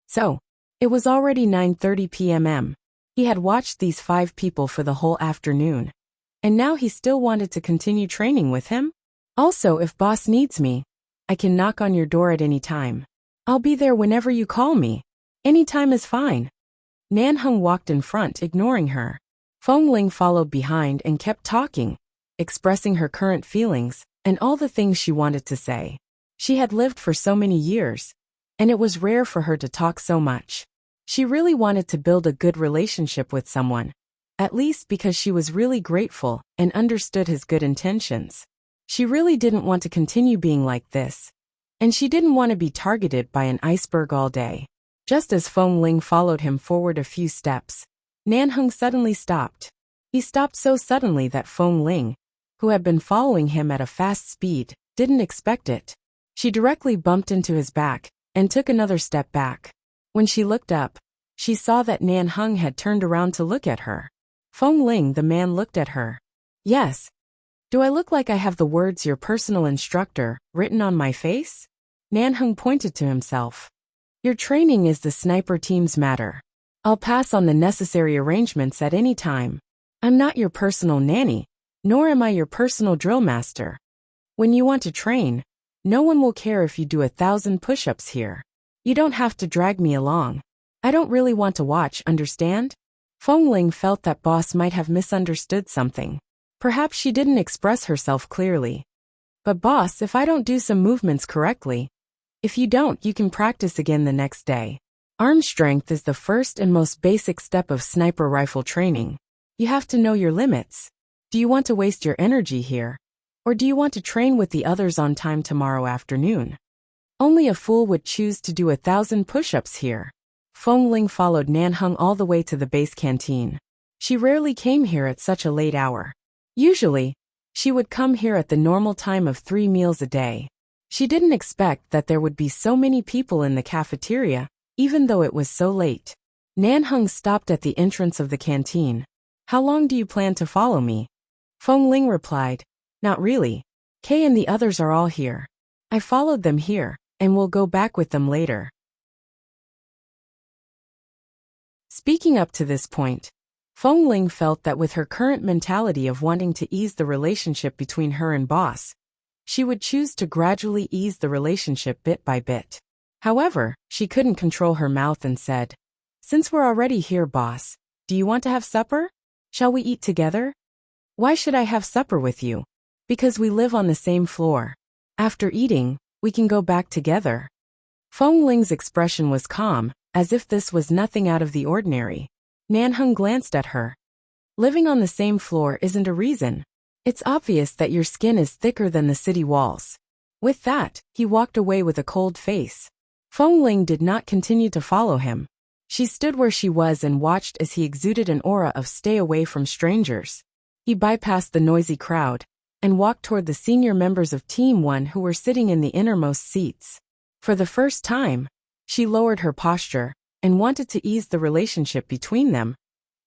A: So, it was already 9:30 p.m. He had watched these 5 people for the whole afternoon. And now he still wanted to continue training with him? Also, if Boss needs me, I can knock on your door at any time. I'll be there whenever you call me. Any time is fine. Nan Heng walked in front, ignoring her. Feng Ling followed behind and kept talking, expressing her current feelings and all the things she wanted to say. She had lived for so many years, and it was rare for her to talk so much. She really wanted to build a good relationship with someone, at least because she was really grateful and understood his good intentions. She really didn't want to continue being like this, and she didn't want to be targeted by an iceberg all day. Just as Feng Ling followed him forward a few steps, Nan Heng suddenly stopped. He stopped so suddenly that Feng Ling, who had been following him at a fast speed, didn't expect it. She directly bumped into his back and took another step back. When she looked up, she saw that Nan Heng had turned around to look at her. Feng Ling, the man, looked at her. Yes. Do I look like I have the words "your personal instructor" written on my face? Nan Heng pointed to himself. Your training is the sniper team's matter. I'll pass on the necessary arrangements at any time. I'm not your personal nanny, nor am I your personal drill master. When you want to train, no one will care if you do 1,000 push-ups here. You don't have to drag me along. I don't really want to watch, understand? Feng Ling felt that Boss might have misunderstood something. Perhaps she didn't express herself clearly. But Boss, if I don't do some movements correctly, if you don't, you can practice again the next day. Arm strength is the first and most basic step of sniper rifle training. You have to know your limits. Do you want to waste your energy here? Or do you want to train with the others on time tomorrow afternoon? Only a fool would choose to do 1,000 push-ups here. Feng Ling followed Nan Heng all the way to the base canteen. She rarely came here at such a late hour. Usually, she would come here at the normal time of 3 meals a day. She didn't expect that there would be so many people in the cafeteria, even though it was so late. Nan Heng stopped at the entrance of the canteen. How long do you plan to follow me? Feng Ling replied, not really. Kay and the others are all here. I followed them here, and will go back with them later. Speaking up to this point, Feng Ling felt that with her current mentality of wanting to ease the relationship between her and Boss, she would choose to gradually ease the relationship bit by bit. However, she couldn't control her mouth and said, Since we're already here, Boss, do you want to have supper? Shall we eat together? Why should I have supper with you? Because we live on the same floor. After eating, we can go back together. Feng Ling's expression was calm, as if this was nothing out of the ordinary. Nan Heng glanced at her. Living on the same floor isn't a reason. It's obvious that your skin is thicker than the city walls. With that, he walked away with a cold face. Feng Ling did not continue to follow him. She stood where she was and watched as he exuded an aura of stay away from strangers. He bypassed the noisy crowd and walked toward the senior members of Team 1 who were sitting in the innermost seats. For the first time, she lowered her posture and wanted to ease the relationship between them.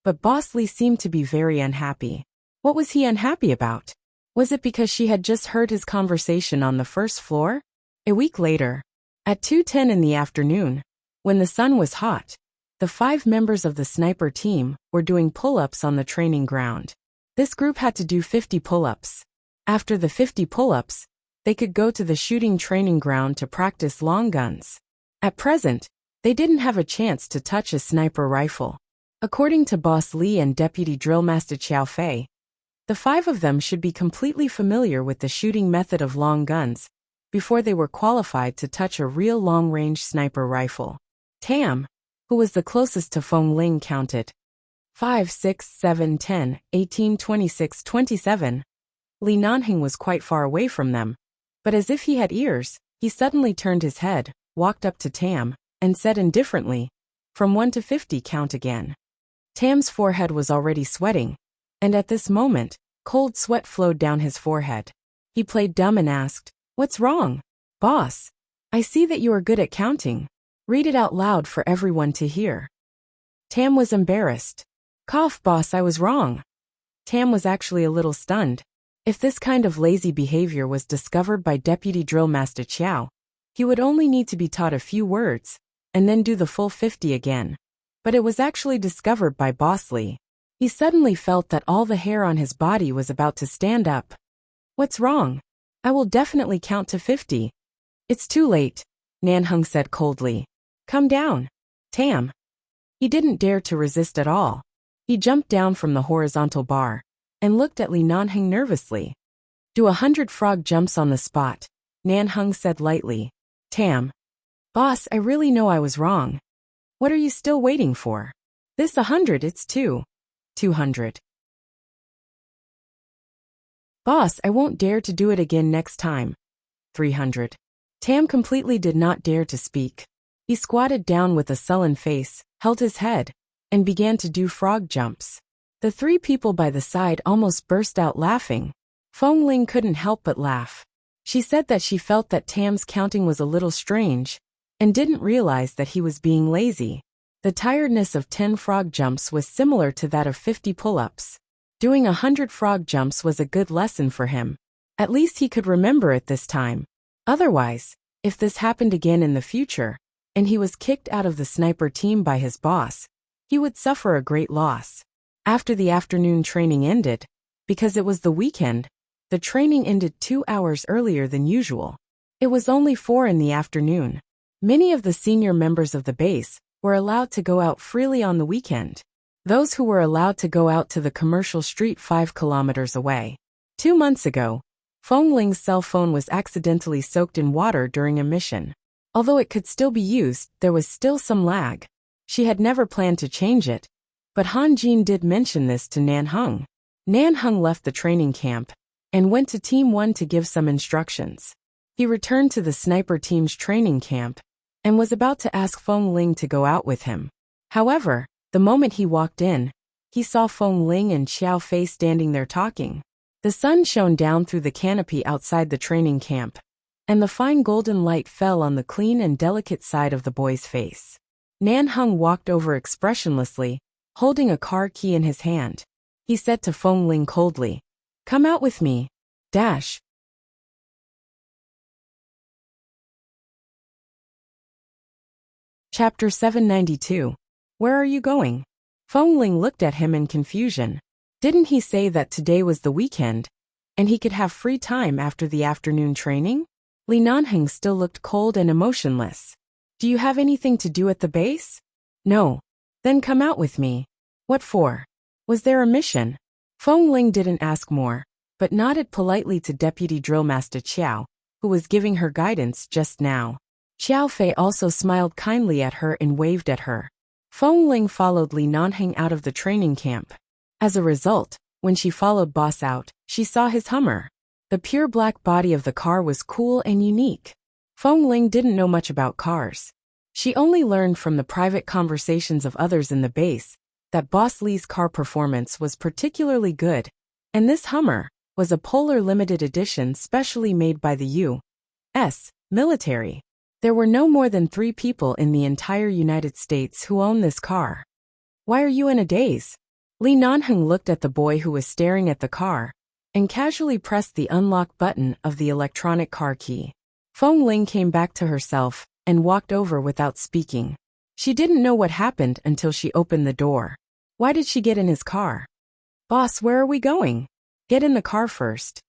A: But Boss Lee seemed to be very unhappy. What was he unhappy about? Was it because she had just heard his conversation on the first floor? A week later, at 2:10 in the afternoon, when the sun was hot, the 5 members of the sniper team were doing pull-ups on the training ground. This group had to do 50 pull-ups. After the 50 pull-ups, they could go to the shooting training ground to practice long guns. At present, they didn't have a chance to touch a sniper rifle. According to Boss Lee and Deputy Drill Master Xiao Fei, the 5 of them should be completely familiar with the shooting method of long guns before they were qualified to touch a real long-range sniper rifle. Tam, who was the closest to Feng Ling, counted 5, 6, 7, 10, 18, 26, 27. Li Nanheng was quite far away from them, but as if he had ears, he suddenly turned his head, walked up to Tam, and said indifferently, "From 1 to 50, count again." Tam's forehead was already sweating, and at this moment, cold sweat flowed down his forehead. He played dumb and asked, "What's wrong? Boss, I see that you are good at counting. Read it out loud for everyone to hear." Tam was embarrassed. "Cough, boss, I was wrong." Tam was actually a little stunned. If this kind of lazy behavior was discovered by Deputy Drill Master Qiao, he would only need to be taught a few words, and then do the full 50 again. But it was actually discovered by Boss Lee. He suddenly felt that all the hair on his body was about to stand up. "What's wrong? I will definitely count to 50. "It's too late," Nanheng said coldly. "Come down, Tam." He didn't dare to resist at all. He jumped down from the horizontal bar and looked at Li Nanheng nervously. "Do 100 frog jumps on the spot," Nanheng said lightly. "Tam. Boss, I really know I was wrong. What are you still waiting for? This 100, it's 200. Boss, I won't dare to do it again next time. 300. Tam completely did not dare to speak. He squatted down with a sullen face, held his head, and began to do frog jumps. The 3 people by the side almost burst out laughing. Feng Ling couldn't help but laugh. She said that she felt that Tam's counting was a little strange, and didn't realize that he was being lazy. The tiredness of 10 frog jumps was similar to that of 50 pull-ups. Doing 100 frog jumps was a good lesson for him. At least he could remember it this time. Otherwise, if this happened again in the future, and he was kicked out of the sniper team by his boss, he would suffer a great loss. After the afternoon training ended, because it was the weekend, the training ended 2 hours earlier than usual. It was only 4 in the afternoon. Many of the senior members of the base were allowed to go out freely on the weekend. Those who were allowed to go out to the commercial street 5 kilometers away. 2 months ago, Feng Ling's cell phone was accidentally soaked in water during a mission. Although it could still be used, there was still some lag. She had never planned to change it, but Han Jin did mention this to Nanheng. Nanheng left the training camp and went to Team 1 to give some instructions. He returned to the sniper team's training camp and was about to ask Feng Ling to go out with him. However, the moment he walked in, he saw Feng Ling and Xiao Fei standing there talking. The sun shone down through the canopy outside the training camp, and the fine golden light fell on the clean and delicate side of the boy's face. Nanheng walked over expressionlessly, holding a car key in his hand. He said to Feng Ling coldly, "Come out with me. Dash." Chapter 792. Where are you going? Feng Ling looked at him in confusion. Didn't he say that today was the weekend, and he could have free time after the afternoon training? Li Nanheng still looked cold and emotionless. "Do you have anything to do at the base?" "No." "Then come out with me." "What for? Was there a mission?" Feng Ling didn't ask more, but nodded politely to Deputy Drill Master Qiao, who was giving her guidance just now. Xiao Fei also smiled kindly at her and waved at her. Feng Ling followed Li Nanheng out of the training camp. As a result, when she followed Boss out, she saw his Hummer. The pure black body of the car was cool and unique. Feng Ling didn't know much about cars. She only learned from the private conversations of others in the base that Boss Lee's car performance was particularly good, and this Hummer was a Polar limited edition specially made by the U.S. military. There were no more than 3 people in the entire United States who owned this car. "Why are you in a daze?" Li Nanheng looked at the boy who was staring at the car and casually pressed the unlock button of the electronic car key. Feng Ling came back to herself and walked over without speaking. She didn't know what happened until she opened the door. Why did she get in his car? Boss, where are we going? Get in the car first.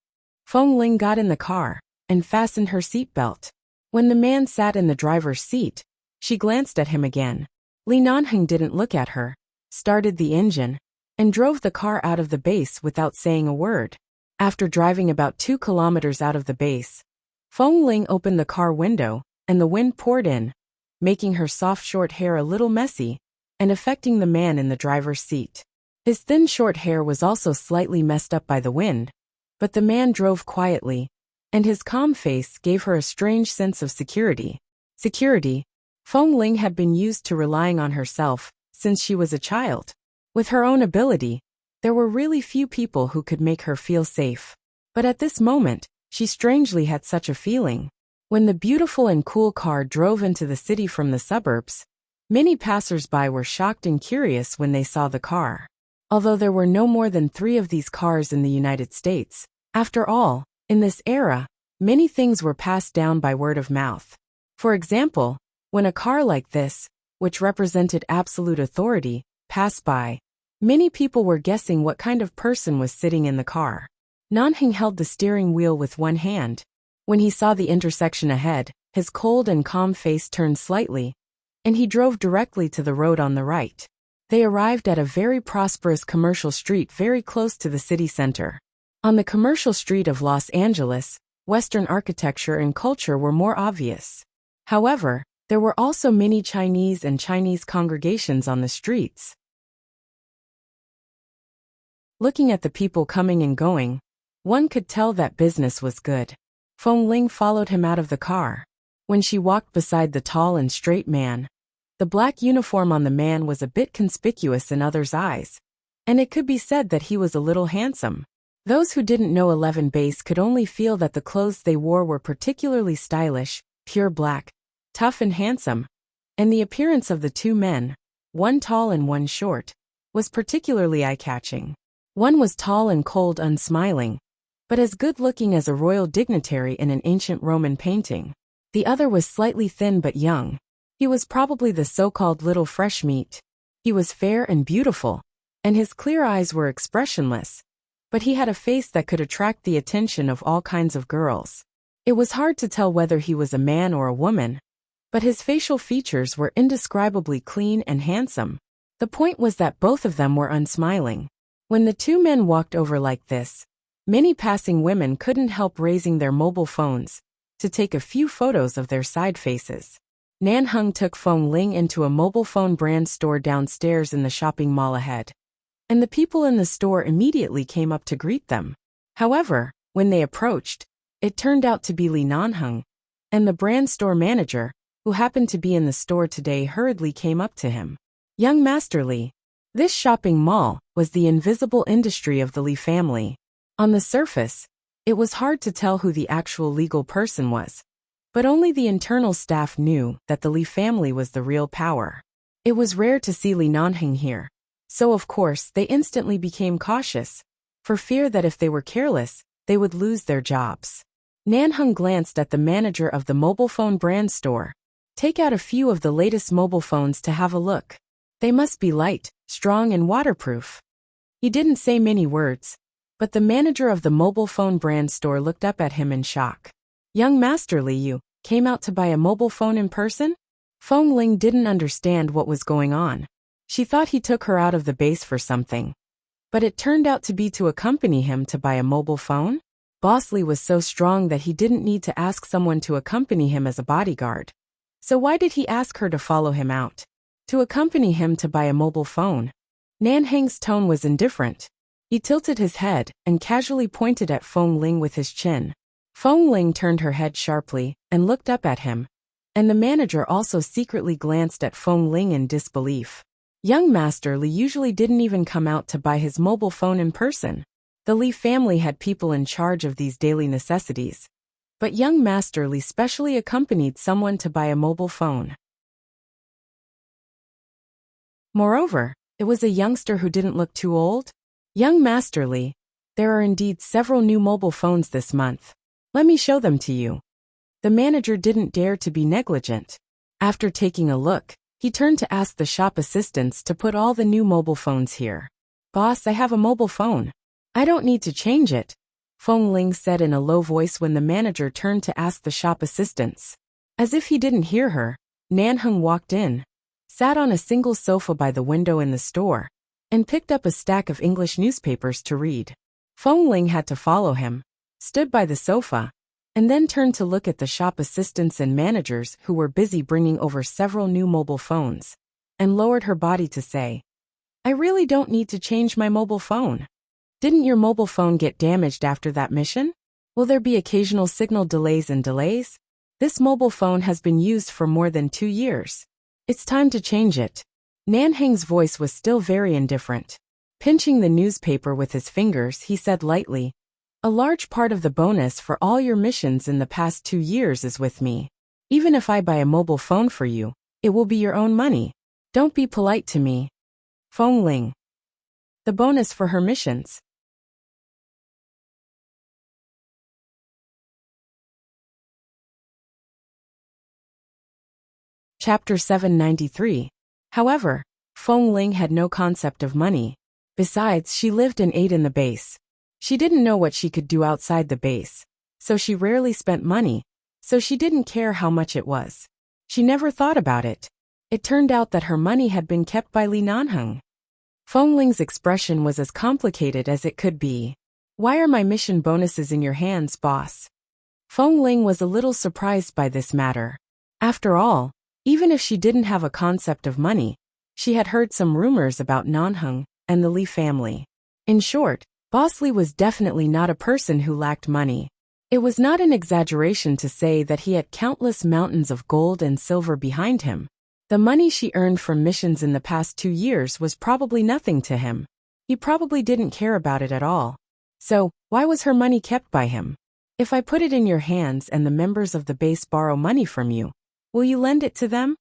A: Feng Ling got in the car and fastened her seatbelt. When the man sat in the driver's seat, she glanced at him again. Li Nanheng didn't look at her, started the engine, and drove the car out of the base without saying a word. After driving about 2 kilometers out of the base, Feng Ling opened the car window, and the wind poured in, making her soft short hair a little messy and affecting the man in the driver's seat. His thin short hair was also slightly messed up by the wind, but the man drove quietly, and his calm face gave her a strange sense of security. Feng Ling had been used to relying on herself since she was a child. With her own ability, there were really few people who could make her feel safe. But at this moment, she strangely had such a feeling. When the beautiful and cool car drove into the city from the suburbs, many passers-by were shocked and curious when they saw the car. Although there were no more than 3 of these cars in the United States, after all, in this era, many things were passed down by word of mouth. For example, when a car like this, which represented absolute authority, passed by, many people were guessing what kind of person was sitting in the car. Nanheng held the steering wheel with one hand. When he saw the intersection ahead, his cold and calm face turned slightly, and he drove directly to the road on the right. They arrived at a very prosperous commercial street very close to the city center. On the commercial street of Los Angeles, Western architecture and culture were more obvious. However, there were also many Chinese and Chinese congregations on the streets. Looking at the people coming and going, one could tell that business was good. Feng Ling followed him out of the car. When she walked beside the tall and straight man, the black uniform on the man was a bit conspicuous in others' eyes, and it could be said that he was a little handsome. Those who didn't know 11 Base could only feel that the clothes they wore were particularly stylish, pure black, tough and handsome, and the appearance of the 2 men, one tall and one short, was particularly eye-catching. One was tall and cold, unsmiling, but as good-looking as a royal dignitary in an ancient Roman painting. The other was slightly thin but young. He was probably the so-called little fresh meat. He was fair and beautiful, and his clear eyes were expressionless, but he had a face that could attract the attention of all kinds of girls. It was hard to tell whether he was a man or a woman, but his facial features were indescribably clean and handsome. The point was that both of them were unsmiling. When the 2 men walked over like this, many passing women couldn't help raising their mobile phones to take a few photos of their side faces. Nanheng took Feng Ling into a mobile phone brand store downstairs in the shopping mall ahead, and the people in the store immediately came up to greet them. However, when they approached, it turned out to be Li Nanheng, and the brand store manager, who happened to be in the store today, hurriedly came up to him. Young Master Li. This shopping mall was the invisible industry of the Li family. On the surface, it was hard to tell who the actual legal person was, but only the internal staff knew that the Li family was the real power. It was rare to see Li Nanheng here, so of course they instantly became cautious, for fear that if they were careless, they would lose their jobs. Nanheng glanced at the manager of the mobile phone brand store. Take out a few of the latest mobile phones to have a look. They must be light, strong and waterproof. He didn't say many words, but the manager of the mobile phone brand store looked up at him in shock. Young Master Li, you came out to buy a mobile phone in person? Feng Ling didn't understand what was going on. She thought he took her out of the base for something, but it turned out to be to accompany him to buy a mobile phone? Boss Li was so strong that he didn't need to ask someone to accompany him as a bodyguard. So why did he ask her to follow him out? To accompany him to buy a mobile phone? Nanheng's tone was indifferent. He tilted his head and casually pointed at Feng Ling with his chin. Feng Ling turned her head sharply and looked up at him, and the manager also secretly glanced at Feng Ling in disbelief. Young Master Li usually didn't even come out to buy his mobile phone in person. The Li family had people in charge of these daily necessities, but young Master Li specially accompanied someone to buy a mobile phone. Moreover, It was a youngster who didn't look too old. Young Master Li, there are indeed several new mobile phones this month. Let me show them to you. The manager didn't dare to be negligent. After taking a look, he turned to ask the shop assistants to put all the new mobile phones here. Boss, I have a mobile phone. I don't need to change it, Feng Ling said in a low voice when the manager turned to ask the shop assistants. As if he didn't hear her, Nanheng walked in, sat on a single sofa by the window in the store, and picked up a stack of English newspapers to read. Feng Ling had to follow him, stood by the sofa, and then turned to look at the shop assistants and managers who were busy bringing over several new mobile phones, and lowered her body to say, I really don't need to change my mobile phone. Didn't your mobile phone get damaged after that mission? Will there be occasional signal delays and delays? This mobile phone has been used for more than 2 years. It's time to change it. Nanheng's voice was still very indifferent. Pinching the newspaper with his fingers, he said lightly, a large part of the bonus for all your missions in the past 2 years is with me. Even if I buy a mobile phone for you, it will be your own money. Don't be polite to me. Feng Ling. The bonus for her missions. Chapter 793. However, Feng Ling had no concept of money. Besides, she lived and ate in the base. She didn't know what she could do outside the base, so she rarely spent money, so she didn't care how much it was. She never thought about it. It turned out that her money had been kept by Li Nanheng. Feng Ling's expression was as complicated as it could be. Why are my mission bonuses in your hands, boss? Feng Ling was a little surprised by this matter. After all, even if she didn't have a concept of money, she had heard some rumors about Nanheng and the Li family. In short, Boss Li was definitely not a person who lacked money. It was not an exaggeration to say that he had countless mountains of gold and silver behind him. The money she earned from missions in the past 2 years was probably nothing to him. He probably didn't care about it at all. So, why was her money kept by him? If I put it in your hands and the members of the base borrow money from you, will you lend it to them?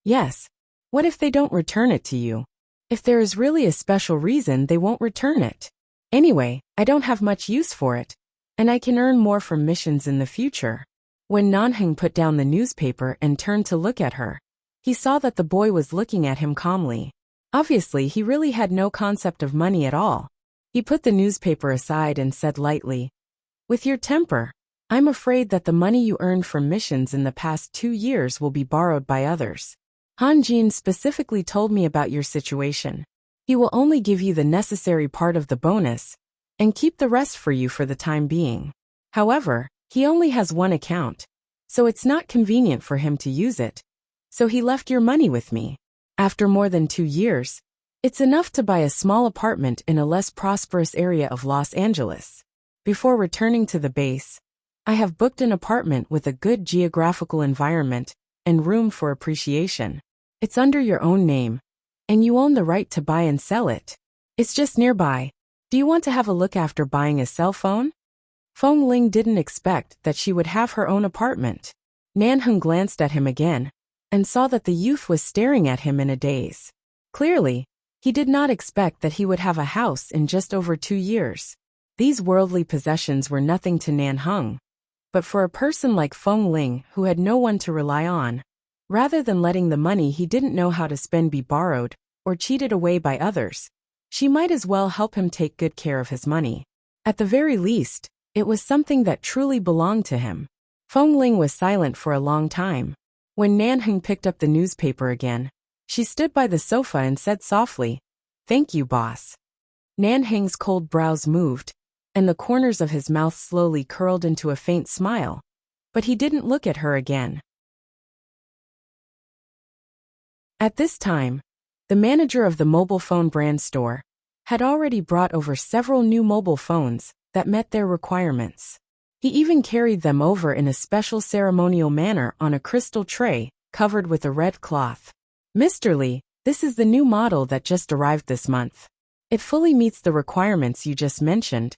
A: Yes. What if they don't return it to you? If there is really a special reason, they won't return it. Anyway, I don't have much use for it, and I can earn more from missions in the future. When Nanheng put down the newspaper and turned to look at her, he saw that the boy was looking at him calmly. Obviously, he really had no concept of money at all. He put the newspaper aside and said lightly, with your temper, I'm afraid that the money you earned from missions in the past 2 years will be borrowed by others. Han Jin specifically told me about your situation. He will only give you the necessary part of the bonus, and keep the rest for you for the time being. However, he only has one account, so it's not convenient for him to use it. So he left your money with me. After more than 2 years, it's enough to buy a small apartment in a less prosperous area of Los Angeles. Before returning to the base, I have booked an apartment with a good geographical environment and room for appreciation. It's under your own name, and you own the right to buy and sell it. It's just nearby. Do you want to have a look after buying a cell phone? Feng Ling didn't expect that she would have her own apartment. Nanheng glanced at him again, and saw that the youth was staring at him in a daze. Clearly, he did not expect that he would have a house in just over 2 years. These worldly possessions were nothing to Nanheng. But for a person like Feng Ling who had no one to rely on, rather than letting the money he didn't know how to spend be borrowed or cheated away by others, she might as well help him take good care of his money. At the very least, it was something that truly belonged to him. Feng Ling was silent for a long time. When Nanheng picked up the newspaper again, she stood by the sofa and said softly, "Thank you, boss." Nanheng's cold brows moved, and the corners of his mouth slowly curled into a faint smile, but he didn't look at her again. At this time, the manager of the mobile phone brand store had already brought over several new mobile phones that met their requirements. He even carried them over in a special ceremonial manner on a crystal tray covered with a red cloth. "Mr. Li, this is the new model that just arrived this month. It fully meets the requirements you just mentioned."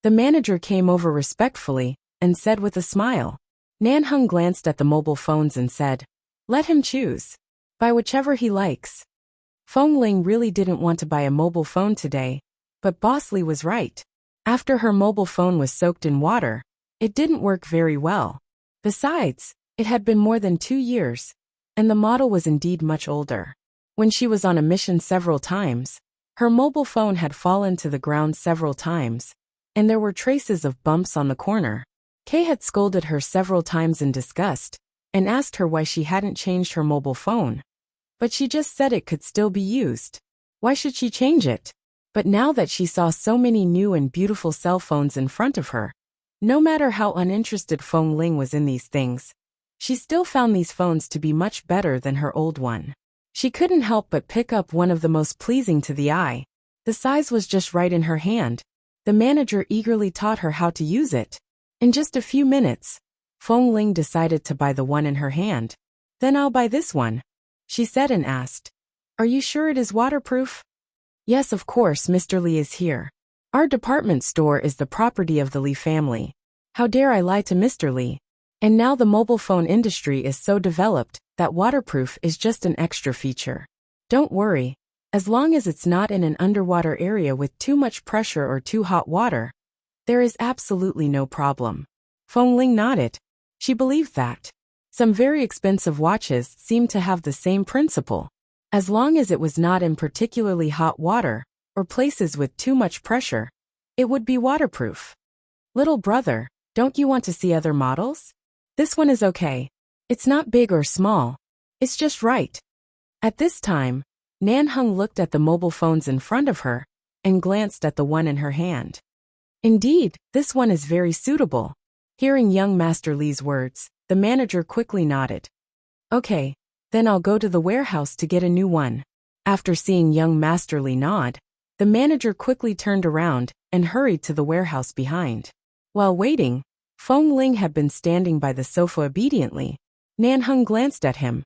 A: The manager came over respectfully and said with a smile. Nanheng glanced at the mobile phones and said, "Let him choose. Buy whichever he likes." Feng Ling really didn't want to buy a mobile phone today, but Boss Lee was right. After her mobile phone was soaked in water, it didn't work very well. Besides, it had been more than 2 years, and the model was indeed much older. When she was on a mission several times, her mobile phone had fallen to the ground several times, and there were traces of bumps on the corner. Kay had scolded her several times in disgust, and asked her why she hadn't changed her mobile phone. But she just said it could still be used. Why should she change it? But now that she saw so many new and beautiful cell phones in front of her, no matter how uninterested Feng Ling was in these things, she still found these phones to be much better than her old one. She couldn't help but pick up one of the most pleasing to the eye. The size was just right in her hand. The manager eagerly taught her how to use it. In just a few minutes, Feng Ling decided to buy the one in her hand. Then I'll buy this one, she said and asked, "Are you sure it is waterproof?" "Yes, of course, Mr. Lee is here. Our department store is the property of the Lee family. How dare I lie to Mr. Lee? And now the mobile phone industry is so developed that waterproof is just an extra feature. Don't worry, as long as it's not in an underwater area with too much pressure or too hot water, there is absolutely no problem." Feng Ling nodded. She believed that. Some very expensive watches seemed to have the same principle. As long as it was not in particularly hot water, or places with too much pressure, it would be waterproof. "Little brother, don't you want to see other models? This one is okay. It's not big or small. It's just right." At this time, Nan Hung looked at the mobile phones in front of her, and glanced at the one in her hand. "Indeed, this one is very suitable." Hearing young Master Lee's words, the manager quickly nodded. "Okay, then I'll go to the warehouse to get a new one." After seeing young Master Lee nod, the manager quickly turned around and hurried to the warehouse behind. While waiting, Feng Ling had been standing by the sofa obediently. Nan Hung glanced at him.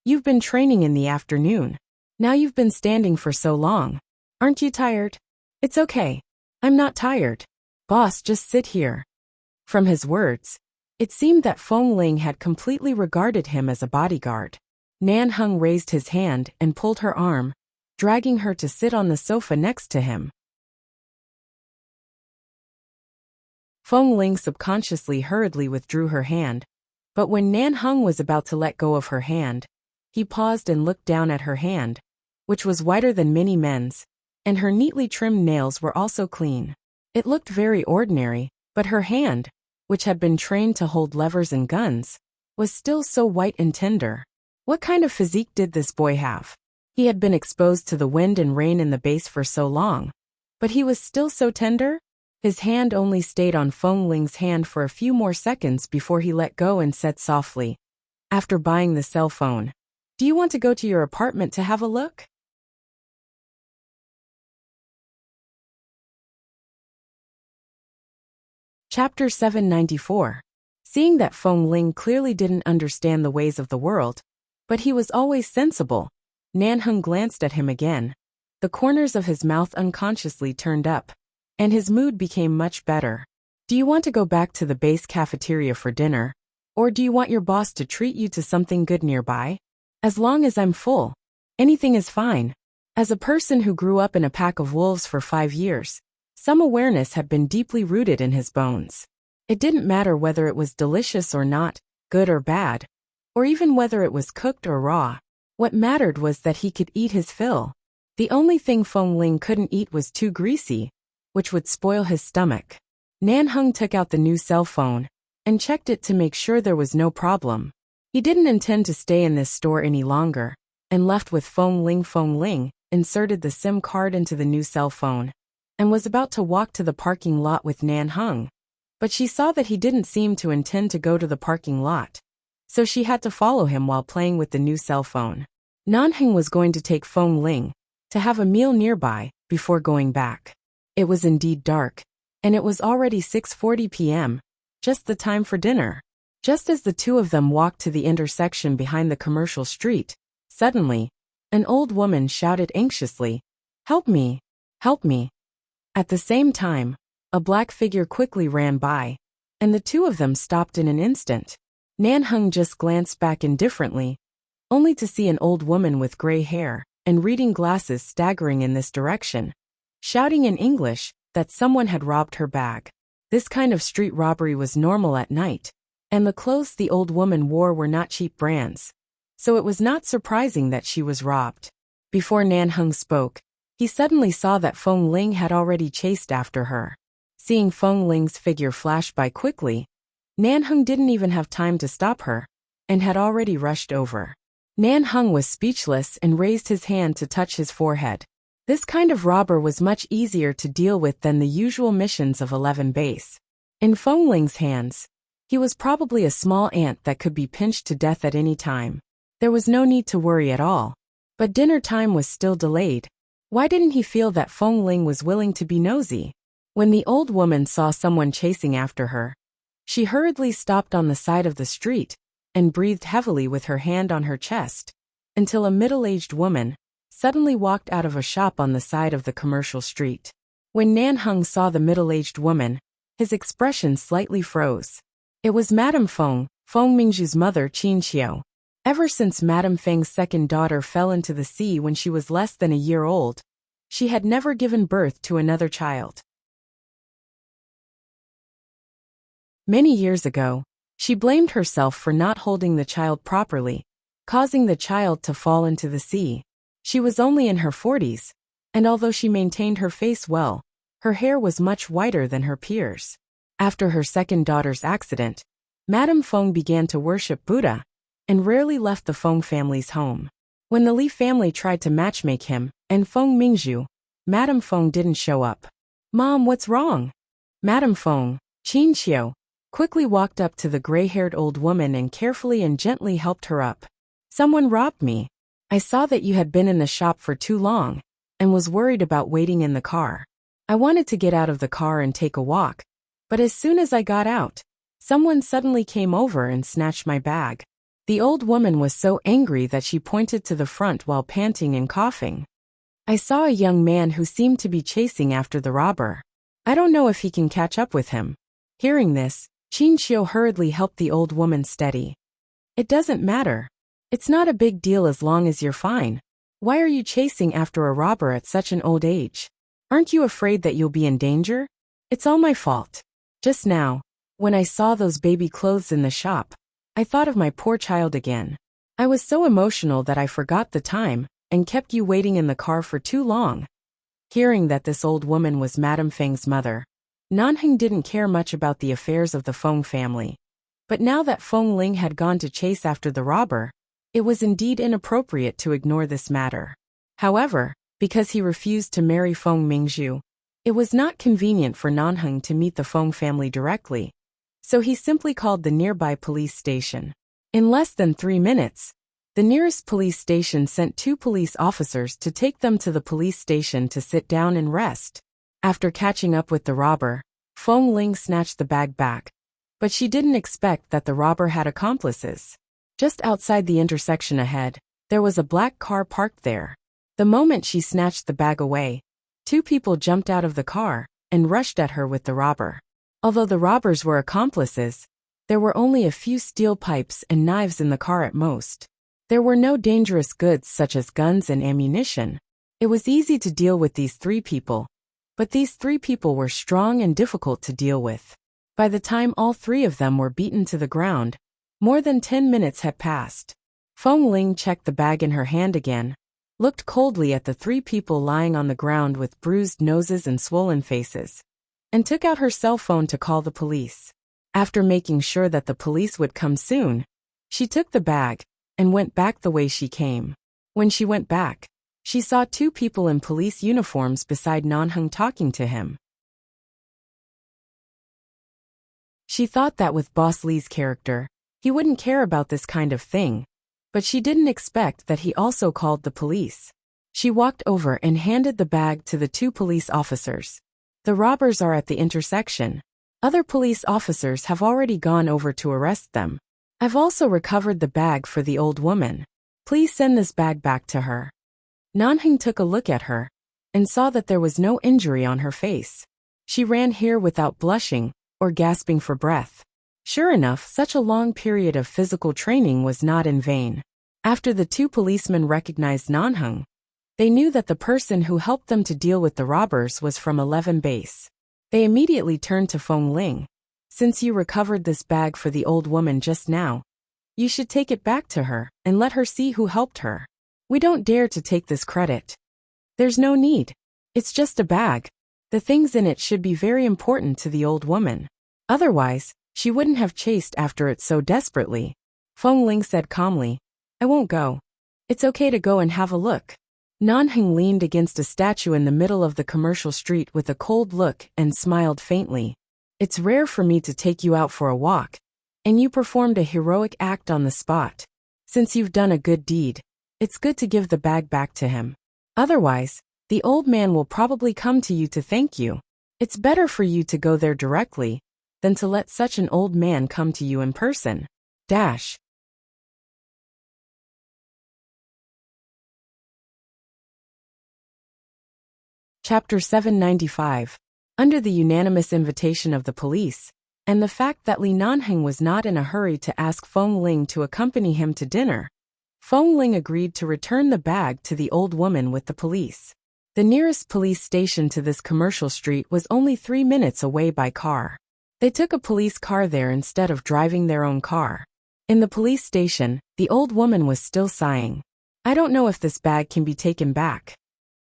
A: "You've been training in the afternoon. Now you've been standing for so long. Aren't you tired?" "It's okay. I'm not tired. Boss, just sit here." From his words, it seemed that Feng Ling had completely regarded him as a bodyguard. Nan Hung raised his hand and pulled her arm, dragging her to sit on the sofa next to him. Feng Ling subconsciously hurriedly withdrew her hand, but when Nan Hung was about to let go of her hand, he paused and looked down at her hand, which was whiter than many men's, and her neatly trimmed nails were also clean. It looked very ordinary, but her hand, which had been trained to hold levers and guns, was still so white and tender. What kind of physique did this boy have? He had been exposed to the wind and rain in the base for so long, but he was still so tender? His hand only stayed on Feng Ling's hand for a few more seconds before he let go and said softly, "After buying the cell phone, do you want to go to your apartment to have a look?" Chapter 794. Seeing that Feng Ling clearly didn't understand the ways of the world, but he was always sensible, Nan Hung glanced at him again. The corners of his mouth unconsciously turned up, and his mood became much better. "Do you want to go back to the base cafeteria for dinner, or do you want your boss to treat you to something good nearby? As long as I'm full, anything is fine." As a person who grew up in a pack of wolves for 5 years, some awareness had been deeply rooted in his bones. It didn't matter whether it was delicious or not, good or bad, or even whether it was cooked or raw. What mattered was that he could eat his fill. The only thing Feng Ling couldn't eat was too greasy, which would spoil his stomach. Nan Hung took out the new cell phone and checked it to make sure there was no problem. He didn't intend to stay in this store any longer, and left with Feng Ling. Feng Ling inserted the SIM card into the new cell phone and was about to walk to the parking lot with Nan Hung, but she saw that he didn't seem to intend to go to the parking lot, so she had to follow him while playing with the new cell phone. Nan Hung was going to take Feng Ling to have a meal nearby before going back. It was indeed dark, and it was already 6:40 p.m., just the time for dinner. Just as the two of them walked to the intersection behind the commercial street, suddenly, an old woman shouted anxiously, "Help me! Help me!" At the same time, a black figure quickly ran by, and the two of them stopped in an instant. Nan Hung just glanced back indifferently, only to see an old woman with gray hair, and reading glasses staggering in this direction, shouting in English that someone had robbed her bag. This kind of street robbery was normal at night, and the clothes the old woman wore were not cheap brands. So it was not surprising that she was robbed. Before Nanheng spoke, he suddenly saw that Feng Ling had already chased after her. Seeing Feng Ling's figure flash by quickly, Nanheng didn't even have time to stop her, and had already rushed over. Nanheng was speechless and raised his hand to touch his forehead. This kind of robber was much easier to deal with than the usual missions of 11 base. In Feng Ling's hands, he was probably a small ant that could be pinched to death at any time. There was no need to worry at all. But dinner time was still delayed. Why didn't he feel that Feng Ling was willing to be nosy? When the old woman saw someone chasing after her, she hurriedly stopped on the side of the street and breathed heavily with her hand on her chest, until a middle-aged woman suddenly walked out of a shop on the side of the commercial street. When Nanheng saw the middle-aged woman, his expression slightly froze. It was Madame Feng, Feng Mingzhu's mother Qin Xiao. Ever since Madame Feng's second daughter fell into the sea when she was less than a year old, she had never given birth to another child. Many years ago, she blamed herself for not holding the child properly, causing the child to fall into the sea. She was only in her 40s, and although she maintained her face well, her hair was much whiter than her peers. After her second daughter's accident, Madame Feng began to worship Buddha, and rarely left the Feng family's home. When the Li family tried to matchmake him and Feng Mingzhu, Madame Feng didn't show up. "Mom, what's wrong?" Madame Feng, Qin Xiao, quickly walked up to the gray-haired old woman and carefully and gently helped her up. "Someone robbed me. I saw that you had been in the shop for too long, and was worried about waiting in the car. I wanted to get out of the car and take a walk, but as soon as I got out, someone suddenly came over and snatched my bag." The old woman was so angry that she pointed to the front while panting and coughing. "I saw a young man who seemed to be chasing after the robber. I don't know if he can catch up with him." Hearing this, Qin Xiao hurriedly helped the old woman steady. "It doesn't matter. It's not a big deal as long as you're fine. Why are you chasing after a robber at such an old age? Aren't you afraid that you'll be in danger? It's all my fault. Just now, when I saw those baby clothes in the shop, I thought of my poor child again. I was so emotional that I forgot the time and kept you waiting in the car for too long." Hearing that this old woman was Madame Feng's mother, Nanheng didn't care much about the affairs of the Feng family. But now that Feng Ling had gone to chase after the robber, it was indeed inappropriate to ignore this matter. However, because he refused to marry Feng Mingzhu, it was not convenient for Nanheng to meet the Feng family directly, so he simply called the nearby police station. In less than 3 minutes, the nearest police station sent 2 police officers to take them to the police station to sit down and rest. After catching up with the robber, Feng Ling snatched the bag back, but she didn't expect that the robber had accomplices. Just outside the intersection ahead, there was a black car parked there. The moment she snatched the bag away, 2 people jumped out of the car and rushed at her with the robber. Although the robbers were accomplices, there were only a few steel pipes and knives in the car at most. There were no dangerous goods such as guns and ammunition. It was easy to deal with these 3 people, but these 3 people were strong and difficult to deal with. By the time all 3 of them were beaten to the ground, more than 10 minutes had passed. Feng Ling checked the bag in her hand again, looked coldly at the 3 people lying on the ground with bruised noses and swollen faces, and took out her cell phone to call the police. After making sure that the police would come soon, she took the bag and went back the way she came. When she went back, she saw 2 people in police uniforms beside Nanheng talking to him. She thought that with Boss Li's character, he wouldn't care about this kind of thing, but she didn't expect that he also called the police. She walked over and handed the bag to the 2 police officers. "The robbers are at the intersection. Other police officers have already gone over to arrest them. I've also recovered the bag for the old woman. Please send this bag back to her." Nanheng took a look at her and saw that there was no injury on her face. She ran here without blushing or gasping for breath. Sure enough, such a long period of physical training was not in vain. After the 2 policemen recognized Nanheng, They knew that the person who helped them to deal with the robbers was from 11 base. They immediately turned to Feng Ling. Since you recovered this bag for the old woman just now, you should take it back to her and let her see who helped her. We don't dare to take this credit. There's no need. It's just a bag. The things in it should be very important to the old woman. Otherwise, she wouldn't have chased after it so desperately. Feng Ling said calmly, I won't go. It's okay to go and have a look. Nanheng leaned against a statue in the middle of the commercial street with a cold look and smiled faintly. It's rare for me to take you out for a walk, and you performed a heroic act on the spot. Since you've done a good deed, it's good to give the bag back to him. Otherwise, the old man will probably come to you to thank you. It's better for you to go there directly than to let such an old man come to you in person. Chapter 795. Under the unanimous invitation of the police, and the fact that Li Nanheng was not in a hurry to ask Feng Ling to accompany him to dinner, Feng Ling agreed to return the bag to the old woman with the police. The nearest police station to this commercial street was only 3 minutes away by car. They took a police car there instead of driving their own car. In the police station, the old woman was still sighing. I don't know if this bag can be taken back.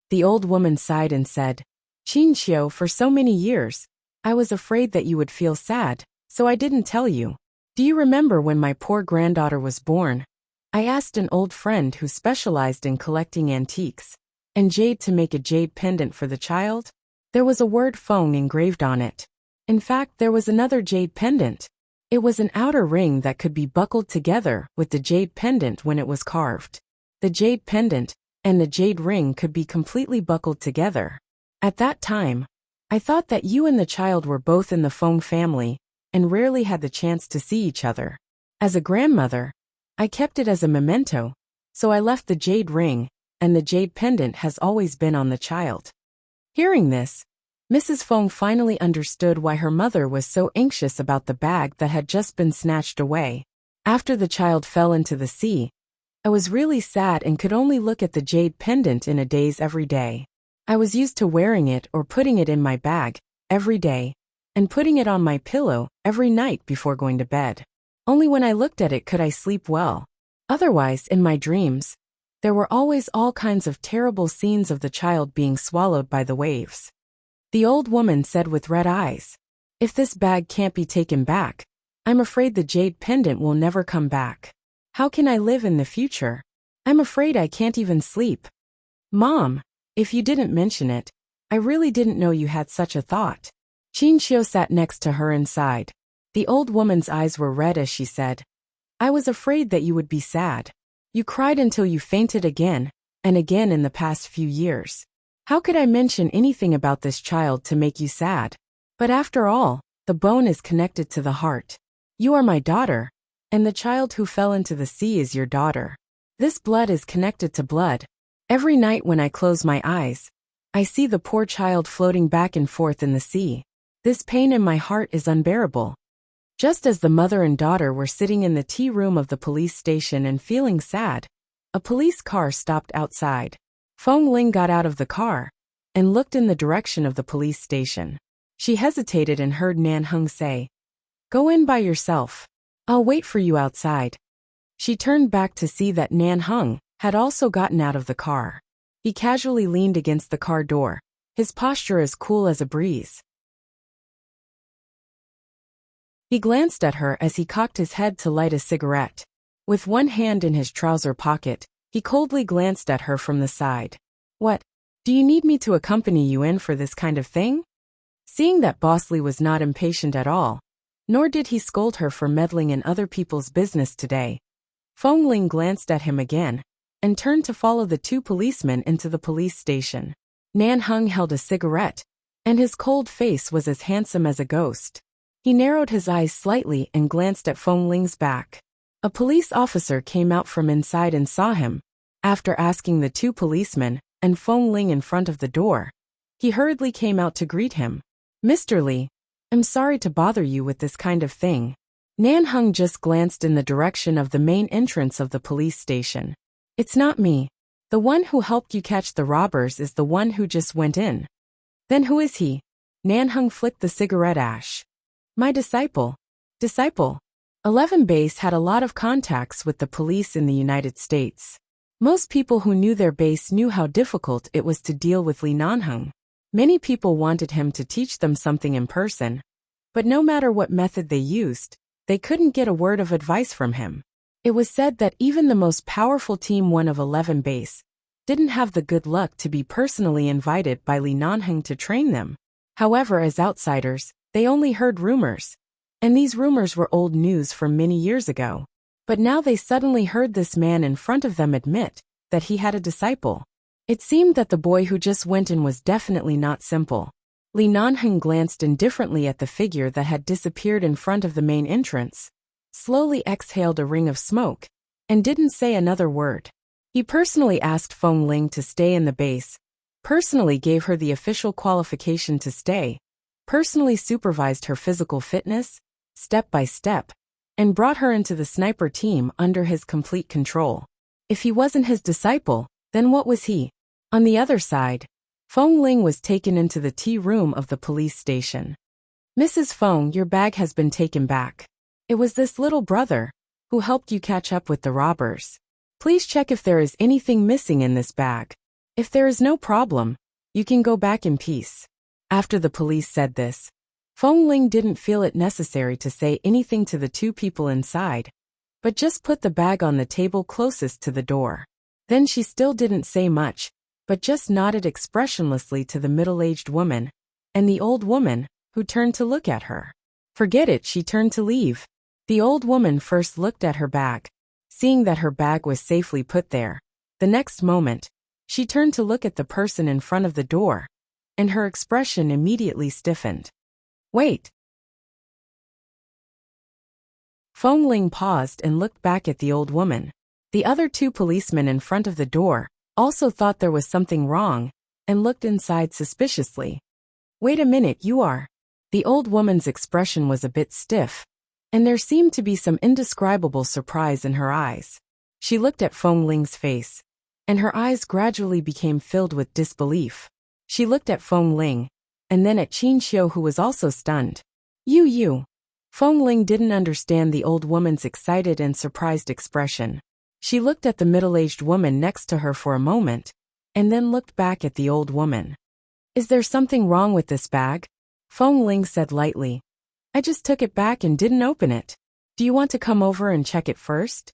A: The old woman sighed and said, Qin Xiu, for so many years, I was afraid that you would feel sad, so I didn't tell you. Do you remember when my poor granddaughter was born? I asked an old friend who specialized in collecting antiques and jade to make a jade pendant for the child. There was a word Feng engraved on it. In fact, there was another jade pendant. It was an outer ring that could be buckled together with the jade pendant when it was carved. The jade pendant and the jade ring could be completely buckled together. At that time, I thought that you and the child were both in the Feng family and rarely had the chance to see each other. As a grandmother, I kept it as a memento, so I left the jade ring, and the jade pendant has always been on the child. Hearing this, Mrs. Feng finally understood why her mother was so anxious about the bag that had just been snatched away. After the child fell into the sea, I was really sad and could only look at the jade pendant in a daze every day. I was used to wearing it or putting it in my bag every day, and putting it on my pillow every night before going to bed. Only when I looked at it could I sleep well. Otherwise, in my dreams, there were always all kinds of terrible scenes of the child being swallowed by the waves. The old woman said with red eyes, If this bag can't be taken back, I'm afraid the jade pendant will never come back. How can I live in the future? I'm afraid I can't even sleep. Mom, if you didn't mention it, I really didn't know you had such a thought. Qin Xiu sat next to her and sighed. The old woman's eyes were red as she said, I was afraid that you would be sad. You cried until you fainted again and again in the past few years. How could I mention anything about this child to make you sad? But after all, the bone is connected to the heart. You are my daughter, and the child who fell into the sea is your daughter. This blood is connected to blood. Every night when I close my eyes, I see the poor child floating back and forth in the sea. This pain in my heart is unbearable. Just as the mother and daughter were sitting in the tea room of the police station and feeling sad, a police car stopped outside. Feng Ling got out of the car and looked in the direction of the police station. She hesitated and heard Nanheng say, Go in by yourself. I'll wait for you outside. She turned back to see that Nanheng had also gotten out of the car. He casually leaned against the car door, his posture as cool as a breeze. He glanced at her as he cocked his head to light a cigarette. With one hand in his trouser pocket, he coldly glanced at her from the side. What? Do you need me to accompany you in for this kind of thing? Seeing that Bosley was not impatient at all, nor did he scold her for meddling in other people's business today, Feng Ling glanced at him again and turned to follow the two policemen into the police station. Nanheng held a cigarette, and his cold face was as handsome as a ghost. He narrowed his eyes slightly and glanced at Feng Ling's back. A police officer came out from inside and saw him. After asking the two policemen and Feng Ling in front of the door, he hurriedly came out to greet him. Mr. Li, I'm sorry to bother you with this kind of thing. Nanheng just glanced in the direction of the main entrance of the police station. It's not me. The one who helped you catch the robbers is the one who just went in. Then who is he? Nanheng flicked the cigarette ash. My disciple. Disciple. 11 Base had a lot of contacts with the police in the United States. Most people who knew their base knew how difficult it was to deal with Li Nanheng. Many people wanted him to teach them something in person. But no matter what method they used, they couldn't get a word of advice from him. It was said that even the most powerful team 1 of 11 Base didn't have the good luck to be personally invited by Li Nanheng to train them. However, as outsiders, they only heard rumors. And these rumors were old news from many years ago. But now they suddenly heard this man in front of them admit that he had a disciple. It seemed that the boy who just went in was definitely not simple. Li Nanheng glanced indifferently at the figure that had disappeared in front of the main entrance, slowly exhaled a ring of smoke, and didn't say another word. He personally asked Feng Ling to stay in the base, personally gave her the official qualification to stay, personally supervised her physical fitness, step by step, and brought her into the sniper team under his complete control. If he wasn't his disciple, then what was he? On the other side, Feng Ling was taken into the tea room of the police station. Mrs. Feng, your bag has been taken back. It was this little brother who helped you catch up with the robbers. Please check if there is anything missing in this bag. If there is no problem, you can go back in peace. After the police said this, Feng Ling didn't feel it necessary to say anything to the two people inside, but just put the bag on the table closest to the door. Then she still didn't say much, but just nodded expressionlessly to the middle-aged woman, and the old woman, who turned to look at her. Forget it, she turned to leave. The old woman first looked at her bag, seeing that her bag was safely put there. The next moment, she turned to look at the person in front of the door, and her expression immediately stiffened. Wait. Feng Ling paused and looked back at the old woman. The other two policemen in front of the door also thought there was something wrong, and looked inside suspiciously. Wait a minute, you are. The old woman's expression was a bit stiff, and there seemed to be some indescribable surprise in her eyes. She looked at Feng Ling's face, and her eyes gradually became filled with disbelief. She looked at Feng Ling, and then at Qin Xiu, who was also stunned. You. Feng Ling didn't understand the old woman's excited and surprised expression. She looked at the middle-aged woman next to her for a moment, and then looked back at the old woman. Is there something wrong with this bag? Feng Ling said lightly. I just took it back and didn't open it. Do you want to come over and check it first?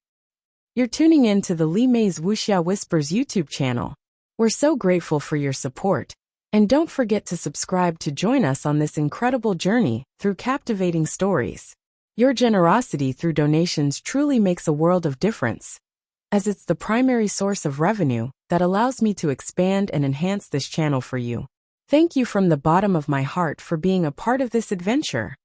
A: You're tuning in to the Li Mei's Wuxia Whispers YouTube channel. We're so grateful for your support. And don't forget to subscribe to join us on this incredible journey through captivating stories. Your generosity through donations truly makes a world of difference, as it's the primary source of revenue that allows me to expand and enhance this channel for you. Thank you from the bottom of my heart for being a part of this adventure.